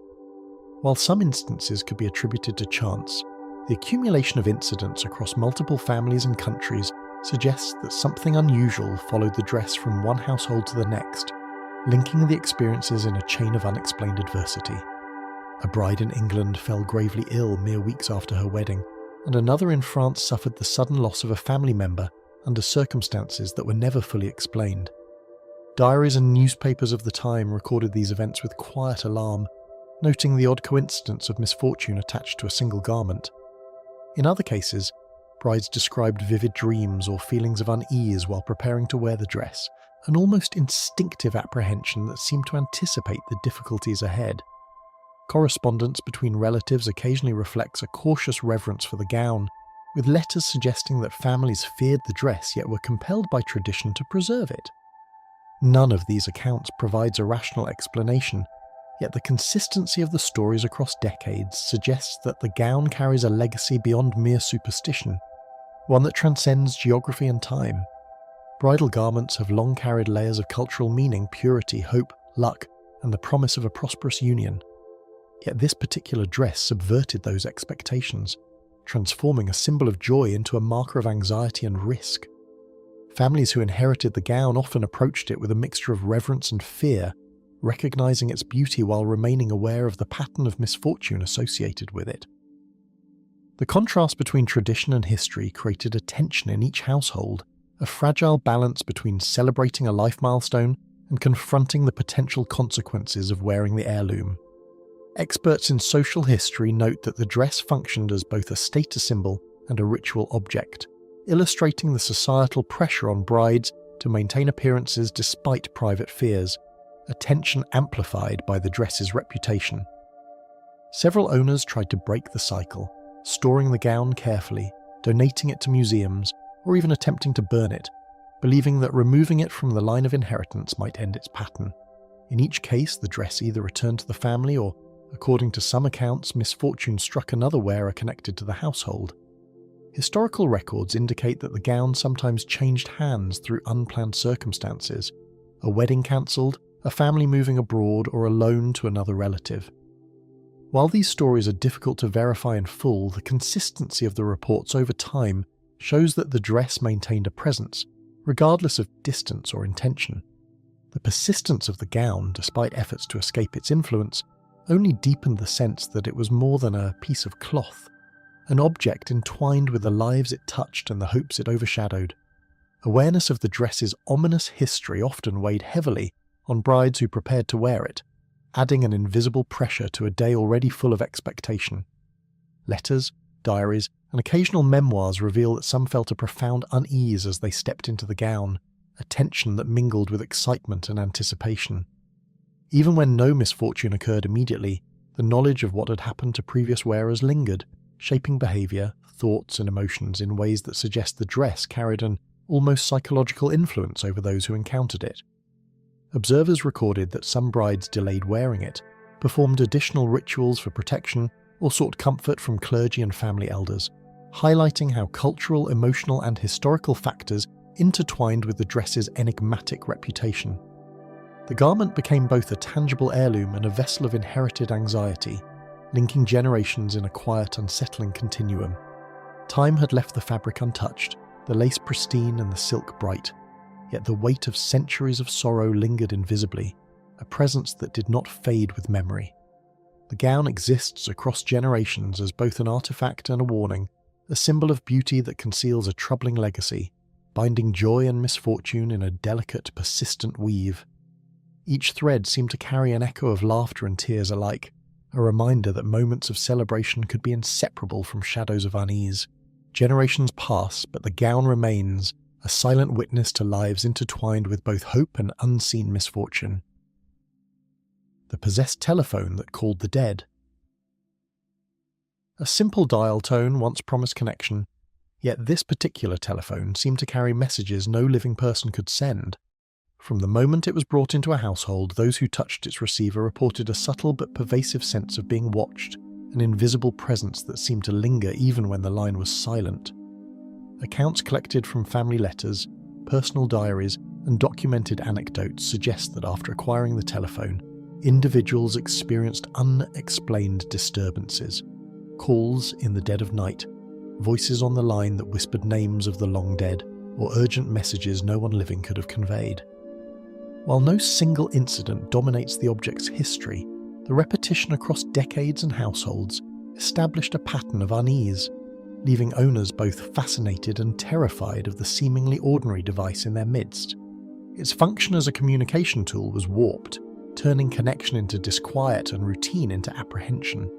While some instances could be attributed to chance, the accumulation of incidents across multiple families and countries suggests that something unusual followed the dress from one household to the next, linking the experiences in a chain of unexplained adversity. A bride in England fell gravely ill mere weeks after her wedding, and another in France suffered the sudden loss of a family member under circumstances that were never fully explained. Diaries and newspapers of the time recorded these events with quiet alarm, noting the odd coincidence of misfortune attached to a single garment. In other cases, brides described vivid dreams or feelings of unease while preparing to wear the dress, an almost instinctive apprehension that seemed to anticipate the difficulties ahead. Correspondence between relatives occasionally reflects a cautious reverence for the gown, with letters suggesting that families feared the dress yet were compelled by tradition to preserve it. None of these accounts provides a rational explanation, yet the consistency of the stories across decades suggests that the gown carries a legacy beyond mere superstition, one that transcends geography and time. Bridal garments have long carried layers of cultural meaning, purity, hope, luck, and the promise of a prosperous union. Yet this particular dress subverted those expectations, transforming a symbol of joy into a marker of anxiety and risk. Families who inherited the gown often approached it with a mixture of reverence and fear, recognizing its beauty while remaining aware of the pattern of misfortune associated with it. The contrast between tradition and history created a tension in each household, a fragile balance between celebrating a life milestone and confronting the potential consequences of wearing the heirloom. Experts in social history note that the dress functioned as both a status symbol and a ritual object, illustrating the societal pressure on brides to maintain appearances despite private fears, a tension amplified by the dress's reputation. Several owners tried to break the cycle, storing the gown carefully, donating it to museums, or even attempting to burn it, believing that removing it from the line of inheritance might end its pattern. In each case, the dress either returned to the family or, according to some accounts, misfortune struck another wearer connected to the household. Historical records indicate that the gown sometimes changed hands through unplanned circumstances, a wedding cancelled, a family moving abroad, or a loan to another relative. While these stories are difficult to verify in full, the consistency of the reports over time shows that the dress maintained a presence, regardless of distance or intention. The persistence of the gown, despite efforts to escape its influence, only deepened the sense that it was more than a piece of cloth, an object entwined with the lives it touched and the hopes it overshadowed. Awareness of the dress's ominous history often weighed heavily on brides who prepared to wear it, adding an invisible pressure to a day already full of expectation. Letters, diaries, and occasional memoirs reveal that some felt a profound unease as they stepped into the gown, a tension that mingled with excitement and anticipation. Even when no misfortune occurred immediately, the knowledge of what had happened to previous wearers lingered, shaping behaviour, thoughts and emotions in ways that suggest the dress carried an almost psychological influence over those who encountered it. Observers recorded that some brides delayed wearing it, performed additional rituals for protection, or sought comfort from clergy and family elders, highlighting how cultural, emotional and historical factors intertwined with the dress's enigmatic reputation. The garment became both a tangible heirloom and a vessel of inherited anxiety, linking generations in a quiet, unsettling continuum. Time had left the fabric untouched, the lace pristine and the silk bright, yet the weight of centuries of sorrow lingered invisibly, a presence that did not fade with memory. The gown exists across generations as both an artifact and a warning, a symbol of beauty that conceals a troubling legacy, binding joy and misfortune in a delicate, persistent weave. Each thread seemed to carry an echo of laughter and tears alike, a reminder that moments of celebration could be inseparable from shadows of unease. Generations pass, but the gown remains, a silent witness to lives intertwined with both hope and unseen misfortune. The possessed telephone that called the dead. A simple dial tone once promised connection, yet this particular telephone seemed to carry messages no living person could send. From the moment it was brought into a household, those who touched its receiver reported a subtle but pervasive sense of being watched, an invisible presence that seemed to linger even when the line was silent. Accounts collected from family letters, personal diaries, and documented anecdotes suggest that after acquiring the telephone, individuals experienced unexplained disturbances, calls in the dead of night, voices on the line that whispered names of the long dead, or urgent messages no one living could have conveyed. While no single incident dominates the object's history, the repetition across decades and households established a pattern of unease, leaving owners both fascinated and terrified of the seemingly ordinary device in their midst. Its function as a communication tool was warped, turning connection into disquiet and routine into apprehension.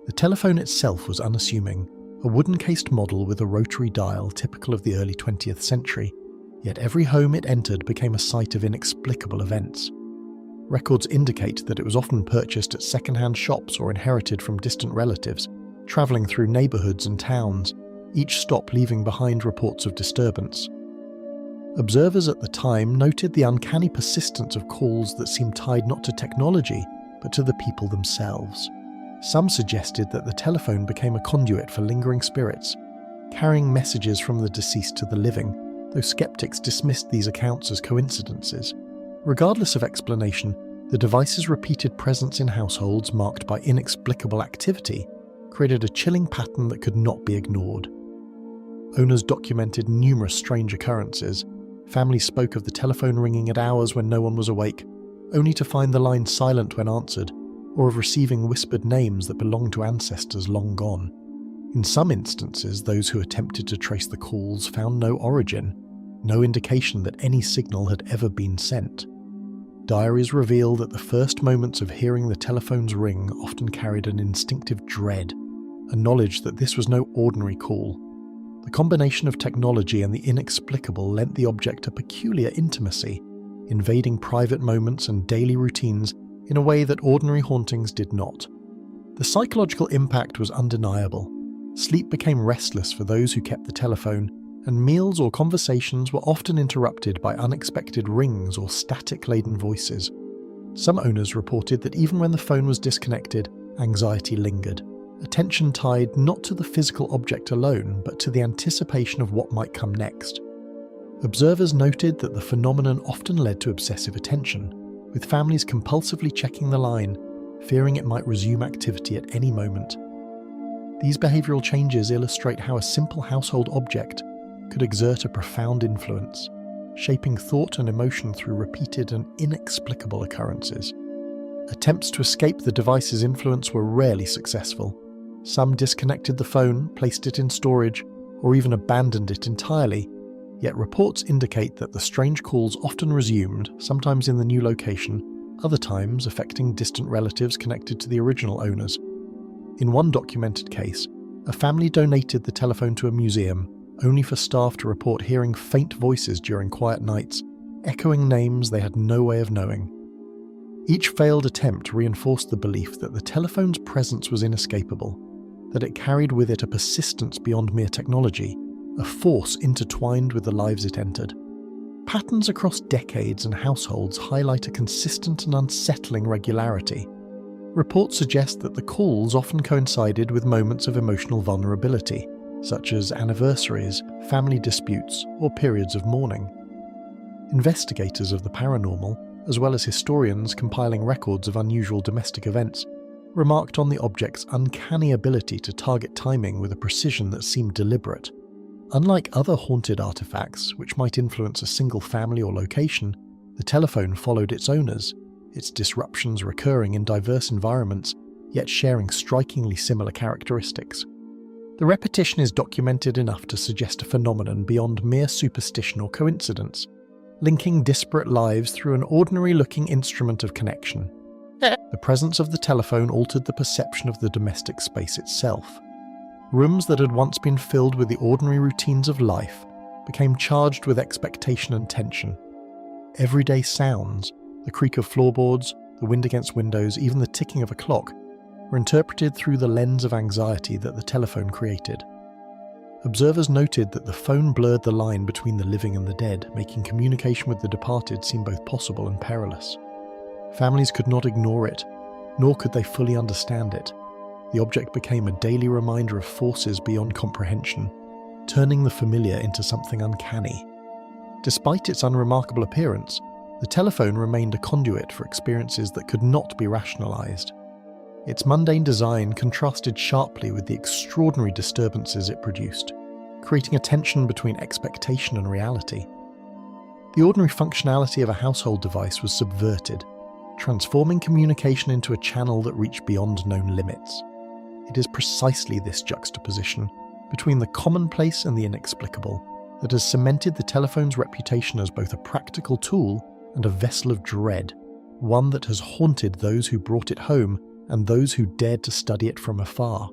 The telephone itself was unassuming, a wooden-cased model with a rotary dial typical of the early 20th century, yet every home it entered became a site of inexplicable events. Records indicate that it was often purchased at second-hand shops or inherited from distant relatives, travelling through neighbourhoods and towns, each stop leaving behind reports of disturbance. Observers at the time noted the uncanny persistence of calls that seemed tied not to technology, but to the people themselves. Some suggested that the telephone became a conduit for lingering spirits, carrying messages from the deceased to the living, though skeptics dismissed these accounts as coincidences. Regardless of explanation, the device's repeated presence in households marked by inexplicable activity created a chilling pattern that could not be ignored. Owners documented numerous strange occurrences. Families spoke of the telephone ringing at hours when no one was awake, only to find the line silent when answered, or of receiving whispered names that belonged to ancestors long gone. In some instances, those who attempted to trace the calls found no origin, no indication that any signal had ever been sent. Diaries reveal that the first moments of hearing the telephone's ring often carried an instinctive dread, a knowledge that this was no ordinary call. The combination of technology and the inexplicable lent the object a peculiar intimacy, invading private moments and daily routines in a way that ordinary hauntings did not. The psychological impact was undeniable. Sleep became restless for those who kept the telephone, and meals or conversations were often interrupted by unexpected rings or static-laden voices. Some owners reported that even when the phone was disconnected, anxiety lingered, a tension tied not to the physical object alone, but to the anticipation of what might come next. Observers noted that the phenomenon often led to obsessive attention, with families compulsively checking the line, fearing it might resume activity at any moment. These behavioural changes illustrate how a simple household object could exert a profound influence, shaping thought and emotion through repeated and inexplicable occurrences. Attempts to escape the device's influence were rarely successful. Some disconnected the phone, placed it in storage, or even abandoned it entirely, yet reports indicate that the strange calls often resumed, sometimes in the new location, other times affecting distant relatives connected to the original owners. In one documented case, a family donated the telephone to a museum, only for staff to report hearing faint voices during quiet nights, echoing names they had no way of knowing. Each failed attempt reinforced the belief that the telephone's presence was inescapable, that it carried with it a persistence beyond mere technology, a force intertwined with the lives it entered. Patterns across decades and households highlight a consistent and unsettling regularity. Reports suggest that the calls often coincided with moments of emotional vulnerability, such as anniversaries, family disputes, or periods of mourning. Investigators of the paranormal, as well as historians compiling records of unusual domestic events, remarked on the object's uncanny ability to target timing with a precision that seemed deliberate. Unlike other haunted artifacts, which might influence a single family or location, the telephone followed its owners, its disruptions recurring in diverse environments, yet sharing strikingly similar characteristics. The repetition is documented enough to suggest a phenomenon beyond mere superstition or coincidence, linking disparate lives through an ordinary-looking instrument of connection. The presence of the telephone altered the perception of the domestic space itself. Rooms that had once been filled with the ordinary routines of life became charged with expectation and tension. Everyday sounds, the creak of floorboards, the wind against windows, even the ticking of a clock, were interpreted through the lens of anxiety that the telephone created. Observers noted that the phone blurred the line between the living and the dead, making communication with the departed seem both possible and perilous. Families could not ignore it, nor could they fully understand it. The object became a daily reminder of forces beyond comprehension, turning the familiar into something uncanny. Despite its unremarkable appearance, the telephone remained a conduit for experiences that could not be rationalized. Its mundane design contrasted sharply with the extraordinary disturbances it produced, creating a tension between expectation and reality. The ordinary functionality of a household device was subverted, transforming communication into a channel that reached beyond known limits. It is precisely this juxtaposition between the commonplace and the inexplicable that has cemented the telephone's reputation as both a practical tool and a vessel of dread, one that has haunted those who brought it home and those who dared to study it from afar.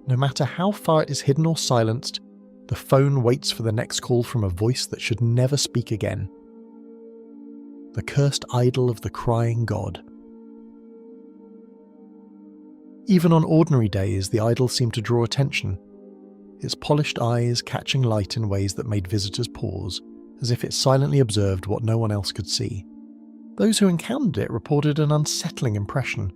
No matter how far it is hidden or silenced, the phone waits for the next call from a voice that should never speak again. The cursed idol of the crying god. Even on ordinary days, the idol seemed to draw attention, its polished eyes catching light in ways that made visitors pause, as if it silently observed what no one else could see. Those who encountered it reported an unsettling impression,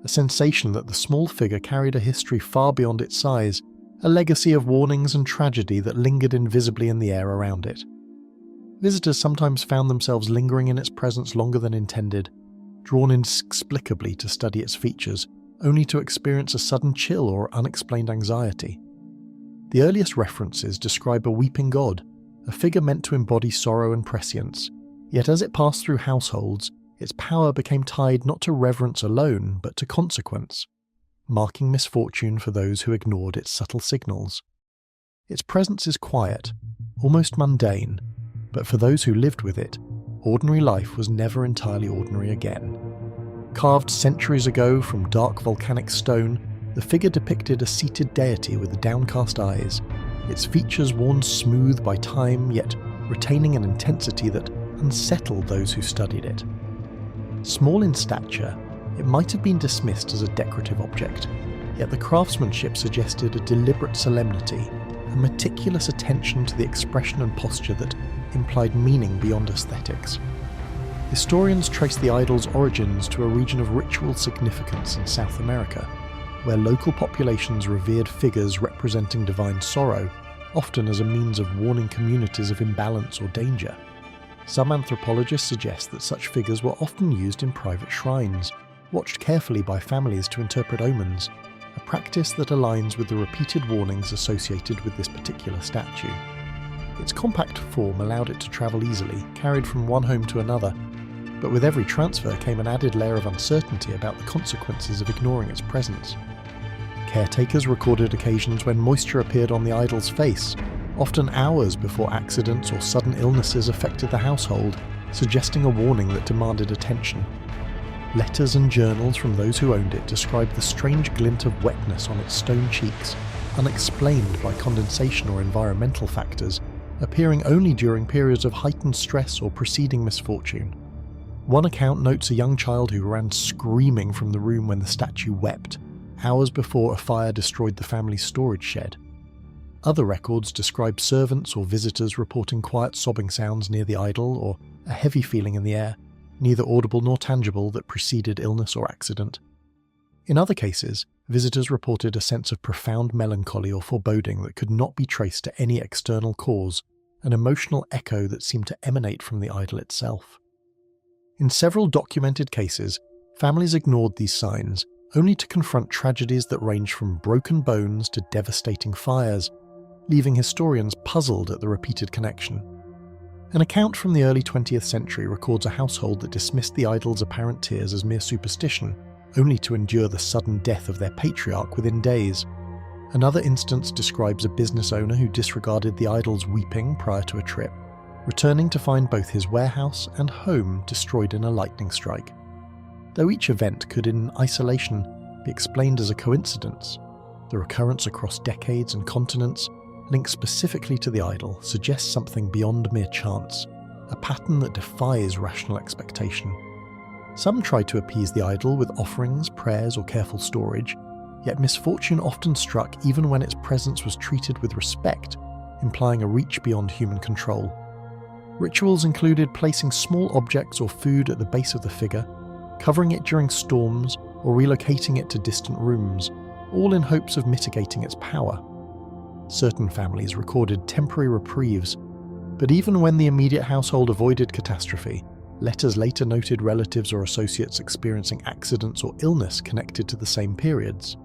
a sensation that the small figure carried a history far beyond its size, a legacy of warnings and tragedy that lingered invisibly in the air around it. Visitors sometimes found themselves lingering in its presence longer than intended, drawn inexplicably to study its features, only to experience a sudden chill or unexplained anxiety. The earliest references describe a weeping god, a figure meant to embody sorrow and prescience, yet as it passed through households, its power became tied not to reverence alone, but to consequence, marking misfortune for those who ignored its subtle signals. Its presence is quiet, almost mundane, but for those who lived with it, ordinary life was never entirely ordinary again. Carved centuries ago from dark volcanic stone, the figure depicted a seated deity with downcast eyes, its features worn smooth by time, yet retaining an intensity that unsettled those who studied it. Small in stature, it might have been dismissed as a decorative object, yet the craftsmanship suggested a deliberate solemnity, a meticulous attention to the expression and posture that implied meaning beyond aesthetics. Historians trace the idol's origins to a region of ritual significance in South America, where local populations revered figures representing divine sorrow, often as a means of warning communities of imbalance or danger. Some anthropologists suggest that such figures were often used in private shrines, watched carefully by families to interpret omens, a practice that aligns with the repeated warnings associated with this particular statue. Its compact form allowed it to travel easily, carried from one home to another, but with every transfer came an added layer of uncertainty about the consequences of ignoring its presence. Caretakers recorded occasions when moisture appeared on the idol's face, often hours before accidents or sudden illnesses affected the household, suggesting a warning that demanded attention. Letters and journals from those who owned it described the strange glint of wetness on its stone cheeks, unexplained by condensation or environmental factors, appearing only during periods of heightened stress or preceding misfortune. One account notes a young child who ran screaming from the room when the statue wept, hours before a fire destroyed the family's storage shed. Other records describe servants or visitors reporting quiet sobbing sounds near the idol or a heavy feeling in the air, neither audible nor tangible, that preceded illness or accident. In other cases, visitors reported a sense of profound melancholy or foreboding that could not be traced to any external cause, an emotional echo that seemed to emanate from the idol itself. In several documented cases, families ignored these signs, only to confront tragedies that ranged from broken bones to devastating fires, leaving historians puzzled at the repeated connection. An account from the early 20th century records a household that dismissed the idol's apparent tears as mere superstition, only to endure the sudden death of their patriarch within days. Another instance describes a business owner who disregarded the idol's weeping prior to a trip, returning to find both his warehouse and home destroyed in a lightning strike. Though each event could in isolation be explained as a coincidence, the recurrence across decades and continents, linked specifically to the idol, suggests something beyond mere chance, a pattern that defies rational expectation. Some tried to appease the idol with offerings, prayers, or careful storage, yet misfortune often struck even when its presence was treated with respect, implying a reach beyond human control. Rituals included placing small objects or food at the base of the figure, covering it during storms, or relocating it to distant rooms, all in hopes of mitigating its power. Certain families recorded temporary reprieves, but even when the immediate household avoided catastrophe, letters later noted relatives or associates experiencing accidents or illness connected to the same periods.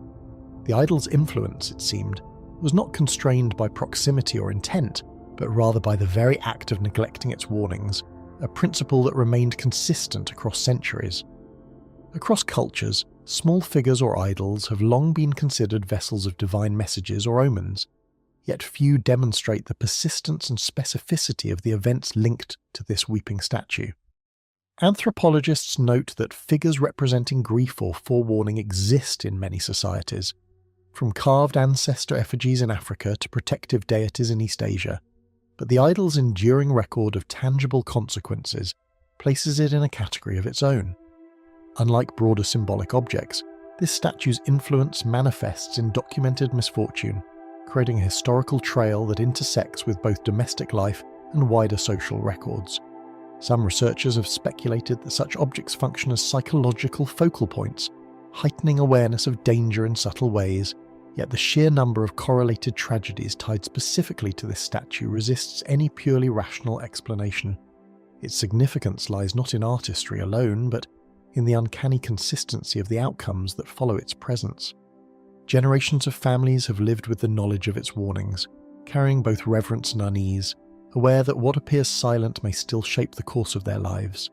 The idol's influence, it seemed, was not constrained by proximity or intent, but rather by the very act of neglecting its warnings, a principle that remained consistent across centuries. Across cultures, small figures or idols have long been considered vessels of divine messages or omens, yet few demonstrate the persistence and specificity of the events linked to this weeping statue. Anthropologists note that figures representing grief or forewarning exist in many societies, from carved ancestor effigies in Africa to protective deities in East Asia, but the idol's enduring record of tangible consequences places it in a category of its own. Unlike broader symbolic objects, this statue's influence manifests in documented misfortune, creating a historical trail that intersects with both domestic life and wider social records. Some researchers have speculated that such objects function as psychological focal points, heightening awareness of danger in subtle ways, yet the sheer number of correlated tragedies tied specifically to this statue resists any purely rational explanation. Its significance lies not in artistry alone, but in the uncanny consistency of the outcomes that follow its presence. Generations of families have lived with the knowledge of its warnings, carrying both reverence and unease, aware that what appears silent may still shape the course of their lives.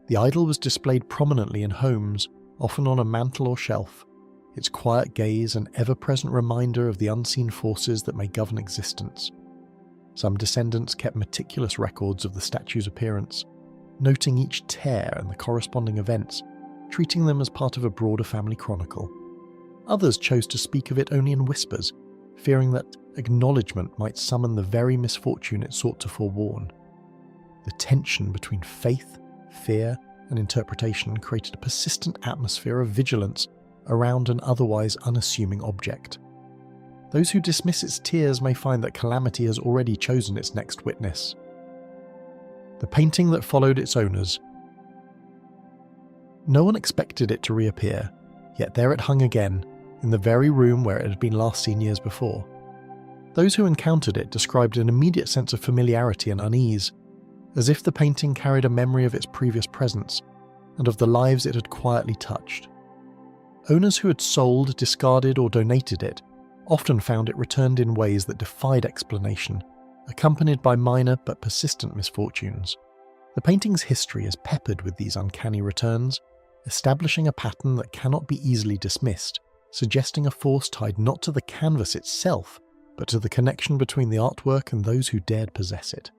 The idol was displayed prominently in homes, often on a mantel or shelf, its quiet gaze an ever-present reminder of the unseen forces that may govern existence. Some descendants kept meticulous records of the statue's appearance, noting each tear and the corresponding events, treating them as part of a broader family chronicle. Others chose to speak of it only in whispers, fearing that acknowledgement might summon the very misfortune it sought to forewarn. The tension between faith, fear, and interpretation created a persistent atmosphere of vigilance around an otherwise unassuming object. Those who dismiss its tears may find that calamity has already chosen its next witness. The painting that followed its owners. No one expected it to reappear, yet there it hung again, in the very room where it had been last seen years before. Those who encountered it described an immediate sense of familiarity and unease, as if the painting carried a memory of its previous presence, and of the lives it had quietly touched. Owners who had sold, discarded, or donated it often found it returned in ways that defied explanation, accompanied by minor but persistent misfortunes. The painting's history is peppered with these uncanny returns, establishing a pattern that cannot be easily dismissed, suggesting a force tied not to the canvas itself, but to the connection between the artwork and those who dared possess it.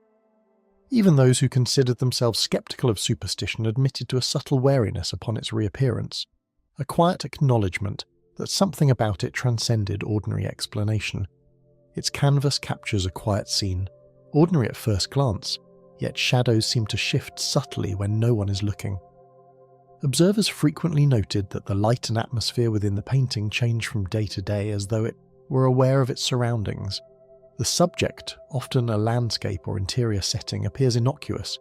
Even those who considered themselves skeptical of superstition admitted to a subtle wariness upon its reappearance, a quiet acknowledgement that something about it transcended ordinary explanation. Its canvas captures a quiet scene, ordinary at first glance, yet shadows seem to shift subtly when no one is looking. Observers frequently noted that the light and atmosphere within the painting changed from day to day as though it were aware of its surroundings. The subject, often a landscape or interior setting, appears innocuous,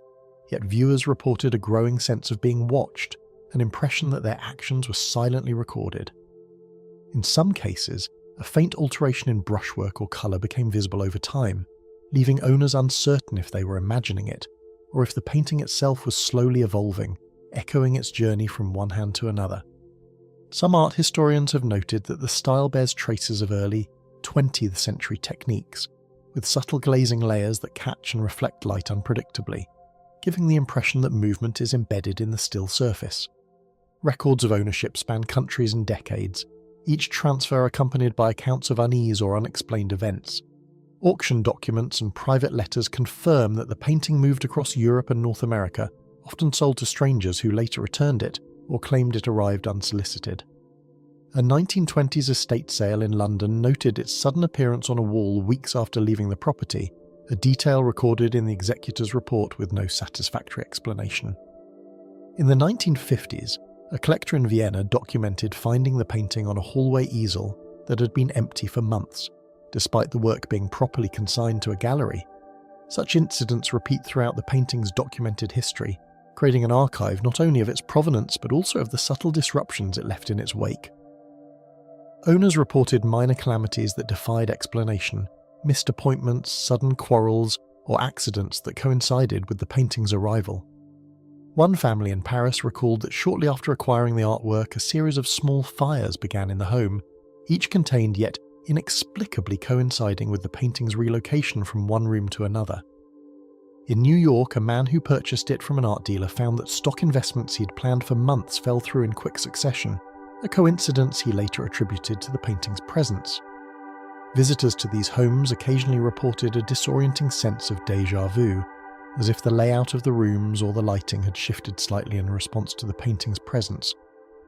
yet viewers reported a growing sense of being watched, an impression that their actions were silently recorded. In some cases, a faint alteration in brushwork or colour became visible over time, leaving owners uncertain if they were imagining it, or if the painting itself was slowly evolving, echoing its journey from one hand to another. Some art historians have noted that the style bears traces of early 20th century techniques, with subtle glazing layers that catch and reflect light unpredictably, giving the impression that movement is embedded in the still surface. Records of ownership span countries and decades, each transfer accompanied by accounts of unease or unexplained events. Auction documents and private letters confirm that the painting moved across Europe and North America, often sold to strangers who later returned it or claimed it arrived unsolicited. A 1920s estate sale in London noted its sudden appearance on a wall weeks after leaving the property, a detail recorded in the executor's report with no satisfactory explanation. In the 1950s, a collector in Vienna documented finding the painting on a hallway easel that had been empty for months, despite the work being properly consigned to a gallery. Such incidents repeat throughout the painting's documented history, creating an archive not only of its provenance but also of the subtle disruptions it left in its wake. Owners reported minor calamities that defied explanation, missed appointments, sudden quarrels, or accidents that coincided with the painting's arrival. One family in Paris recalled that shortly after acquiring the artwork, a series of small fires began in the home, each contained yet inexplicably coinciding with the painting's relocation from one room to another. In New York, a man who purchased it from an art dealer found that stock investments he had planned for months fell through in quick succession, a coincidence he later attributed to the painting's presence. Visitors to these homes occasionally reported a disorienting sense of déjà vu, as if the layout of the rooms or the lighting had shifted slightly in response to the painting's presence,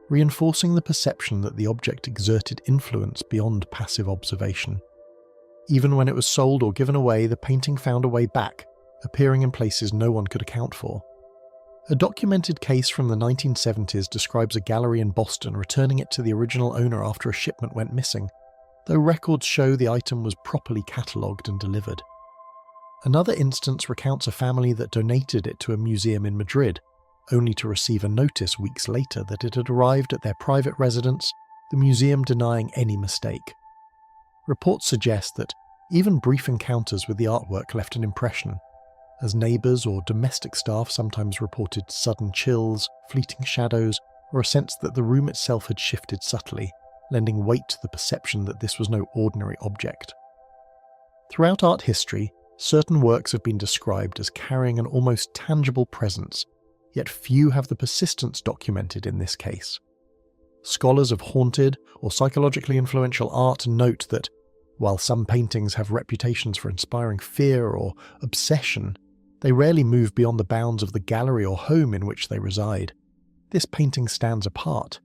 reinforcing the perception that the object exerted influence beyond passive observation. Even when it was sold or given away, the painting found a way back, appearing in places no one could account for. A documented case from the 1970s describes a gallery in Boston returning it to the original owner after a shipment went missing, though records show the item was properly catalogued and delivered. Another instance recounts a family that donated it to a museum in Madrid, only to receive a notice weeks later that it had arrived at their private residence, the museum denying any mistake. Reports suggest that even brief encounters with the artwork left an impression, as neighbours or domestic staff sometimes reported sudden chills, fleeting shadows, or a sense that the room itself had shifted subtly, lending weight to the perception that this was no ordinary object. Throughout art history, certain works have been described as carrying an almost tangible presence, yet few have the persistence documented in this case. Scholars of haunted or psychologically influential art note that, while some paintings have reputations for inspiring fear or obsession, they rarely move beyond the bounds of the gallery or home in which they reside. This painting stands apart.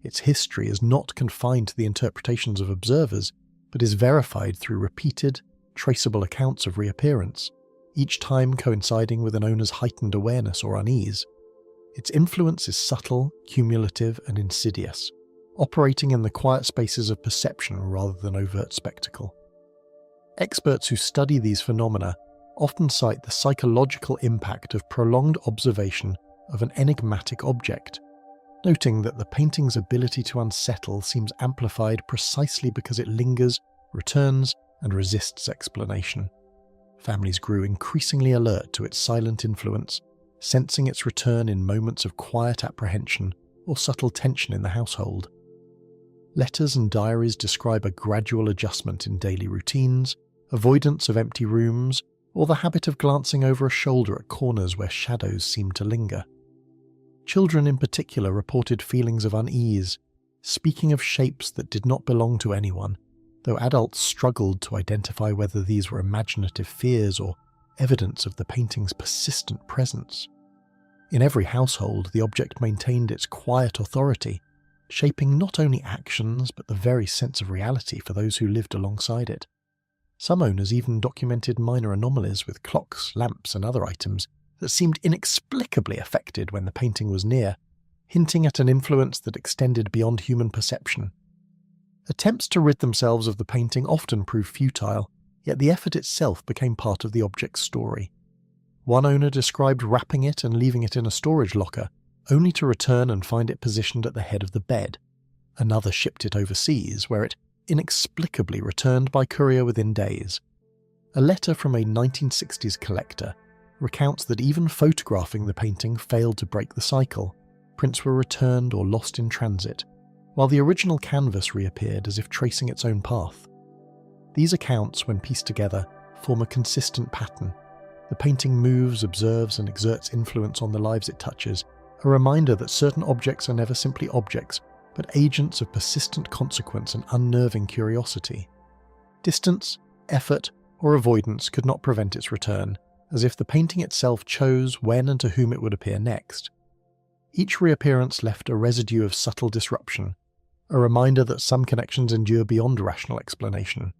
Its history is not confined to the interpretations of observers, but is verified through repeated, traceable accounts of reappearance, each time coinciding with an owner's heightened awareness or unease. Its influence is subtle, cumulative, and insidious, operating in the quiet spaces of perception rather than overt spectacle. Experts who study these phenomena often cite the psychological impact of prolonged observation of an enigmatic object, noting that the painting's ability to unsettle seems amplified precisely because it lingers, returns, and resists explanation. Families grew increasingly alert to its silent influence, sensing its return in moments of quiet apprehension or subtle tension in the household. Letters and diaries describe a gradual adjustment in daily routines, avoidance of empty rooms, or the habit of glancing over a shoulder at corners where shadows seemed to linger. Children in particular reported feelings of unease, speaking of shapes that did not belong to anyone, though adults struggled to identify whether these were imaginative fears or evidence of the painting's persistent presence. In every household, the object maintained its quiet authority, shaping not only actions but the very sense of reality for those who lived alongside it. Some owners even documented minor anomalies with clocks, lamps, and other items that seemed inexplicably affected when the painting was near, hinting at an influence that extended beyond human perception. Attempts to rid themselves of the painting often proved futile, yet the effort itself became part of the object's story. One owner described wrapping it and leaving it in a storage locker, only to return and find it positioned at the head of the bed. Another shipped it overseas, where it inexplicably returned by courier within days. A letter from a 1960s collector recounts that even photographing the painting failed to break the cycle. Prints were returned or lost in transit, while the original canvas reappeared as if tracing its own path. These accounts, when pieced together, form a consistent pattern. The painting moves, observes, and exerts influence on the lives it touches, a reminder that certain objects are never simply objects, but agents of persistent consequence and unnerving curiosity. Distance, effort, or avoidance could not prevent its return, as if the painting itself chose when and to whom it would appear next. Each reappearance left a residue of subtle disruption, a reminder that some connections endure beyond rational explanation.